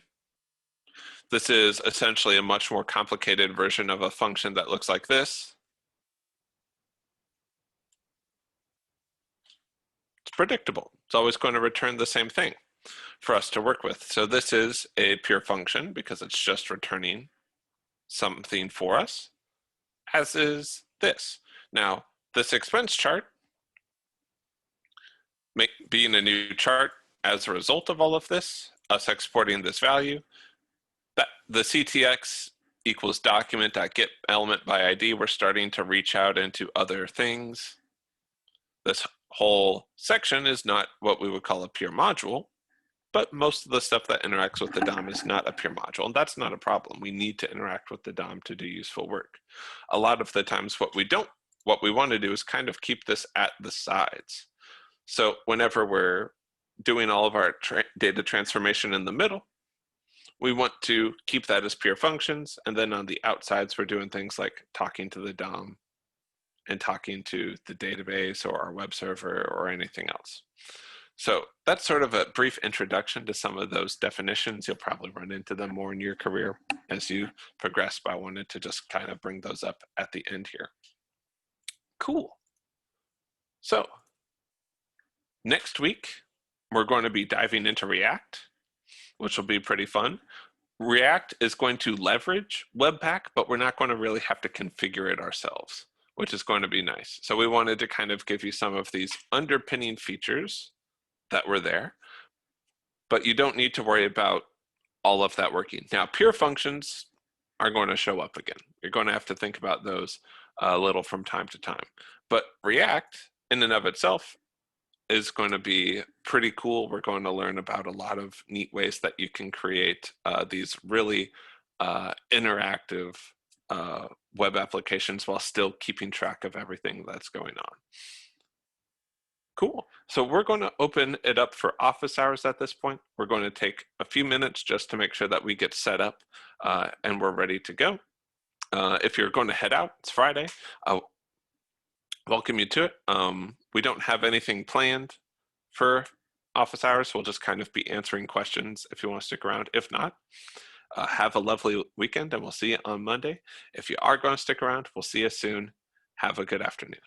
This is essentially a much more complicated version of a function that looks like this. It's predictable. It's always going to return the same thing for us to work with. So this is a pure function because it's just returning something for us, as is this. Now, this expense chart, being a new chart as a result of all of this, us exporting this value, that the CTX equals document.get element by ID, we're starting to reach out into other things. This whole section is not what we would call a pure module, but most of the stuff that interacts with the DOM is not a pure module, and that's not a problem. We need to interact with the DOM to do useful work. A lot of the times what we want to do is kind of keep this at the sides. So whenever we're doing all of our data transformation in the middle, we want to keep that as pure functions, and then on the outsides we're doing things like talking to the DOM and talking to the database or our web server or anything else. So that's sort of a brief introduction to some of those definitions. You'll probably run into them more in your career as you progress, but I wanted to just kind of bring those up at the end here. Cool. So next week, we're going to be diving into React, which will be pretty fun. React is going to leverage Webpack, but we're not going to really have to configure it ourselves. which is going to be nice. So we wanted to kind of give you some of these underpinning features that were there, but you don't need to worry about all of that working. Now, pure functions are going to show up again. You're going to have to think about those a little from time to time. But React in and of itself is going to be pretty cool. We're going to learn about a lot of neat ways that you can create these really interactive web applications while still keeping track of everything that's going on. Cool. So we're going to open it up for office hours at this point. We're going to take a few minutes just to make sure that we get set up and we're ready to go. If you're going to head out, it's Friday. I'll welcome you to it. We don't have anything planned for office hours. We'll just kind of be answering questions if you want to stick around. If not, have a lovely weekend and we'll see you on Monday. If you are going to stick around, we'll see you soon. Have a good afternoon.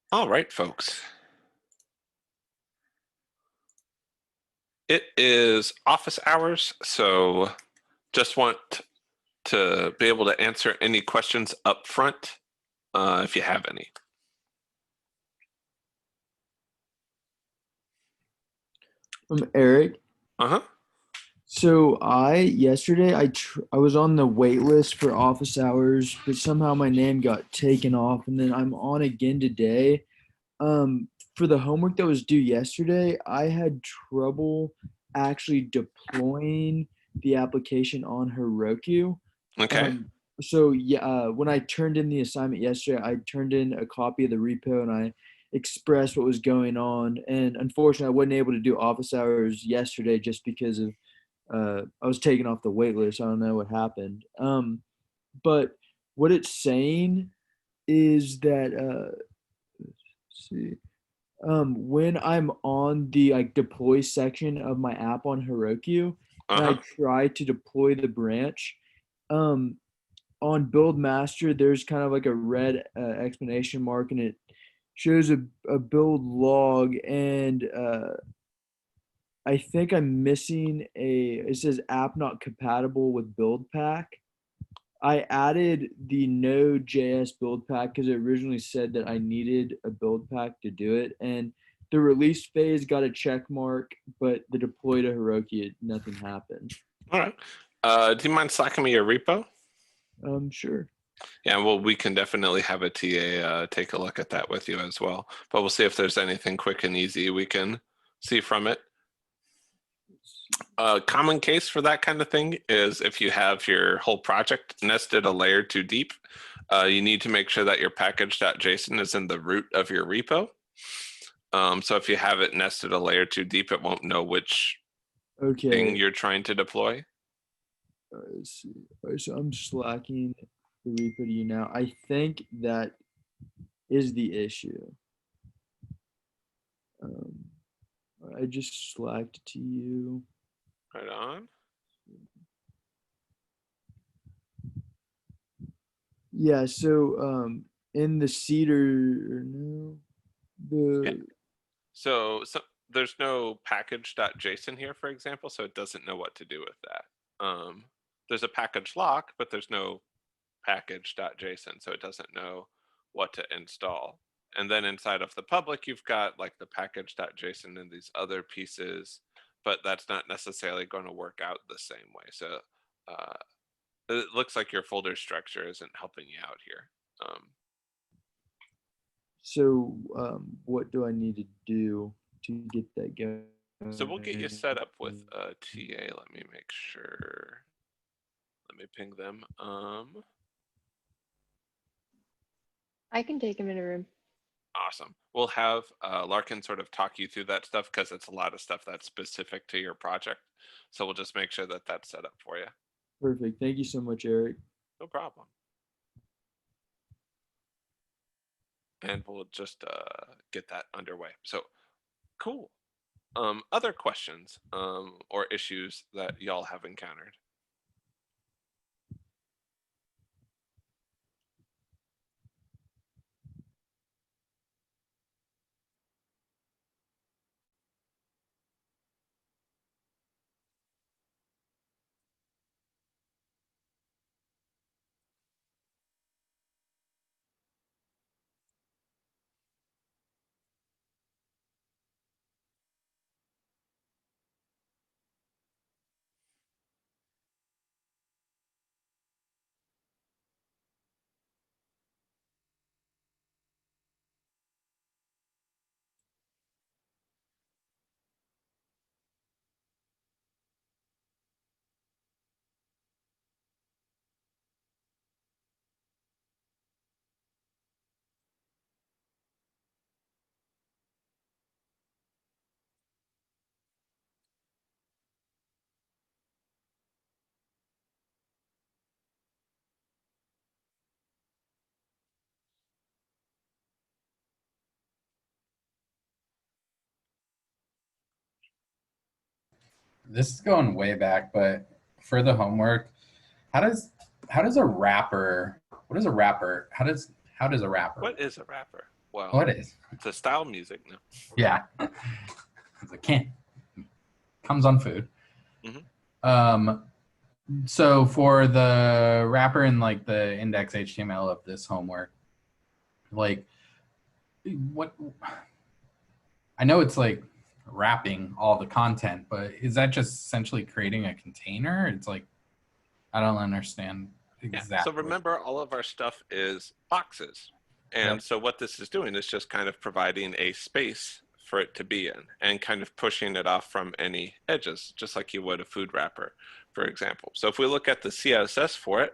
All right, folks. It is office hours, so just want to be able to answer any questions up front if you have any. I'm Eric. Uh-huh. So yesterday I was on the wait list for office hours, but somehow my name got taken off, and then I'm on again today. For the homework that was due yesterday, I had trouble actually deploying the application on Heroku. Okay. So yeah, when I turned in the assignment yesterday, I turned in a copy of the repo and I expressed what was going on. And unfortunately, I wasn't able to do office hours yesterday just because of I was taken off the wait list. I don't know what happened. But what it's saying is that let's see. When I'm on the like deploy section of my app on Heroku, and I try to deploy the branch, on build master, there's kind of like a red explanation mark, and it shows a build log, and I think I'm missing it says app not compatible with build pack. I added the Node.js build pack because it originally said that I needed a build pack to do it, and the release phase got a check mark, but the deploy to Heroku, nothing happened. All right. Do you mind slacking me your repo? Sure. Yeah, well, we can definitely have a TA take a look at that with you as well. But we'll see if there's anything quick and easy we can see from it. A common case for that kind of thing is if you have your whole project nested a layer too deep, you need to make sure that your package.json is in the root of your repo. So if you have it nested a layer too deep, it won't know which thing you're trying to deploy. Let's see. All right, so I'm slacking the repo to you now. I think that is the issue. I just slacked to you. Right on. Yeah, so in the Cedar, no, So there's no package.json here, for example, so it doesn't know what to do with that. There's a package lock, but there's no package.json, so it doesn't know what to install. And then inside of the public, you've got like the package.json and these other pieces, but that's not necessarily going to work out the same way. So it looks like your folder structure isn't helping you out here. So what do I need to do to get that going? So we'll get you set up with a TA. Let me make sure. Let me ping them. I can take him in a room. Awesome. We'll have Larkin sort of talk you through that stuff because it's a lot of stuff that's specific to your project. So we'll just make sure that that's set up for you. Perfect. Thank you so much, Eric. No problem. And we'll just get that underway. So cool. Other questions or issues that y'all have encountered? This is going way back, but for the homework, how does a rapper? What is a rapper? How does a rapper? What is a rapper? Well, what is? It's a style music now. Yeah, it can't comes on food. Mm-hmm. So for the wrapper and like the index HTML of this homework, like what? I know it's like wrapping all the content, but is that just essentially creating a container? It's like, I don't understand exactly. Yeah. So remember, all of our stuff is boxes. And Yep. so what this is doing is just kind of providing a space for it to be in and kind of pushing it off from any edges, just like you would a food wrapper, for example. So if we look at the CSS for it,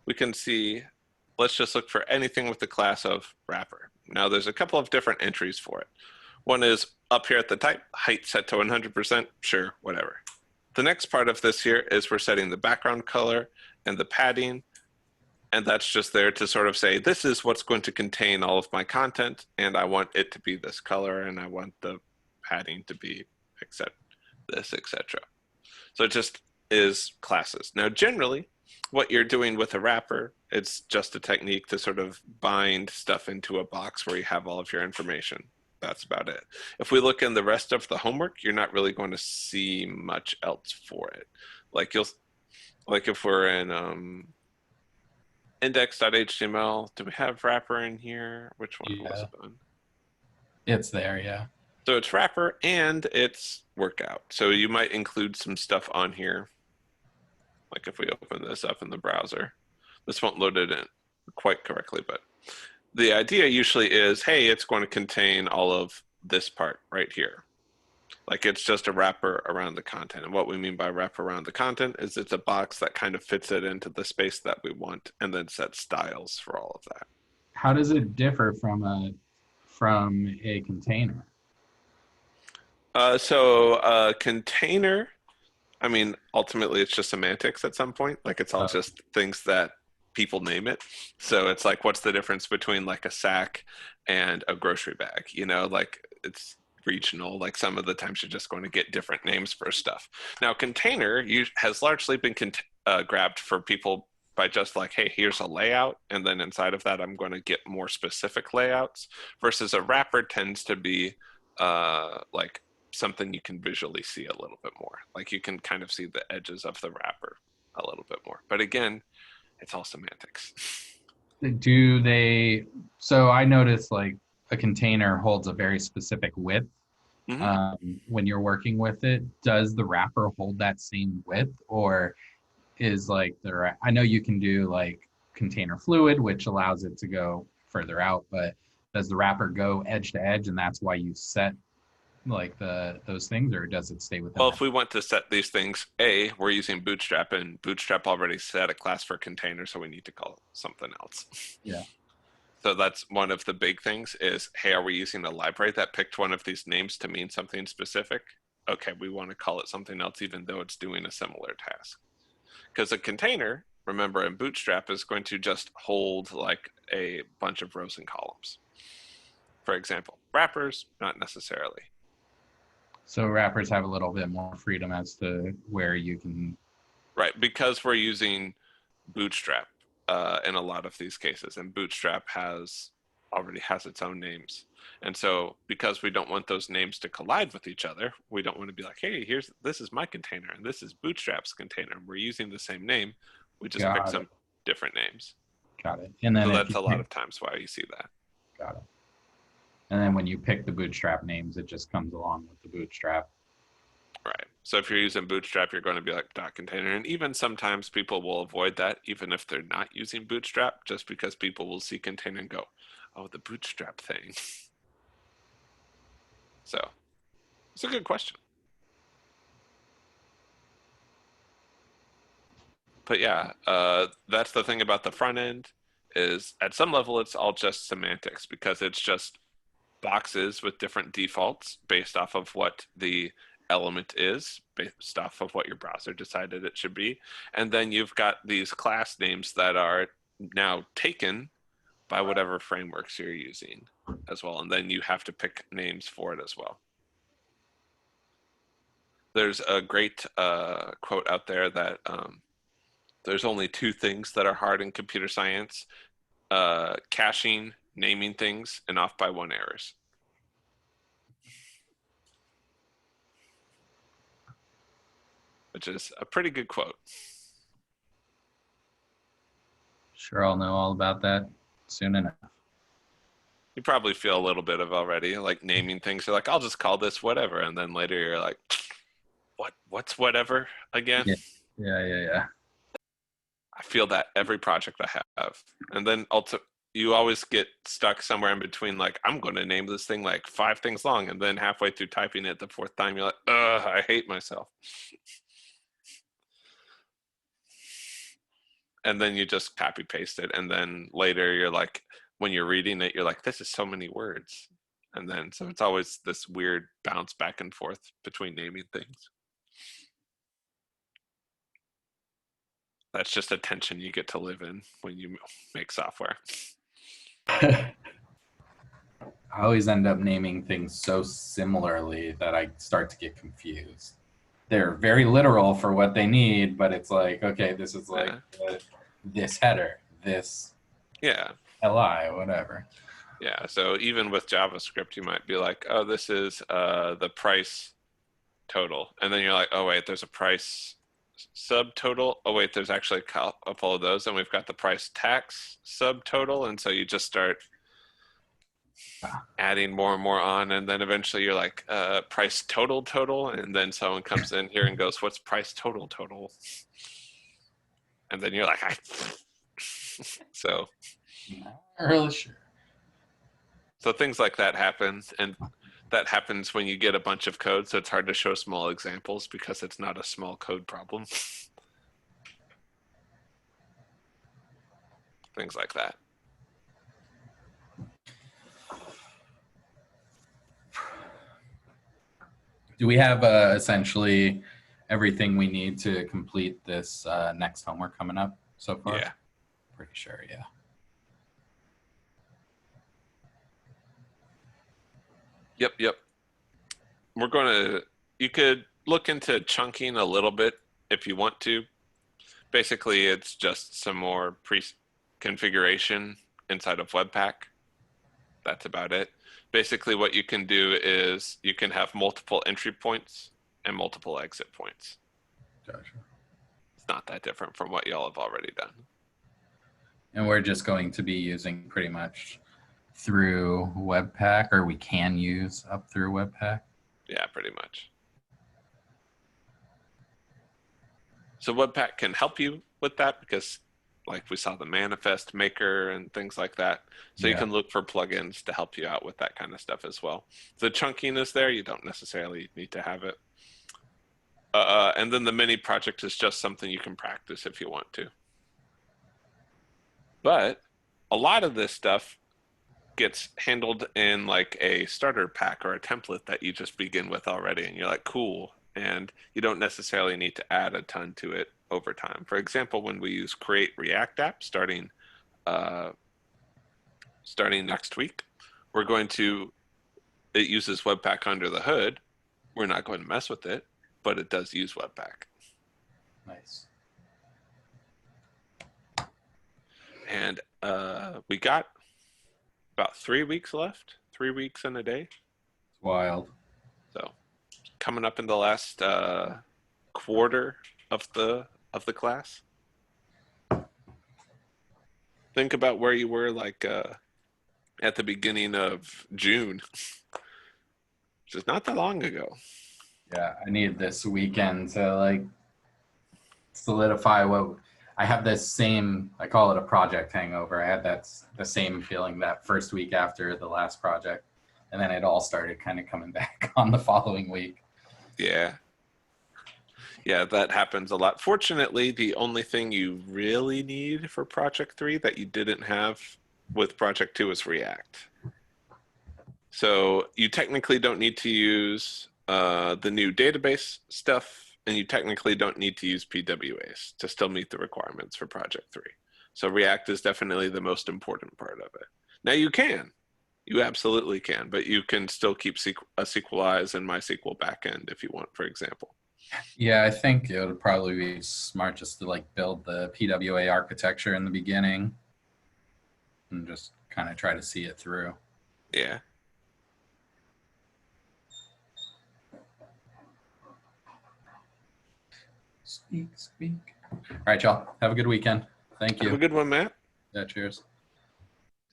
we can see, let's just look for anything with the class of wrapper. Now there's a couple of different entries for it. One is up here at the type, height set to 100%, sure, whatever. The next part of this here is we're setting the background color and the padding, and that's just there to sort of say, this is what's going to contain all of my content, and I want it to be this color, and I want the padding to be except this, etc. So it just is classes. Now, generally, what you're doing with a wrapper, it's just a technique to sort of bind stuff into a box where you have all of your information. That's about it. If we look in the rest of the homework, you're not really going to see much else for it. Like if we're in index.html. Do we have wrapper in here? Which one was Yeah. it on? It's there, yeah. So it's wrapper and it's workout. So you might include some stuff on here. Like if we open this up in the browser, this won't load it in quite correctly, but the idea usually is, hey, it's going to contain all of this part right here. Like it's just a wrapper around the content. And what we mean by wrap around the content is it's a box that kind of fits it into the space that we want and then sets styles for all of that. How does it differ from a container? So a container, I mean, ultimately it's just semantics at some point. Like it's all just things that people name it. So it's like, what's the difference between like a sack and a grocery bag? You know, like it's regional. Like some of the times you're just going to get different names for stuff. Now, container has largely been grabbed for people by just like, hey, here's a layout. And then inside of that, I'm going to get more specific layouts versus a wrapper tends to be like something you can visually see a little bit more. Like you can kind of see the edges of the wrapper a little bit more. But again, it's all semantics. So I noticed like a container holds a very specific width. When you're working with it, does the wrapper hold that same width, or is like I know you can do like container fluid, which allows it to go further out, but does the wrapper go edge to edge and that's why you set like those things, or does it stay within? Well, if we want to set these things, we're using Bootstrap, and Bootstrap already set a class for container, so we need to call it something else. Yeah. So that's one of the big things is, hey, are we using a library that picked one of these names to mean something specific? Okay, we want to call it something else even though it's doing a similar task. Because a container, remember in Bootstrap, is going to just hold like a bunch of rows and columns. For example, wrappers, not necessarily. So wrappers have a little bit more freedom as to where you can. Right, because we're using Bootstrap in a lot of these cases, and Bootstrap already has its own names. And so because we don't want those names to collide with each other, we don't want to be like, hey, this is my container and this is Bootstrap's container. We're using the same name. We just pick some different names. Got it. And then so that's a lot of times why you see that. Got it. And then when you pick the Bootstrap names, it just comes along with the Bootstrap. Right. So if you're using Bootstrap, you're going to be like .container. And even sometimes people will avoid that, even if they're not using Bootstrap, just because people will see container and go, oh, the Bootstrap thing. So it's a good question. But yeah, that's the thing about the front end is at some level, it's all just semantics because it's just boxes with different defaults based off of what the element is, based off of what your browser decided it should be. And then you've got these class names that are now taken by whatever frameworks you're using as well. And then you have to pick names for it as well. There's a great quote out there that there's only two things that are hard in computer science, caching, naming things, and off by one errors. Which is a pretty good quote. Sure, I'll know all about that soon enough. You probably feel a little bit of already, like naming things. You're like, I'll just call this whatever. And then later you're like, what's whatever again? Yeah. I feel that every project I have. And then you always get stuck somewhere in between, like, I'm going to name this thing like 5 things long. And then halfway through typing it the 4th time, you're like, I hate myself. And then you just copy paste it. And then later you're like, when you're reading it, you're like, this is so many words. And then, so it's always this weird bounce back and forth between naming things. That's just a tension you get to live in when you make software. I always end up naming things so similarly that I start to get confused. They're very literal for what they need, but it's like, okay, this is like this header, this li, whatever. Yeah, so even with JavaScript, you might be like, oh, this is the price total. And then you're like, oh, wait, there's a price subtotal. Oh wait, there's actually a couple of those, and we've got the price tax subtotal, and so you just start adding more and more on, and then eventually you're like price total, and then someone comes in here and goes, "What's price total?" And then you're like, so Not really sure. So things like that happen, and that happens when you get a bunch of code, so it's hard to show small examples because it's not a small code problem. Things like that. Do we have essentially everything we need to complete this next homework coming up so far? Yeah. Pretty sure, yeah. Yep. We're going to, you could look into chunking a little bit if you want to. Basically, it's just some more pre-configuration inside of Webpack. That's about it. Basically, what you can do is you can have multiple entry points and multiple exit points. Gotcha. It's not that different from what y'all have already done. And we're just going to be using pretty much through Webpack, or we can use up through Webpack. Yeah, pretty much. So Webpack can help you with that because like we saw the manifest maker and things like that. So you Yeah. can look for plugins to help you out with that kind of stuff as well. The chunking is there. You don't necessarily need to have it. And then the mini project is just something you can practice if you want to. But a lot of this stuff gets handled in like a starter pack or a template that you just begin with already. And you're like, cool. And you don't necessarily need to add a ton to it over time. For example, when we use Create React App starting next week, we're going to, it uses Webpack under the hood. We're not going to mess with it, but it does use Webpack. Nice. And we got about 3 weeks left, 3 weeks and a day. It's wild. So coming up in the last quarter of the class. Think about where you were like at the beginning of June, which is not that long ago. Yeah, I need this weekend to like solidify what I have. This same, I call it a project hangover. I had the same feeling that first week after the last project, and then it all started kind of coming back on the following week. Yeah, that happens a lot. Fortunately, the only thing you really need for Project 3 that you didn't have with Project 2 is React. So you technically don't need to use the new database stuff, and you technically don't need to use PWAs to still meet the requirements for Project 3. So React is definitely the most important part of it. Now you absolutely can, but you can still keep a SQLize and MySQL backend if you want, for example. Yeah, I think it would probably be smart just to like build the PWA architecture in the beginning and just kind of try to see it through. Yeah. Speak. All right, y'all. Have a good weekend. Thank you. Have a good one, Matt. Yeah, cheers.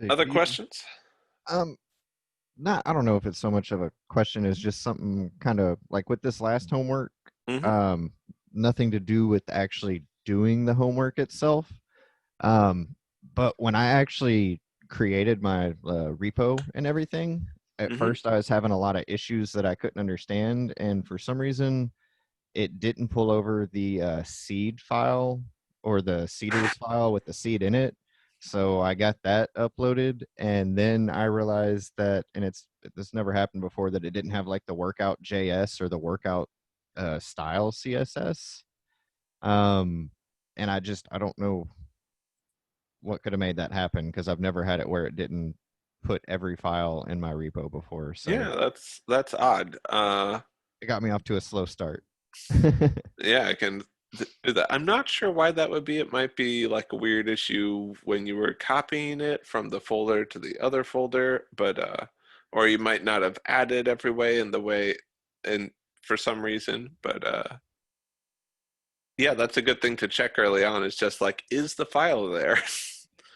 Other questions? Not, I don't know if it's so much of a question as just something kind of like with this last homework, nothing to do with actually doing the homework itself. But when I actually created my repo and everything, at first I was having a lot of issues that I couldn't understand. And for some reason, it didn't pull over the seed file or the seeders file with the seed in it. So I got that uploaded, and then I realized that, and this never happened before, that it didn't have like the workout JS or the workout style CSS. And I don't know what could have made that happen, because I've never had it where it didn't put every file in my repo before. So yeah, that's odd. It got me off to a slow start. Yeah, I can do that. I'm not sure why that would be. It might be like a weird issue when you were copying it from the folder to the other folder, but or you might not have added every way in the way, and for some reason, but Yeah, that's a good thing to check early on. It's just like, is the file there?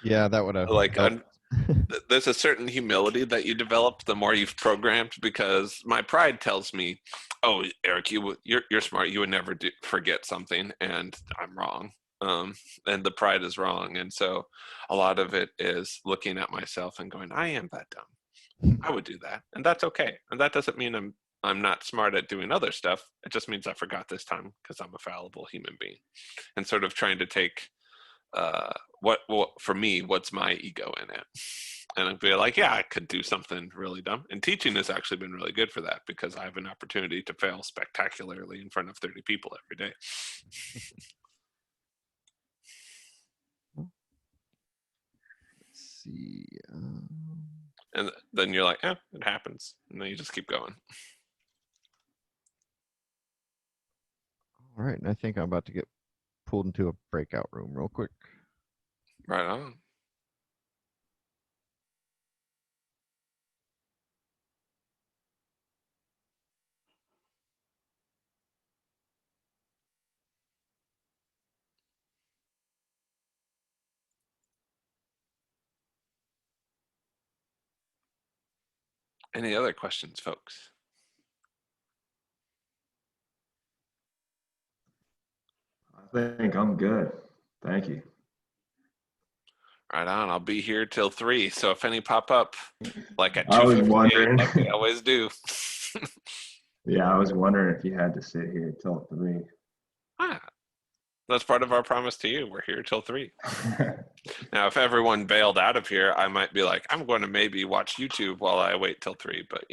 Yeah, that would have Like, helped. there's a certain humility that you develop the more you've programmed, because my pride tells me, oh, Eric, you're smart. You would never forget something, and I'm wrong. And the pride is wrong. And so a lot of it is looking at myself and going, I am that dumb. I would do that. And that's okay. And that doesn't mean I'm not smart at doing other stuff. It just means I forgot this time because I'm a fallible human being. And sort of trying to take what for me, what's my ego in it? And I'd be like, yeah, I could do something really dumb. And teaching has actually been really good for that, because I have an opportunity to fail spectacularly in front of 30 people every day. Let's see. And then you're like, it happens. And then you just keep going. All right, and I think I'm about to get pulled into a breakout room real quick. Right on. Any other questions, folks? I think I'm good. Thank you. Right on. I'll be here till 3. So if any pop up, like at I was 2:58, wondering. like they always do. Yeah, I was wondering if you had to sit here till 3. That's part of our promise to you. We're here till 3. Now, if everyone bailed out of here, I might be like, I'm going to maybe watch YouTube while I wait till 3. But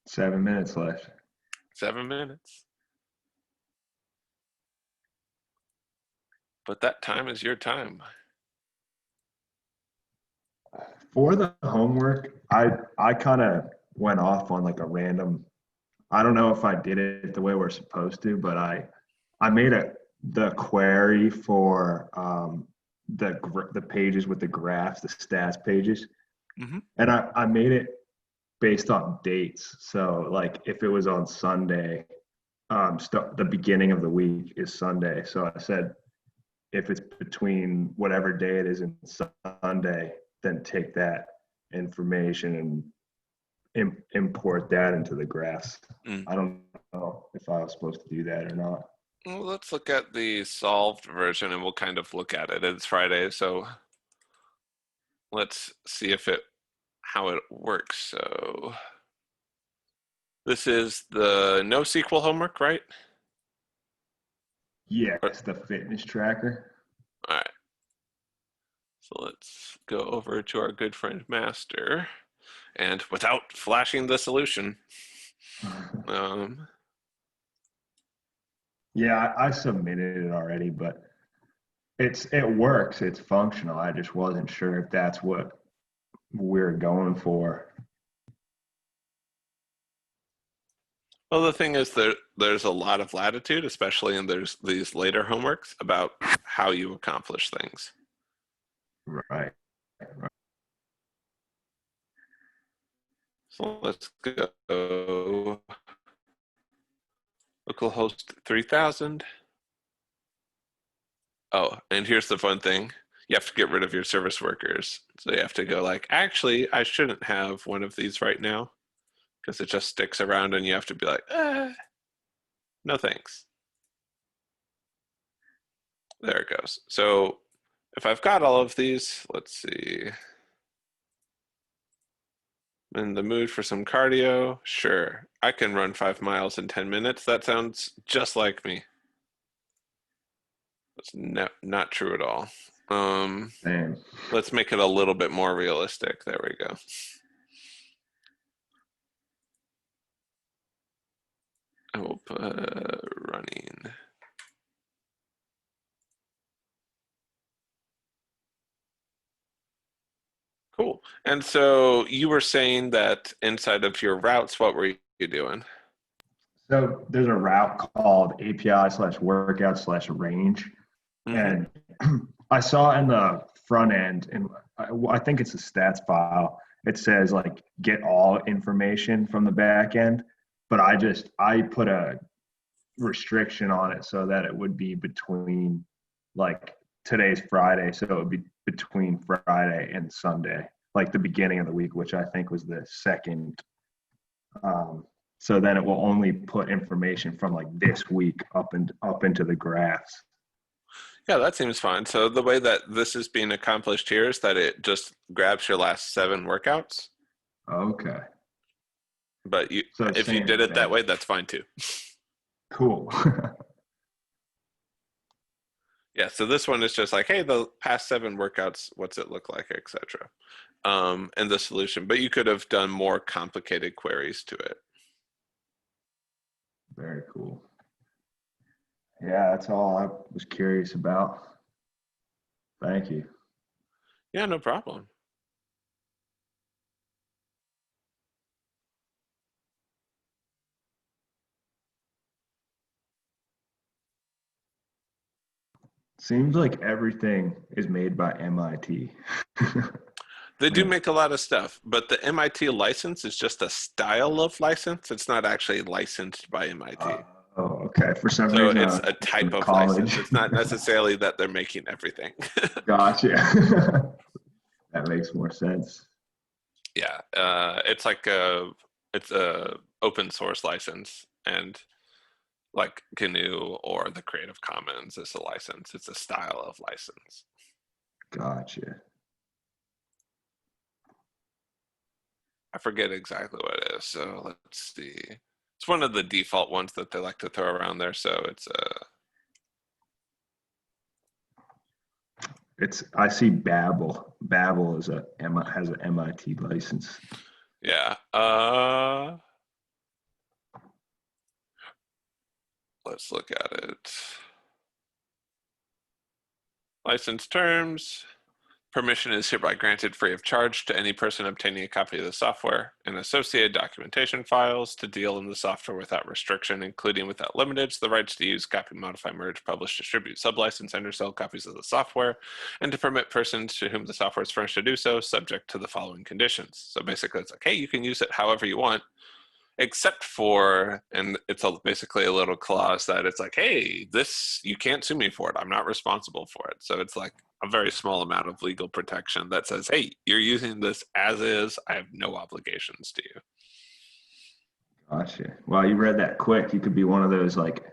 7 minutes left. 7 minutes. But that time is your time. For the homework, I kind of went off on like a random. I don't know if I did it the way we're supposed to, but I made the query for the pages with the graphs, the stats pages, and I made it based on dates. So like if it was on Sunday, the beginning of the week is Sunday. So I said, if it's between whatever day it is in Sunday, then take that information and import that into the graphs. I don't know if I was supposed to do that or not. Well, let's look at the solved version and we'll kind of look at it. It's Friday, so let's see how it works. So this is the NoSQL homework, right? Yeah, it's the fitness tracker. All right. So let's go over to our good friend Master, and without flashing the solution. Yeah, I submitted it already, but it works. It's functional. I just wasn't sure if that's what we're going for. Well, the thing is there's a lot of latitude, especially in there's these later homeworks about how you accomplish things. Right. So let's go localhost 3000. Oh, and here's the fun thing. You have to get rid of your service workers. So you have to go like, actually, I shouldn't have one of these right now, because it just sticks around and you have to be like, no thanks. There it goes. So if I've got all of these, let's see. I'm in the mood for some cardio. Sure, I can run 5 miles in 10 minutes. That sounds just like me. That's not true at all. Let's make it a little bit more realistic. There we go. I will put running. Cool. And so you were saying that inside of your routes, what were you doing? So there's a route called API/workout/range. And I saw in the front end, and I think it's a stats file, it says like get all information from the back end. But I put a restriction on it so that it would be between, like, today's Friday, so it would be between Friday and Sunday, like the beginning of the week, which I think was the second. So then it will only put information from like this week up into the graphs. Yeah, that seems fine. So the way that this is being accomplished here is that it just grabs your last 7 workouts. Okay. But you, So if you same did it that thing. way, that's fine too. Cool. Yeah, so this one is just like, hey, the past 7 workouts, what's it look like, etc. And the solution. But you could have done more complicated queries to it. Very cool. Yeah, that's all I was curious about. Thank you. Yeah, no problem. Seems like everything is made by MIT. They do make a lot of stuff, but the MIT license is just a style of license. It's not actually licensed by MIT. Oh, okay. For some So reason, it's I a type of college. license. It's not necessarily that they're making everything. Gotcha. That makes more sense. Yeah, it's like it's a open source license, and like GNU or the Creative Commons is a license. It's a style of license. Gotcha. I forget exactly what it is. So let's see. It's one of the default ones that they like to throw around there. So it's I see Babel. Babel has an MIT license. yeah. Let's look at it. License terms. Permission is hereby granted free of charge to any person obtaining a copy of the software and associated documentation files to deal in the software without restriction, including without limited the rights to use, copy, modify, merge, publish, distribute, sublicense, and or sell copies of the software, and to permit persons to whom the software is furnished to do so, subject to the following conditions. So basically, it's like, hey, you can use it however you want, except for, and it's basically a little clause that it's like, hey, this, you can't sue me for it. I'm not responsible for it. So it's like a very small amount of legal protection that says, hey, you're using this as is. I have no obligations to you. Gotcha. Well, you read that quick. You could be one of those like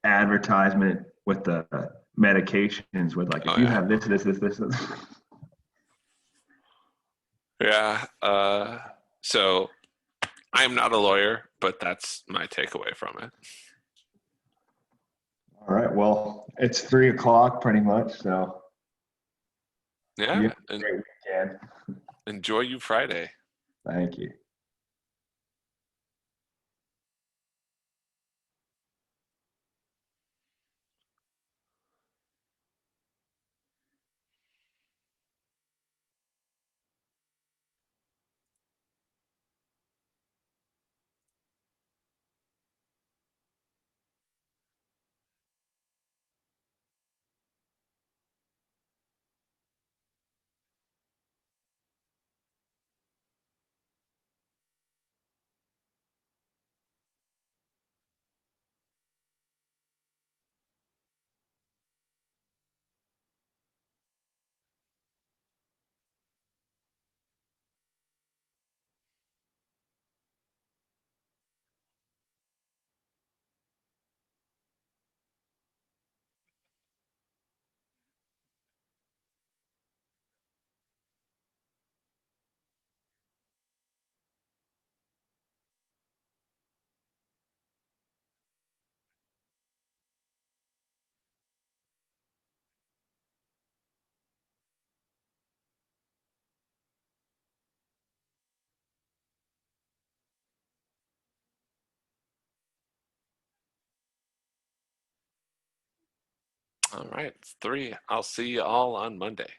advertisement with the medications with like, if you have this. Yeah. So I'm not a lawyer, but that's my takeaway from it. All right. Well, it's 3:00 pretty much. So yeah. You have a great weekend. Enjoy you Friday. Thank you. All right. It's 3. I'll see you all on Monday.